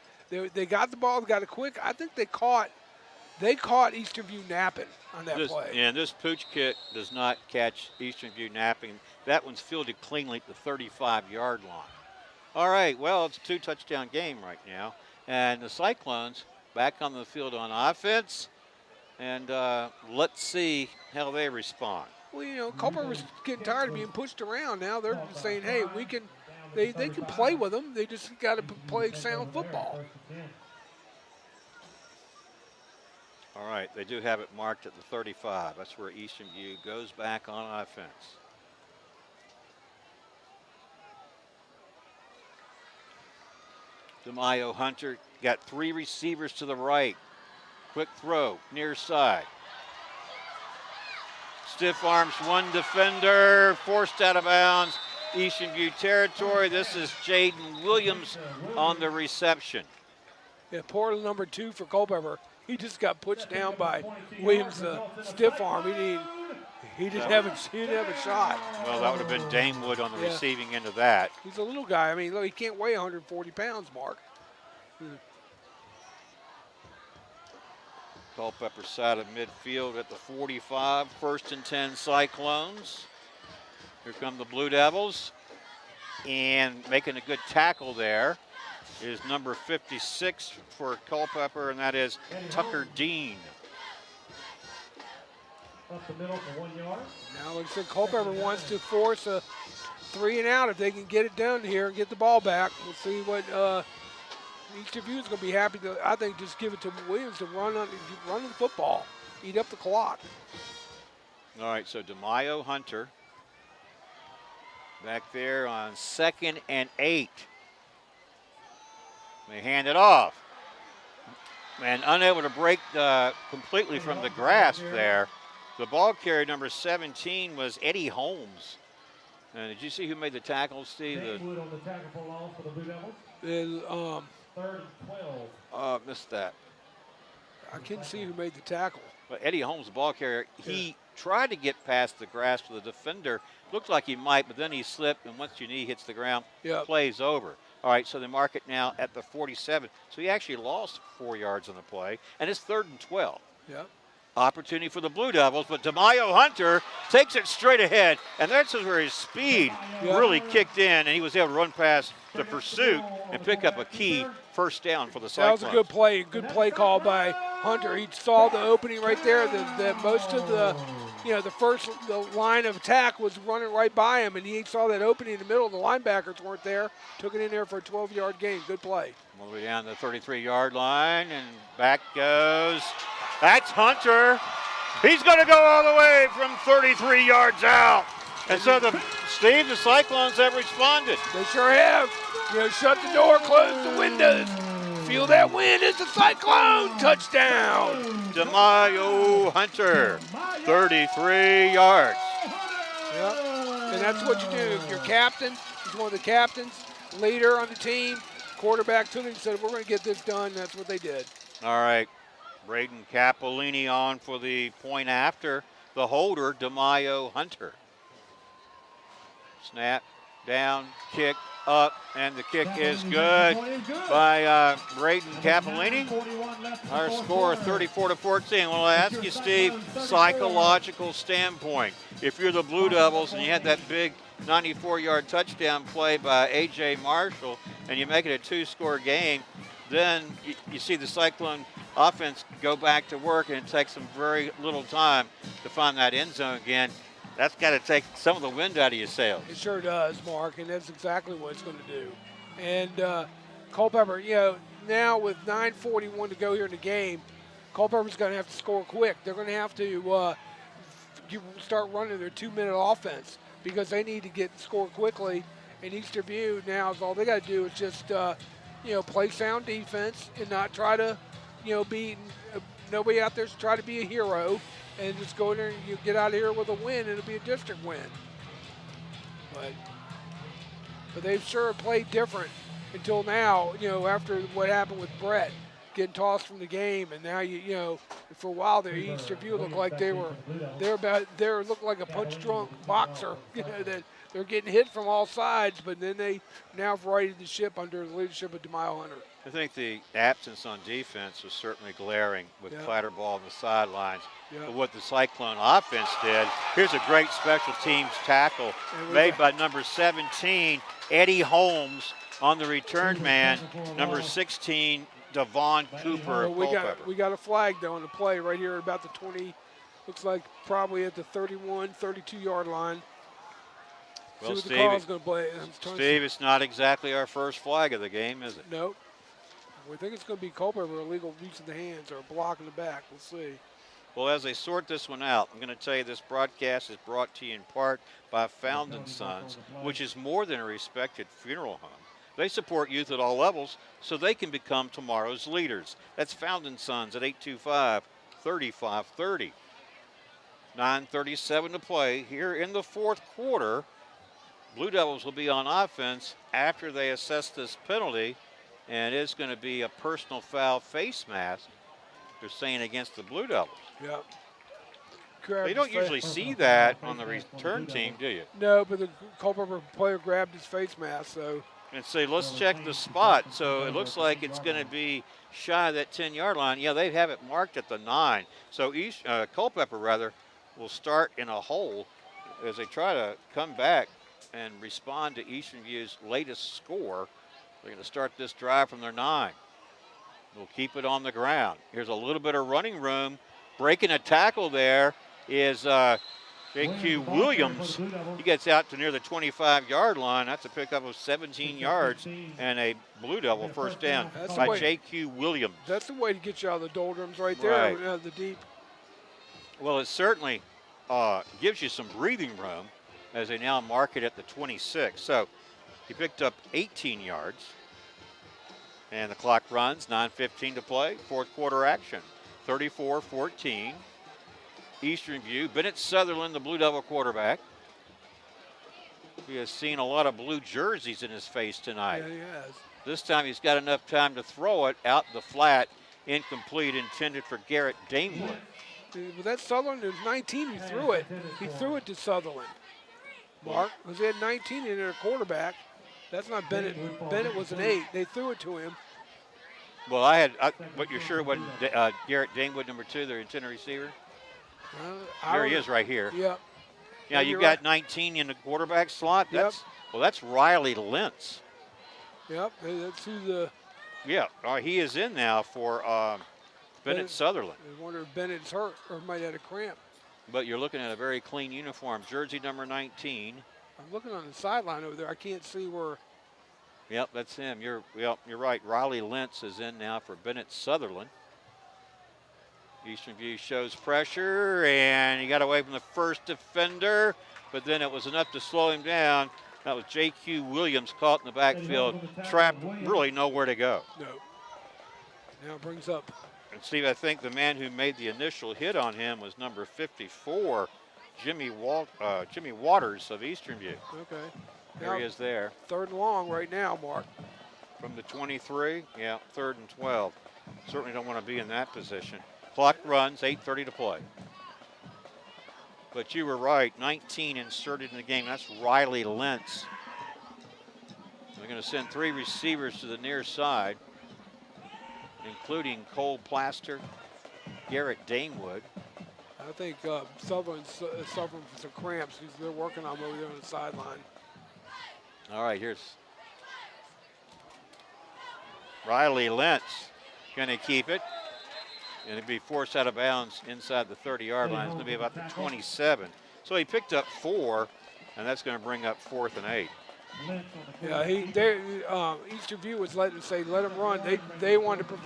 They got the ball, got it quick. I think they caught Eastern View napping on that play. And this pooch kick does not catch Eastern View napping. That one's fielded cleanly at the 35-yard line. All right, well, it's a 2-touchdown game right now. And the Cyclones back on the field on offense. And let's see how they respond. Well, Culpeper was getting tired of being pushed around. Now they're just saying, hey, they can play with them. They just got to play sound football. All right, they do have it marked at the 35. That's where Eastern View goes back on offense. DeMaio Hunter got 3 receivers to the right. Quick throw, near side. Stiff arms, 1 defender, forced out of bounds. Eastern View territory. This is Jaden Williams on the reception. Yeah, poor number 2 for Culpeper. He just got pushed down by Williams' stiff arm. He didn't have a shot. Well, that would have been Damewood on the receiving end of that. He's a little guy. I mean, look, he can't weigh 140 pounds, Mark. Culpeper side of midfield at the 45. 1st and 10 Cyclones. Here come the Blue Devils. And making a good tackle there is number 56 for Culpeper, and that is Tucker Dean. up the middle for 1 yard. Now, like I said, Culpeper wants to force a 3 and out if they can get it done here and get the ball back. We'll see what Eastern View is going to be happy to, I think, just give it to Williams to run the football, eat up the clock. All right, so DeMaio Hunter back there on 2nd and 8. They hand it off. And unable to break completely from the grasp there. The ball carrier, number 17, was Eddie Holmes. Did you see who made the tackle, Steve? Wood on the tackle for loss for the Blue Devils. And, 3rd and 12. Missed that. I couldn't see who made the tackle. But Eddie Holmes, the ball carrier, he tried to get past the grasp of the defender. Looked like he might, but then he slipped, and once your knee hits the ground, play's over. All right, so they mark it now at the 47. So he actually lost 4 yards on the play, and it's 3rd and 12. Yep. Opportunity for the Blue Devils, but DeMaio Hunter takes it straight ahead, and that's where his speed really kicked in, and he was able to run past the pursuit and pick up a key first down for the Cyclones. That was a good play call by Hunter. He saw the opening right there. That most of the line of attack was running right by him, and he saw that opening in the middle. The linebackers weren't there. Took it in there for a 12-yard gain. Good play. All the way down the 33-yard line, and back goes. That's Hunter. He's going to go all the way from 33 yards out. And so the Cyclones have responded. They sure have. Shut the door, close the windows. Feel that wind. It's a Cyclone touchdown. DeMaio Hunter, 33 yards. Yep. And that's what you do. Your captain, he's one of the captains, leader on the team. Quarterback took it and said, we're going to get this done. That's what they did. All right. Braden Capolini on for the point after. The holder, DeMaio Hunter. Snap, down, kick, up, and the kick is good by Braden Capolini. Our score 34-14. Well, I ask you, Steve, psychological standpoint. If you're the Blue Devils and you had that big 94-yard touchdown play by A.J. Marshall and you make it a 2-score game, then you see the Cyclone offense go back to work, and it takes them very little time to find that end zone again. That's got to take some of the wind out of your sails. It sure does, Mark, and that's exactly what it's going to do. And Culpeper, now with 9:41 to go here in the game, Culpeper's going to have to score quick. They're going to have to start running their 2-minute offense because they need to score quickly. And Eastern View now is all they got to do is just play sound defense and not try to be nobody out there to try to be a hero. And just go in there and you get out of here with a win, and it'll be a district win. But they've sure played different until now, after what happened with Brett getting tossed from the game, and now for a while there, Eastern View looked like they looked like a punch-drunk boxer, that they're getting hit from all sides, but then they now have righted the ship under the leadership of DeMaio Hunter. I think the absence on defense was certainly glaring with Clatterball on the sidelines. But what the Cyclone offense did, here's a great special teams tackle made by number 17, Eddie Holmes, on the return man, number 16, Devon Cooper. We got a flag, though, on the play right here at about the 20, looks like probably at the 31, 32-yard line. Well, see what the call's going to play. Steve, it's not exactly our first flag of the game, is it? Nope. We think it's going to be Culpeper, illegal use of the hands or a block in the back. We'll see. Well, as they sort this one out, I'm going to tell you this broadcast is brought to you in part by Found & Sons, which is more than a respected funeral home. They support youth at all levels so they can become tomorrow's leaders. That's Found & Sons at 825-3530. 9:37 to play here in the fourth quarter. Blue Devils will be on offense after they assess this penalty, and it's going to be a personal foul face mask, they're saying, against the Blue Devils. Yep. You don't usually see that on the return team, do you? No, but the Culpeper player grabbed his face mask, so. And say, let's check the spot. So it looks like it's going to be shy of that 10-yard line. Yeah, they have it marked at the 9. So Culpeper will start in a hole as they try to come back and respond to Eastern View's latest score. They're going to start this drive from their 9. They'll keep it on the ground. Here's a little bit of running room. Breaking a tackle there is J.Q. Williams. He gets out to near the 25-yard line. That's a pickup of 17 yards and a Blue Devil first down by J.Q. Williams. That's the way to get you out of the doldrums right there, Right. out of the deep. Well, it certainly gives you some breathing room as they now mark it at the 26. So he picked up 18 yards. And the clock runs, 9:15 to play, fourth quarter action. 34-14. Eastern View. Bennett Sutherland, the Blue Devil quarterback. He has seen a lot of blue jerseys in his face tonight. Yeah, he has. This time he's got enough time to throw it out the flat, incomplete, intended for Garrett Damewood. But that Sutherland, it was 19, he threw it. He threw it to Sutherland. Mark, because he had 19 in their quarterback. That's not Bennett. Bennett was an 8. They threw it to him. Well, but you're sure it wasn't Garrett Damewood, number 2, their intended receiver? There he is right here. Yep. Now you've got 19 in the quarterback slot. That's Riley Lentz. Yep, that's who the. Yeah, he is in now for Bennett Sutherland. I wonder if Bennett's hurt or might have a cramp. But you're looking at a very clean uniform, jersey number 19. I'm looking on the sideline over there. I can't see where. Yep, that's him. You're right. Riley Lentz is in now for Bennett Sutherland. Eastern View shows pressure, and he got away from the first defender, but then it was enough to slow him down. That was J.Q. Williams caught in the backfield, trapped, really nowhere to go. No. Now it brings up. And Steve, I think the man who made the initial hit on him was number 54, Jimmy Waters of Eastern View. Okay. There he is there. 3rd and long right now, Mark. From the 23, yeah, 3rd and 12. Certainly don't want to be in that position. Clock runs, 8:30 to play. But you were right, 19 inserted in the game. That's Riley Lentz. They're going to send 3 receivers to the near side, including Cole Plaster, Garrett Damewood. I think Sutherland's suffering from some cramps. They're working on him over there on the sideline. All right, here's Riley Lentz going to keep it. And it'd be forced out of bounds inside the 30-yard line. It's going to be about the 27. So he picked up 4, and that's going to bring up 4th and 8. Yeah, Eastern View was let him run. They wanted to.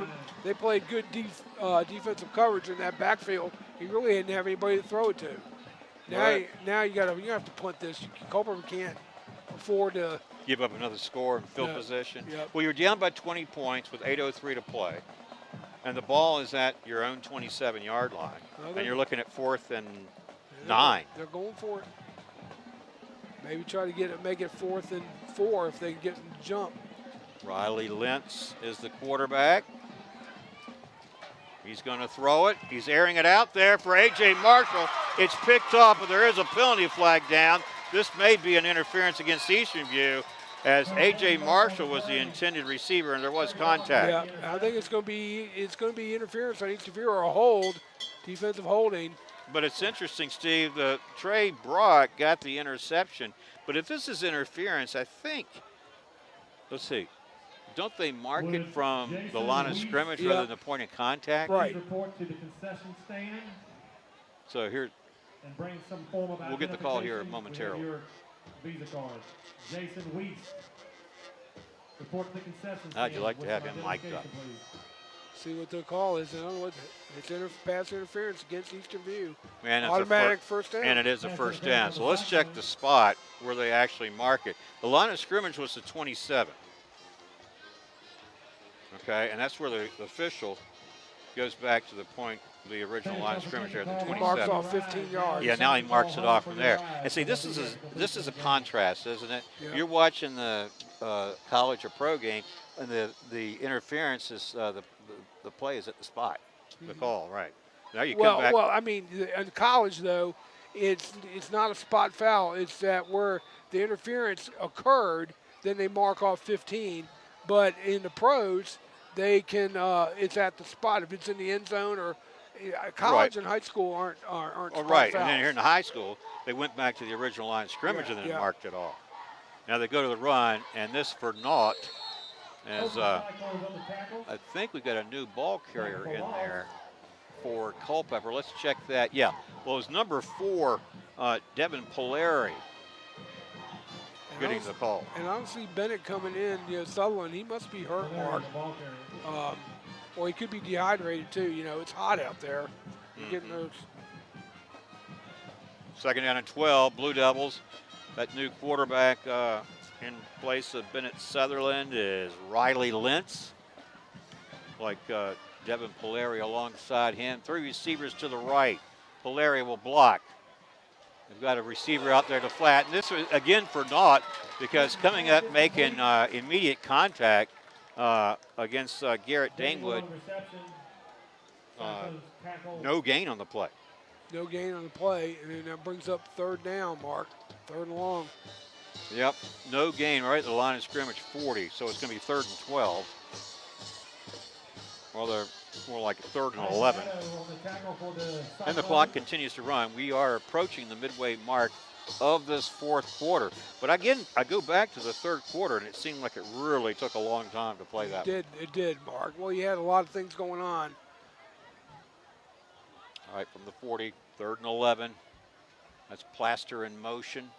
They played good defensive coverage in that backfield. He really didn't have anybody to throw it to. Now you have to punt this. Culpeper can't afford to give up another score and field position. Yep. Well, you're down by 20 points with 8:03 to play. And the ball is at your own 27-yard line. And you're looking at 4th and 9. They're going for it. Maybe try to make it 4th and 4 if they can get them to jump. Riley Lentz is the quarterback. He's going to throw it. He's airing it out there for A.J. Marshall. It's picked up, but there is a penalty flag down. This may be an interference against Eastern View, as A.J. Marshall was the intended receiver, and there was contact. Yeah, I think it's going to be interference on Eastern View or a hold, defensive holding. But it's interesting, Steve. Trey Brock got the interception, but if this is interference, I think. Let's see. Don't they mark it from the line of scrimmage rather than the point of contact? Right. Report to the concession stand. So here, and bring some form of we'll get the call here momentarily. Your Visa card. Jason Weiss. Report to the concession stand. How'd you like to have him mic'd up? See what the call is. It's pass interference against Eastern View. And automatic first down. And it is a first down. So let's check the spot where they actually mark it. The line of scrimmage was the 27. Okay, and that's where the official goes back to the point, the original line of scrimmage there at the 27. Marks off 15 yards. Yeah, now he marks it off from there. And see, this is a contrast, isn't it? Yeah. You're watching the college or pro game, and the interference is the play is at the spot, the call, right? Now you come back. Well, I mean, in college though, it's not a spot foul. It's that where the interference occurred, then they mark off 15. But in the pros, they can. It's at the spot if it's in the end zone or. College and high school aren't spot right, fouls. and then here in the high school, they went back to the original line of scrimmage and then marked it off. Now they go to the run, and this for naught, as I think we got a new ball carrier in there. for Culpeper. Let's check that. Yeah, well, it was number 4, Devin Polari, getting the call. And I don't see Bennett coming in. Sutherland, he must be hurt, Mark. Or he could be dehydrated too. It's hot out there. You're getting those. Second down and 12, Blue Devils. That new quarterback in place of Bennett Sutherland is Riley Lentz. Like Devin Polari alongside him. 3 receivers to the right. Polari will block. They've got a receiver out there to flat. And this was, again, for naught, because coming up making immediate contact against Garrett Danewood. No gain on the play. No gain on the play, and then that brings up third down, Mark. Third and long. Yep, no gain right at the line of scrimmage, 40. So it's going to be 3rd and 12. Well, they're more like 3rd and 11. And the clock continues to run. We are approaching the midway mark of this 4th quarter. But again, I go back to the 3rd quarter, and it seemed like it really took a long time to play that. It did, Mark. Well, you had a lot of things going on. All right, from the 40, 3rd and 11. That's Plaster in motion.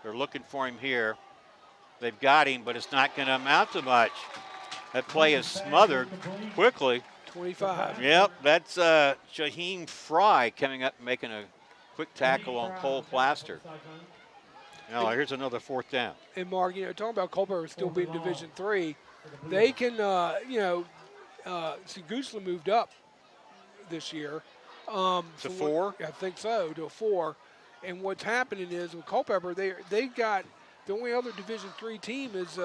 They're looking for him here. They've got him, but it's not going to amount to much. That play is smothered quickly. 25. Yep, that's Shaheem Fry coming up and making a quick tackle on Cole Plaster. Now, here's another 4th down. And, Mark, talking about Culpeper still being Division III, they can, see, Goochland moved up this year. To 4? I think so, to a 4. And what's happening is with Culpeper, they got the only other Division III team is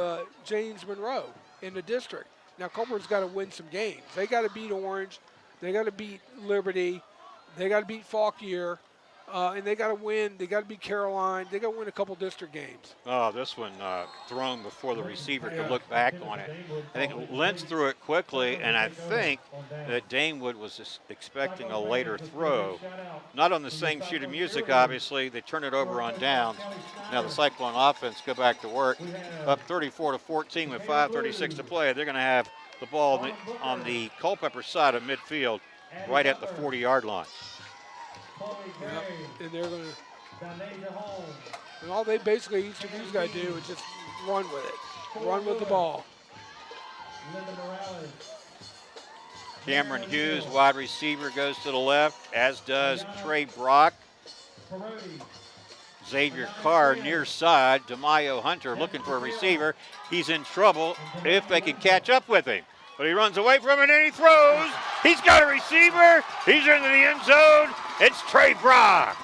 James Monroe in the district. Now Culpeper's got to win some games. They got to beat Orange, they got to beat Liberty, they got to beat Fauquier, and they got to win. They got to beat Caroline. They got to win a couple district games. Oh, this one thrown before the receiver could look back on it. I think Lentz threw it quickly, and I think that Danewood was expecting a later throw. Not on the same sheet of music, obviously. They turn it over on downs. Now the Cyclone offense go back to work. Up 34-14 with 5:36 to play. They're going to have the ball on the Culpeper side of midfield, right at the 40-yard line. Yep. And they're going to, and all they basically, Eastern View's got to do is just run with it. Run with the ball. Cameron Hughes, wide receiver, goes to the left, as does Trey Brock. Xavier Carr near side. DeMaio Hunter looking for a receiver. He's in trouble if they can catch up with him. But he runs away from it and he throws. He's got a receiver. He's into the end zone. It's Trey Brock.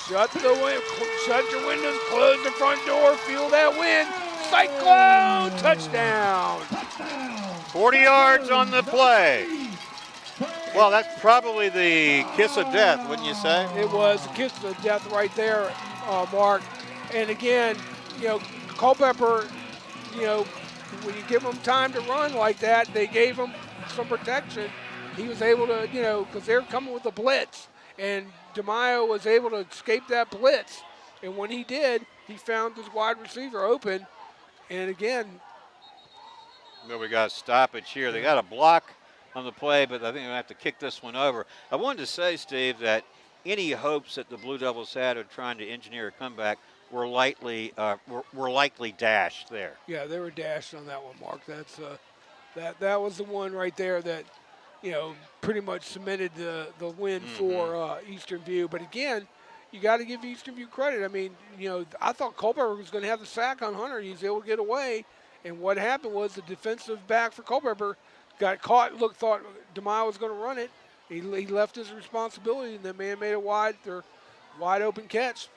Shut your windows, close the front door, feel that wind. Cyclone touchdown. 40 yards on the play. Well, that's probably the kiss of death, wouldn't you say? It was a kiss of death right there, Mark. And again, Culpeper, when you give them time to run like that, they gave him some protection. He was able to, because they're coming with a blitz, and DeMaio was able to escape that blitz. And when he did, he found his wide receiver open. And again, well, we got a stoppage here. They got a block on the play, but I think we have to kick this one over. I wanted to say, Steve, that any hopes that the Blue Devils had of trying to engineer a comeback were likely dashed there. Yeah, they were dashed on that one, Mark. That's that was the one right there that, pretty much cemented the win for Eastern View. But again, you got to give Eastern View credit. I mean, I thought Culpeper was going to have the sack on Hunter. He was able to get away. And what happened was the defensive back for Culpeper got caught. Thought DeMaio was going to run it. He left his responsibility, and the man made a wide open catch.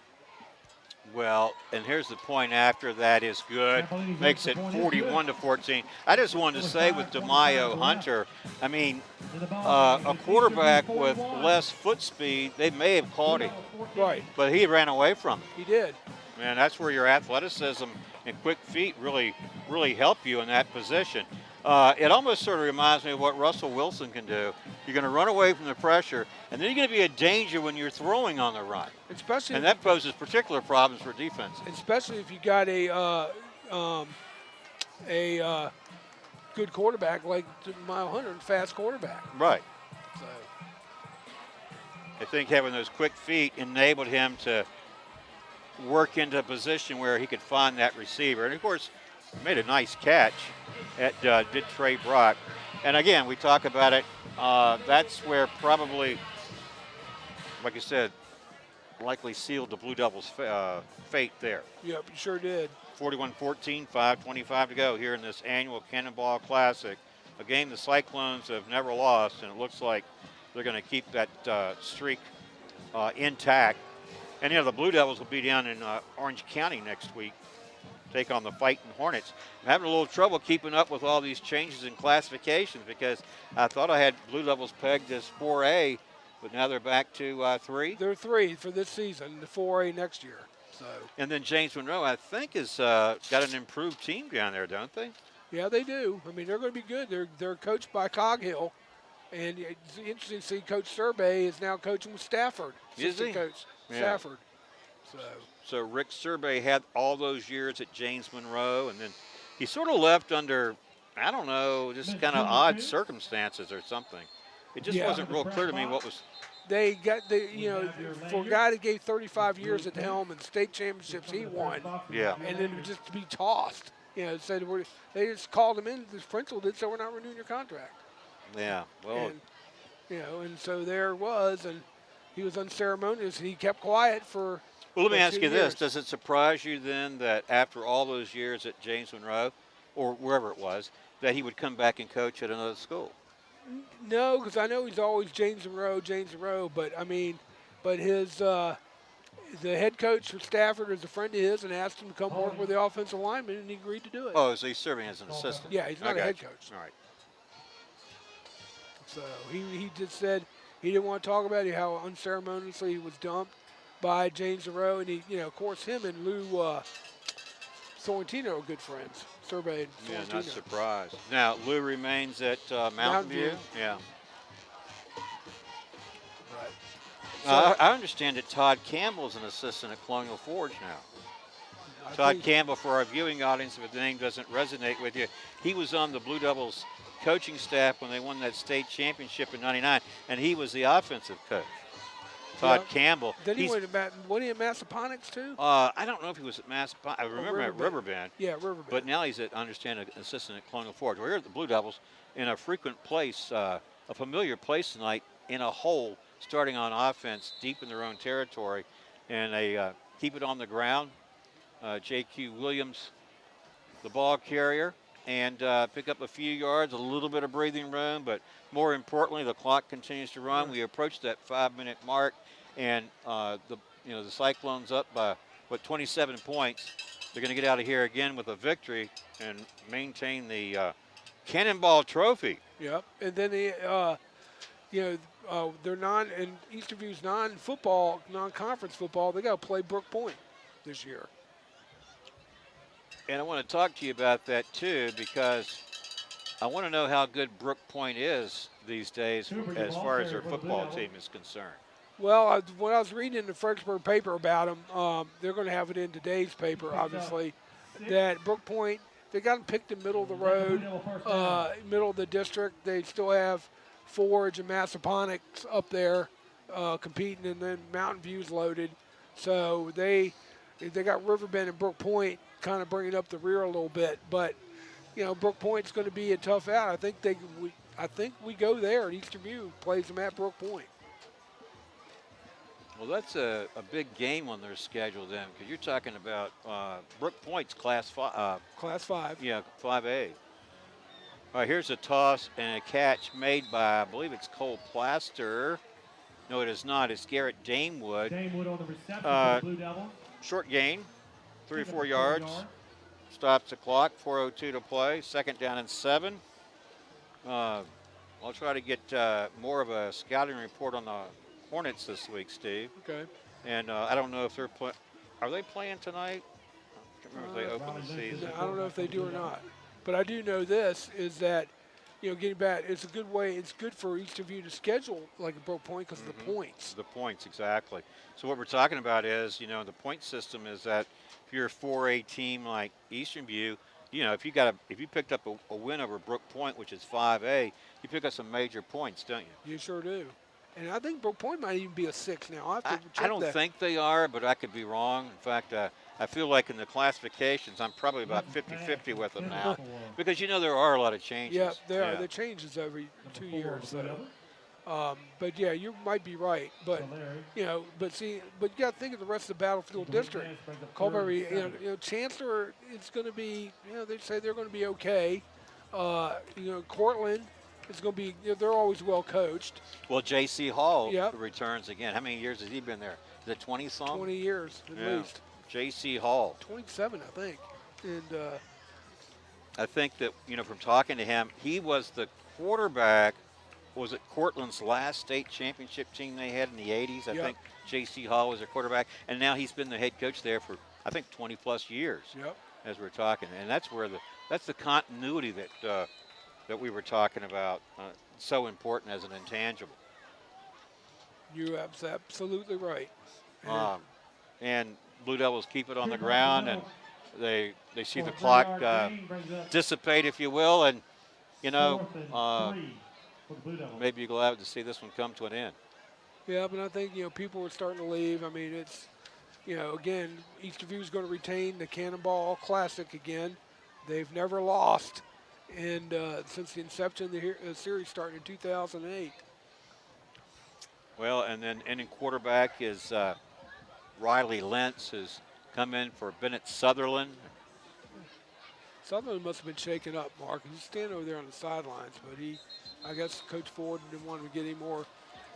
Well, and here's the point after that is good. Makes it 41-14. I just wanted to say with DeMaio Hunter, I mean, a quarterback with less foot speed, they may have caught him. Right. But he ran away from it. He did. Man, that's where your athleticism and quick feet really help you in that position. It almost sort of reminds me of what Russell Wilson can do. You're going to run away from the pressure, and then you're going to be a danger when you're throwing on the run. And that poses particular problems for defense. Especially if you got a good quarterback like DeMaio Hunter, fast quarterback. Right. So. I think having those quick feet enabled him to work into a position where he could find that receiver. And, of course, made a nice catch did Trey Brock. And, again, we talk about it. That's where probably, like you said, likely sealed the Blue Devils' fate there. Yep, you sure did. 41-14, 5:25 to go here in this annual Cannonball Classic, a game the Cyclones have never lost, and it looks like they're going to keep that streak intact. And, the Blue Devils will be down in Orange County next week, take on the Fighting Hornets. I'm having a little trouble keeping up with all these changes in classifications because I thought I had Blue Devils pegged as 4A, but now they're back to 3. They're 3 for this season, the 4A next year. So. And then James Monroe, I think, has got an improved team down there, don't they? Yeah, they do. I mean, they're going to be good. They're coached by Coghill, and it's interesting to see Coach Survey is now coaching with Stafford. Is he? Coach Yeah. Stafford. So Rick Survey had all those years at James Monroe, and then he sort of left under, I don't know, just kind of odd circumstances or something. It just wasn't real clear to me what was. They got for a guy that gave 35 years at the helm and state championships he won. Yeah. And then just to be tossed, said they just called him in. The principal did, so we're not renewing your contract. Yeah. Well. And, and so there it was, and he was unceremonious. He kept quiet for. Well, let me ask you years. this: does it surprise you then that after all those years at James Monroe, or wherever it was, that he would come back and coach at another school? No, because I know he's always James Monroe, but his the head coach for Stafford is a friend of his and asked him to come work with the offensive lineman, and he agreed to do it. Oh, so he's serving as an assistant? Yeah, he's not a head coach. All right. So he just said he didn't want to talk about it, how unceremoniously he was dumped by James Monroe, and he, of course, him and Lou Sorrentino are good friends. Survey. Yeah, not surprised. Now, Lou remains at Mountain View. Yeah. Right. So, I understand that Todd Campbell is an assistant at Colonial Forge now. Todd Campbell, for our viewing audience, if the name doesn't resonate with you, he was on the Blue Devils coaching staff when they won that state championship in '99, and he was the offensive coach. Todd Campbell. Then he went to he at Massaponax too? I don't know if he was at Massaponax. I remember at Riverbend. Yeah, Riverbend. But now he's at, I understand, an assistant at Colonial Forge. We're here at the Blue Devils in a frequent place, a familiar place tonight, in a hole, starting on offense, deep in their own territory, and they keep it on the ground. J.Q. Williams, the ball carrier, and pick up a few yards, a little bit of breathing room, but more importantly, the clock continues to run. We approach that 5-minute mark, and the Cyclones up by 27 points. They're going to get out of here again with a victory and maintain the Cannonball Trophy. Yep, and then they're in Eastern View's non-conference football. They got to play Brook Point this year. And I want to talk to you about that too, because I want to know how good Brook Point is these days as far as their football team is concerned. Well, when I was reading in the Fredericksburg paper about them, they're going to have it in today's paper, obviously, that Brook Point, they got them picked in middle of the road, middle of the district. They still have Forge and Massaponax up there competing, and then Mountain View's loaded. So they got Riverbend and Brook Point kind of bringing up the rear a little bit, but Brook Point's going to be a tough out. I think we go there. Eastern View plays them at Brook Point. Well, that's a big game on their schedule then, because you're talking about Brook Point's Class 5. Class 5. Yeah, 5A. All right, here's a toss and a catch made by, I believe it's Cole Plaster. No, it is not. It's Garrett Damewood. Damewood on the reception for the Blue Devils. Short gain, 3 or 4 yards. Stops the clock, 4:02 to play. 2nd down and 7. I'll try to get more of a scouting report on the Hornets this week, Steve. Okay. And I don't know if they're playing. Are they playing tonight? I can't remember if they open the season. I don't know if they do or not. But I do know this is that, getting back, it's a good way. It's good for Eastern View to schedule like a Brook Point because of the points. The points, exactly. So what we're talking about is, the point system is that if you're a 4A team like Eastern View, if you picked up a win over Brook Point, which is 5A, you pick up some major points, don't you? You sure do. And I think Broke Point might even be a 6 now. I have to I check don't that. think they are, but I could be wrong. In fact, I feel like in the classifications, I'm probably about 50-50 with them now. Because, there are a lot of changes. Yeah, there are. The changes every 2 years. So. But yeah, you might be right. But but you got to think of the rest of the Battlefield District. Culpeper, Chancellor, it's going to be. They say they're going to be okay. Cortland is going to be. They're always well coached. Well, J.C. Hall Yep. returns again. How many years has he been there? Is it 20-some? 20 years at least. J.C. Hall. 27, I think. And I think that from talking to him, he was the quarterback. Was it Cortland's last state championship team they had in the 80s? I think J.C. Hall was their quarterback, and now he's been the head coach there for, I think, 20-plus years. Yep. As we're talking, and that's where that's the continuity that we were talking about. So important as an intangible. You're absolutely right. And Blue Devils keep it on the ground, and they see the clock dissipate, if you will, and maybe you're glad to see this one come to an end. Yeah, but I think, people are starting to leave. I mean, it's, again, Eastern View is going to retain the Cannonball Classic again. They've never lost since the inception of the series starting in 2008. Well, and then ending quarterback is Riley Lentz, who's come in for Bennett Sutherland. Sutherland must have been shaken up, Mark. He's standing over there on the sidelines, but I guess Coach Ford didn't want to get any more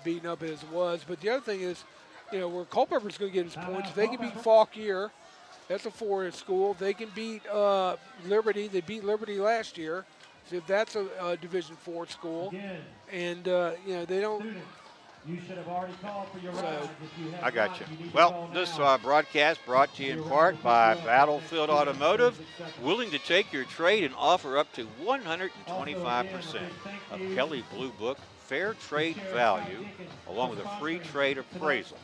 beaten up as it was. But the other thing is, where Culpeper's going to get his points, if they can beat Fauquier, that's a 4 school. If they can beat Liberty, they beat Liberty last year. So if that's a Division 4 school, and they don't. You should have already called for your ride. I got you. Well, this broadcast brought to you in part by Battlefield Automotive, willing to take your trade and offer up to 125% of Kelly Blue Book fair trade value, along with a free trade appraisal.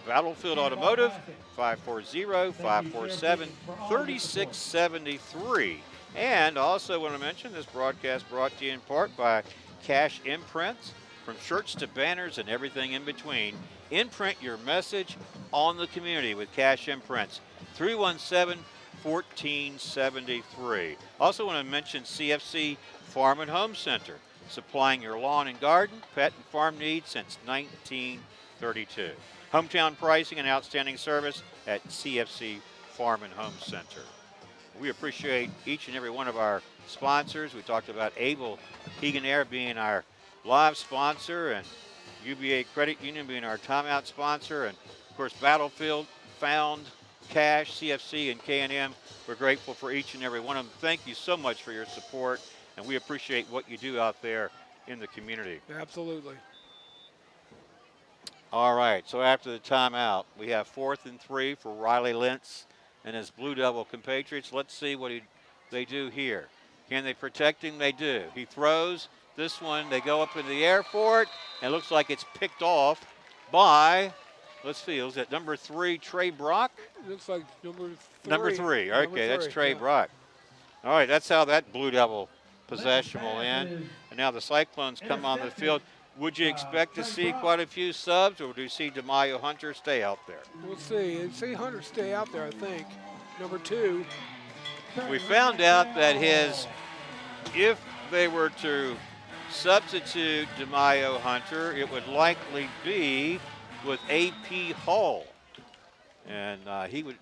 Battlefield Automotive, 540-547-3673. And also want to mention this broadcast brought to you in part by Cash Imprints. From shirts to banners and everything in between, imprint your message on the community with Cash Imprints. 317-1473. Also want to mention CFC Farm and Home Center, supplying your lawn and garden, pet and farm needs since 1932. Hometown pricing and outstanding service at CFC Farm and Home Center. We appreciate each and every one of our sponsors. We talked about Able Hegan Air being our live sponsor, and UBA Credit Union being our timeout sponsor, and of course Battlefield, Found, Cash, CFC, and K&M. We're grateful for each and every one of them. Thank you so much for your support, and we appreciate what you do out there in the community. Absolutely. All right, so after the timeout, we have 4th and 3 for Riley Lentz and his Blue Devil compatriots. Let's see what they do here. Can they protect him? They do. He throws. This one, they go up in the air for it, and it looks like it's picked off by, let's see, is it number 3, Trey Brock? It looks like number 3. Number 3, okay, that's Trey Brock. All right, that's how that Blue Devil possession will end. And now the Cyclones come on the field. Would you expect to see quite a few subs, or do you see DeMaio Hunter stay out there? We'll see. And see Hunter stay out there, I think. Number 2. We found out that if they were to substitute DeMaio Hunter, it would likely be with A.P. Hall. And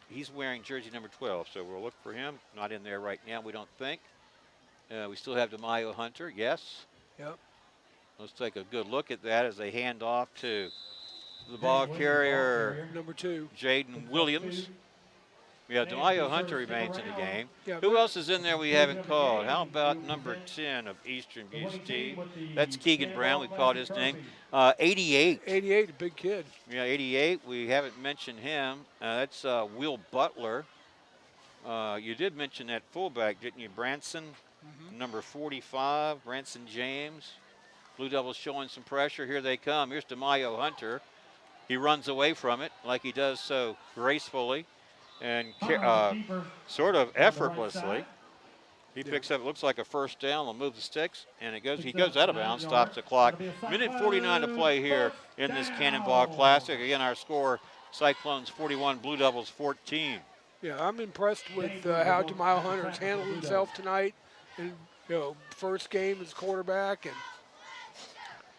he's wearing jersey number 12, so we'll look for him. Not in there right now, we don't think. We still have DeMaio Hunter, yes. Yep. Let's take a good look at that as they hand off to the ball carrier, number 2, Jaden Williams. Yeah, DeMaio Hunter remains in the game. Yeah, Who else is in there we haven't called? How about number 10 of Eastern View's team? That's Keegan Brown. We called his name. 88. 88, a big kid. Yeah, 88. We haven't mentioned him. That's Will Butler. You did mention that fullback, didn't you? Branson, number 45, Branson James. Blue Devils showing some pressure. Here they come. Here's DeMaio Hunter. He runs away from it like he does so gracefully and sort of effortlessly. He picks up, it looks like a first down. They'll move the sticks, and he goes out of bounds, stops the clock. Minute 49 to play here in this Cannonball Classic. Again, our score, Cyclones 41, Blue Devils 14. Yeah, I'm impressed with how Jemiah Hunter's handled himself tonight. And, first game as quarterback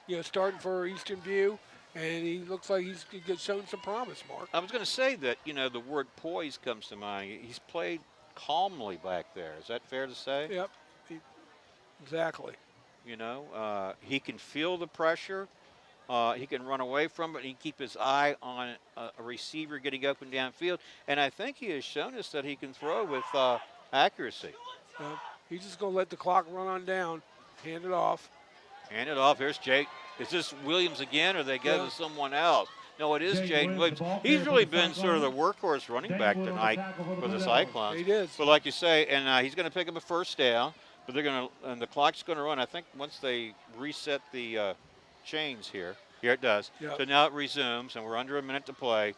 and, starting for Eastern View. And he looks like he's shown some promise, Mark. I was going to say that, the word poise comes to mind. He's played calmly back there. Is that fair to say? Yep, exactly. He can feel the pressure. He can run away from it. He can keep his eye on a receiver getting open downfield. And I think he has shown us that he can throw with accuracy. He's just going to let the clock run on down, hand it off. Hand it off. Here's Jake. Is this Williams again, or they go to someone else? No, it is Jaden Williams. He's really been sort of the workhorse running back tonight for the Cyclones. He is. But like you say, and he's going to pick up a first down, but and the clock's going to run, I think, once they reset the chains here. Here it does. Yep. So now it resumes, and we're under a minute to play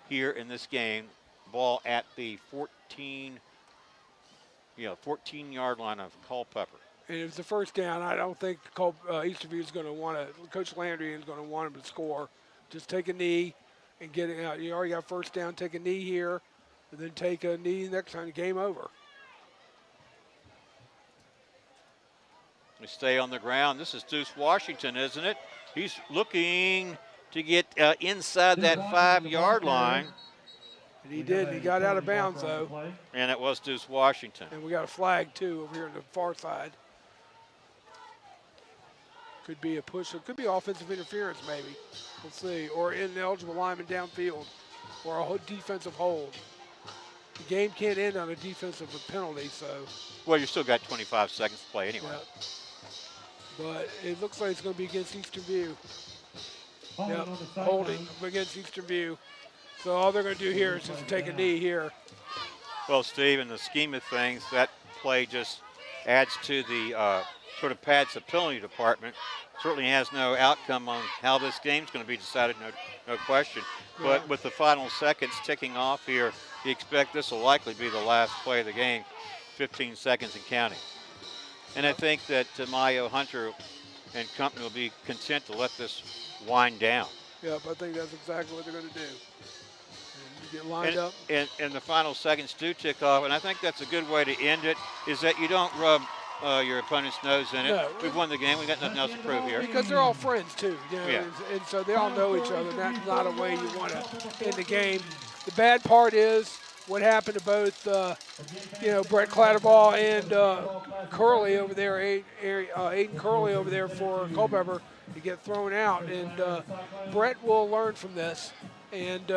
here in this game. Ball at the 14-yard line of Culpeper. And if it's the first down, I don't think Eastern View is going to want to. Coach Landry is going to want him to score. Just take a knee and get it out. You already got first down. Take a knee here, and then take a knee next time. Game over. We stay on the ground. This is Deuce Washington, isn't it? He's looking to get inside that 5-yard line. And he did. He got out of bounds, though. And it was Deuce Washington. And we got a flag, too, over here on the far side. Could be a push. It could be offensive interference, maybe. We'll see. Or ineligible lineman downfield. Or a defensive hold. The game can't end on a defensive penalty, so. Well, you still got 25 seconds to play anyway. Yep. But it looks like it's going to be against Eastern View. Yep, holding against Eastern View. So all they're going to do here is just take a knee here. Well, Steve, in the scheme of things, that play just adds to the sort of pads the penalty department. Certainly has no outcome on how this game's going to be decided, no question. But Yeah. with the final seconds ticking off here, you expect this will likely be the last play of the game, 15 seconds and counting. And I think that Mayo Hunter and company will be content to let this wind down. Yep, I think that's exactly what they're going to do. And you get lined up. And the final seconds do tick off, and I think that's a good way to end it, is that you don't rub your opponent's nose in it. No. We've won the game. We've got nothing else to prove here. Because they're all friends, too. Yeah. And so they all know each other. That's not a way you want to end the game. The bad part is what happened to both, Brett Clatterball and Curley over there, Aiden Curley over there for Culpeper to get thrown out. And Brett will learn from this. And,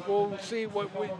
we'll see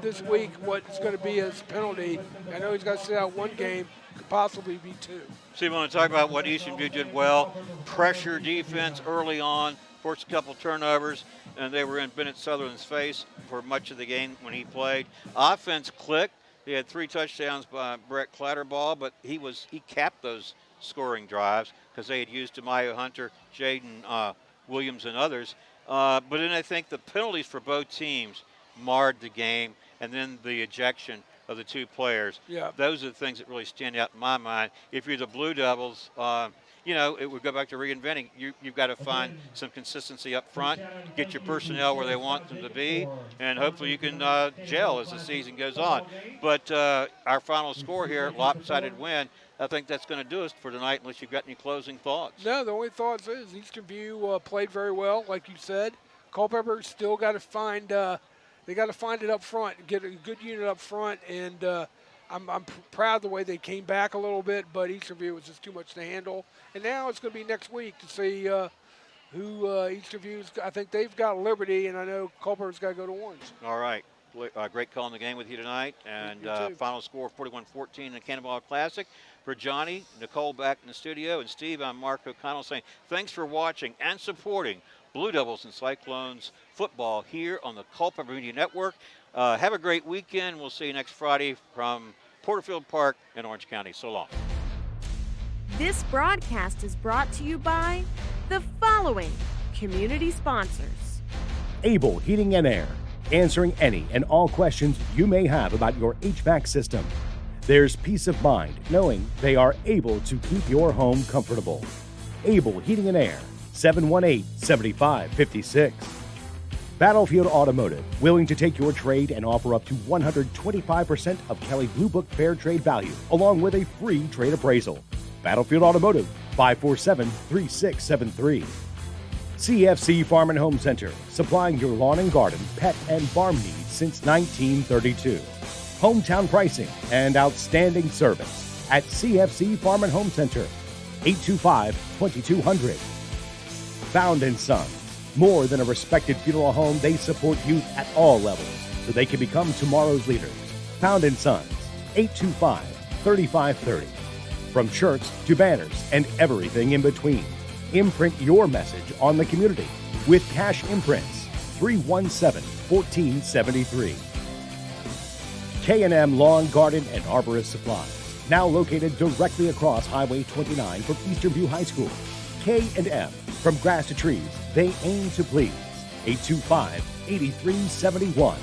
this week what's going to be his penalty. I know he's got to sit out one game, could possibly be 2. So you want to talk about what Eastern View did well. Pressure defense early on, forced a couple turnovers, and they were in Bennett Sutherland's face for much of the game when he played. Offense clicked. He had 3 touchdowns by Brett Clatterball, but he capped those scoring drives because they had used Jemiah Hunter, Jaden Williams, and others. But then I think the penalties for both teams marred the game, and then the ejection of the 2 players. Yeah. Those are the things that really stand out in my mind. If you're the Blue Devils, it would go back to reinventing. You've got to find some consistency up front, get your personnel where they want them to be, and hopefully you can gel as the season goes on. But our final score here, lopsided win, I think that's going to do us for tonight unless you've got any closing thoughts. No, the only thoughts is Eastern View played very well, like you said. Culpeper still got to find they got to find it up front, get a good unit up front, and I'm proud of the way they came back a little bit, but Eastern View was just too much to handle. And now it's going to be next week to see who Eastern View's. I think they've got Liberty, and I know Culpeper's got to go to Orange. All right. Great calling the game with you tonight. And final score 41-14 in the Cannonball Classic. For Johnny, Nicole back in the studio, and Steve, I'm Mark O'Connell saying thanks for watching and supporting Blue Devils and Cyclones football here on the Culpeper Media Network. Have a great weekend. We'll see you next Friday from Porterfield Park in Orange County. So long. This broadcast is brought to you by the following community sponsors. Able Heating and Air, answering any and all questions you may have about your HVAC system. There's peace of mind knowing they are able to keep your home comfortable. Able Heating and Air, 718-7556. Battlefield Automotive, willing to take your trade and offer up to 125% of Kelly Blue Book Fair Trade value, along with a free trade appraisal. Battlefield Automotive, 547-3673. CFC Farm and Home Center, supplying your lawn and garden, pet, and farm needs since 1932. Hometown pricing and outstanding service at CFC Farm and Home Center, 825-2200. Found & Son, more than a respected funeral home, they support youth at all levels so they can become tomorrow's leaders. Found & Sons, 825-3530. From shirts to banners and everything in between. Imprint your message on the community with Cash Imprints, 317-1473. K&M Lawn, Garden, and Arborist Supplies, now located directly across Highway 29 from Eastern View High School. K&M, from grass to trees, they aim to please. 825-8371.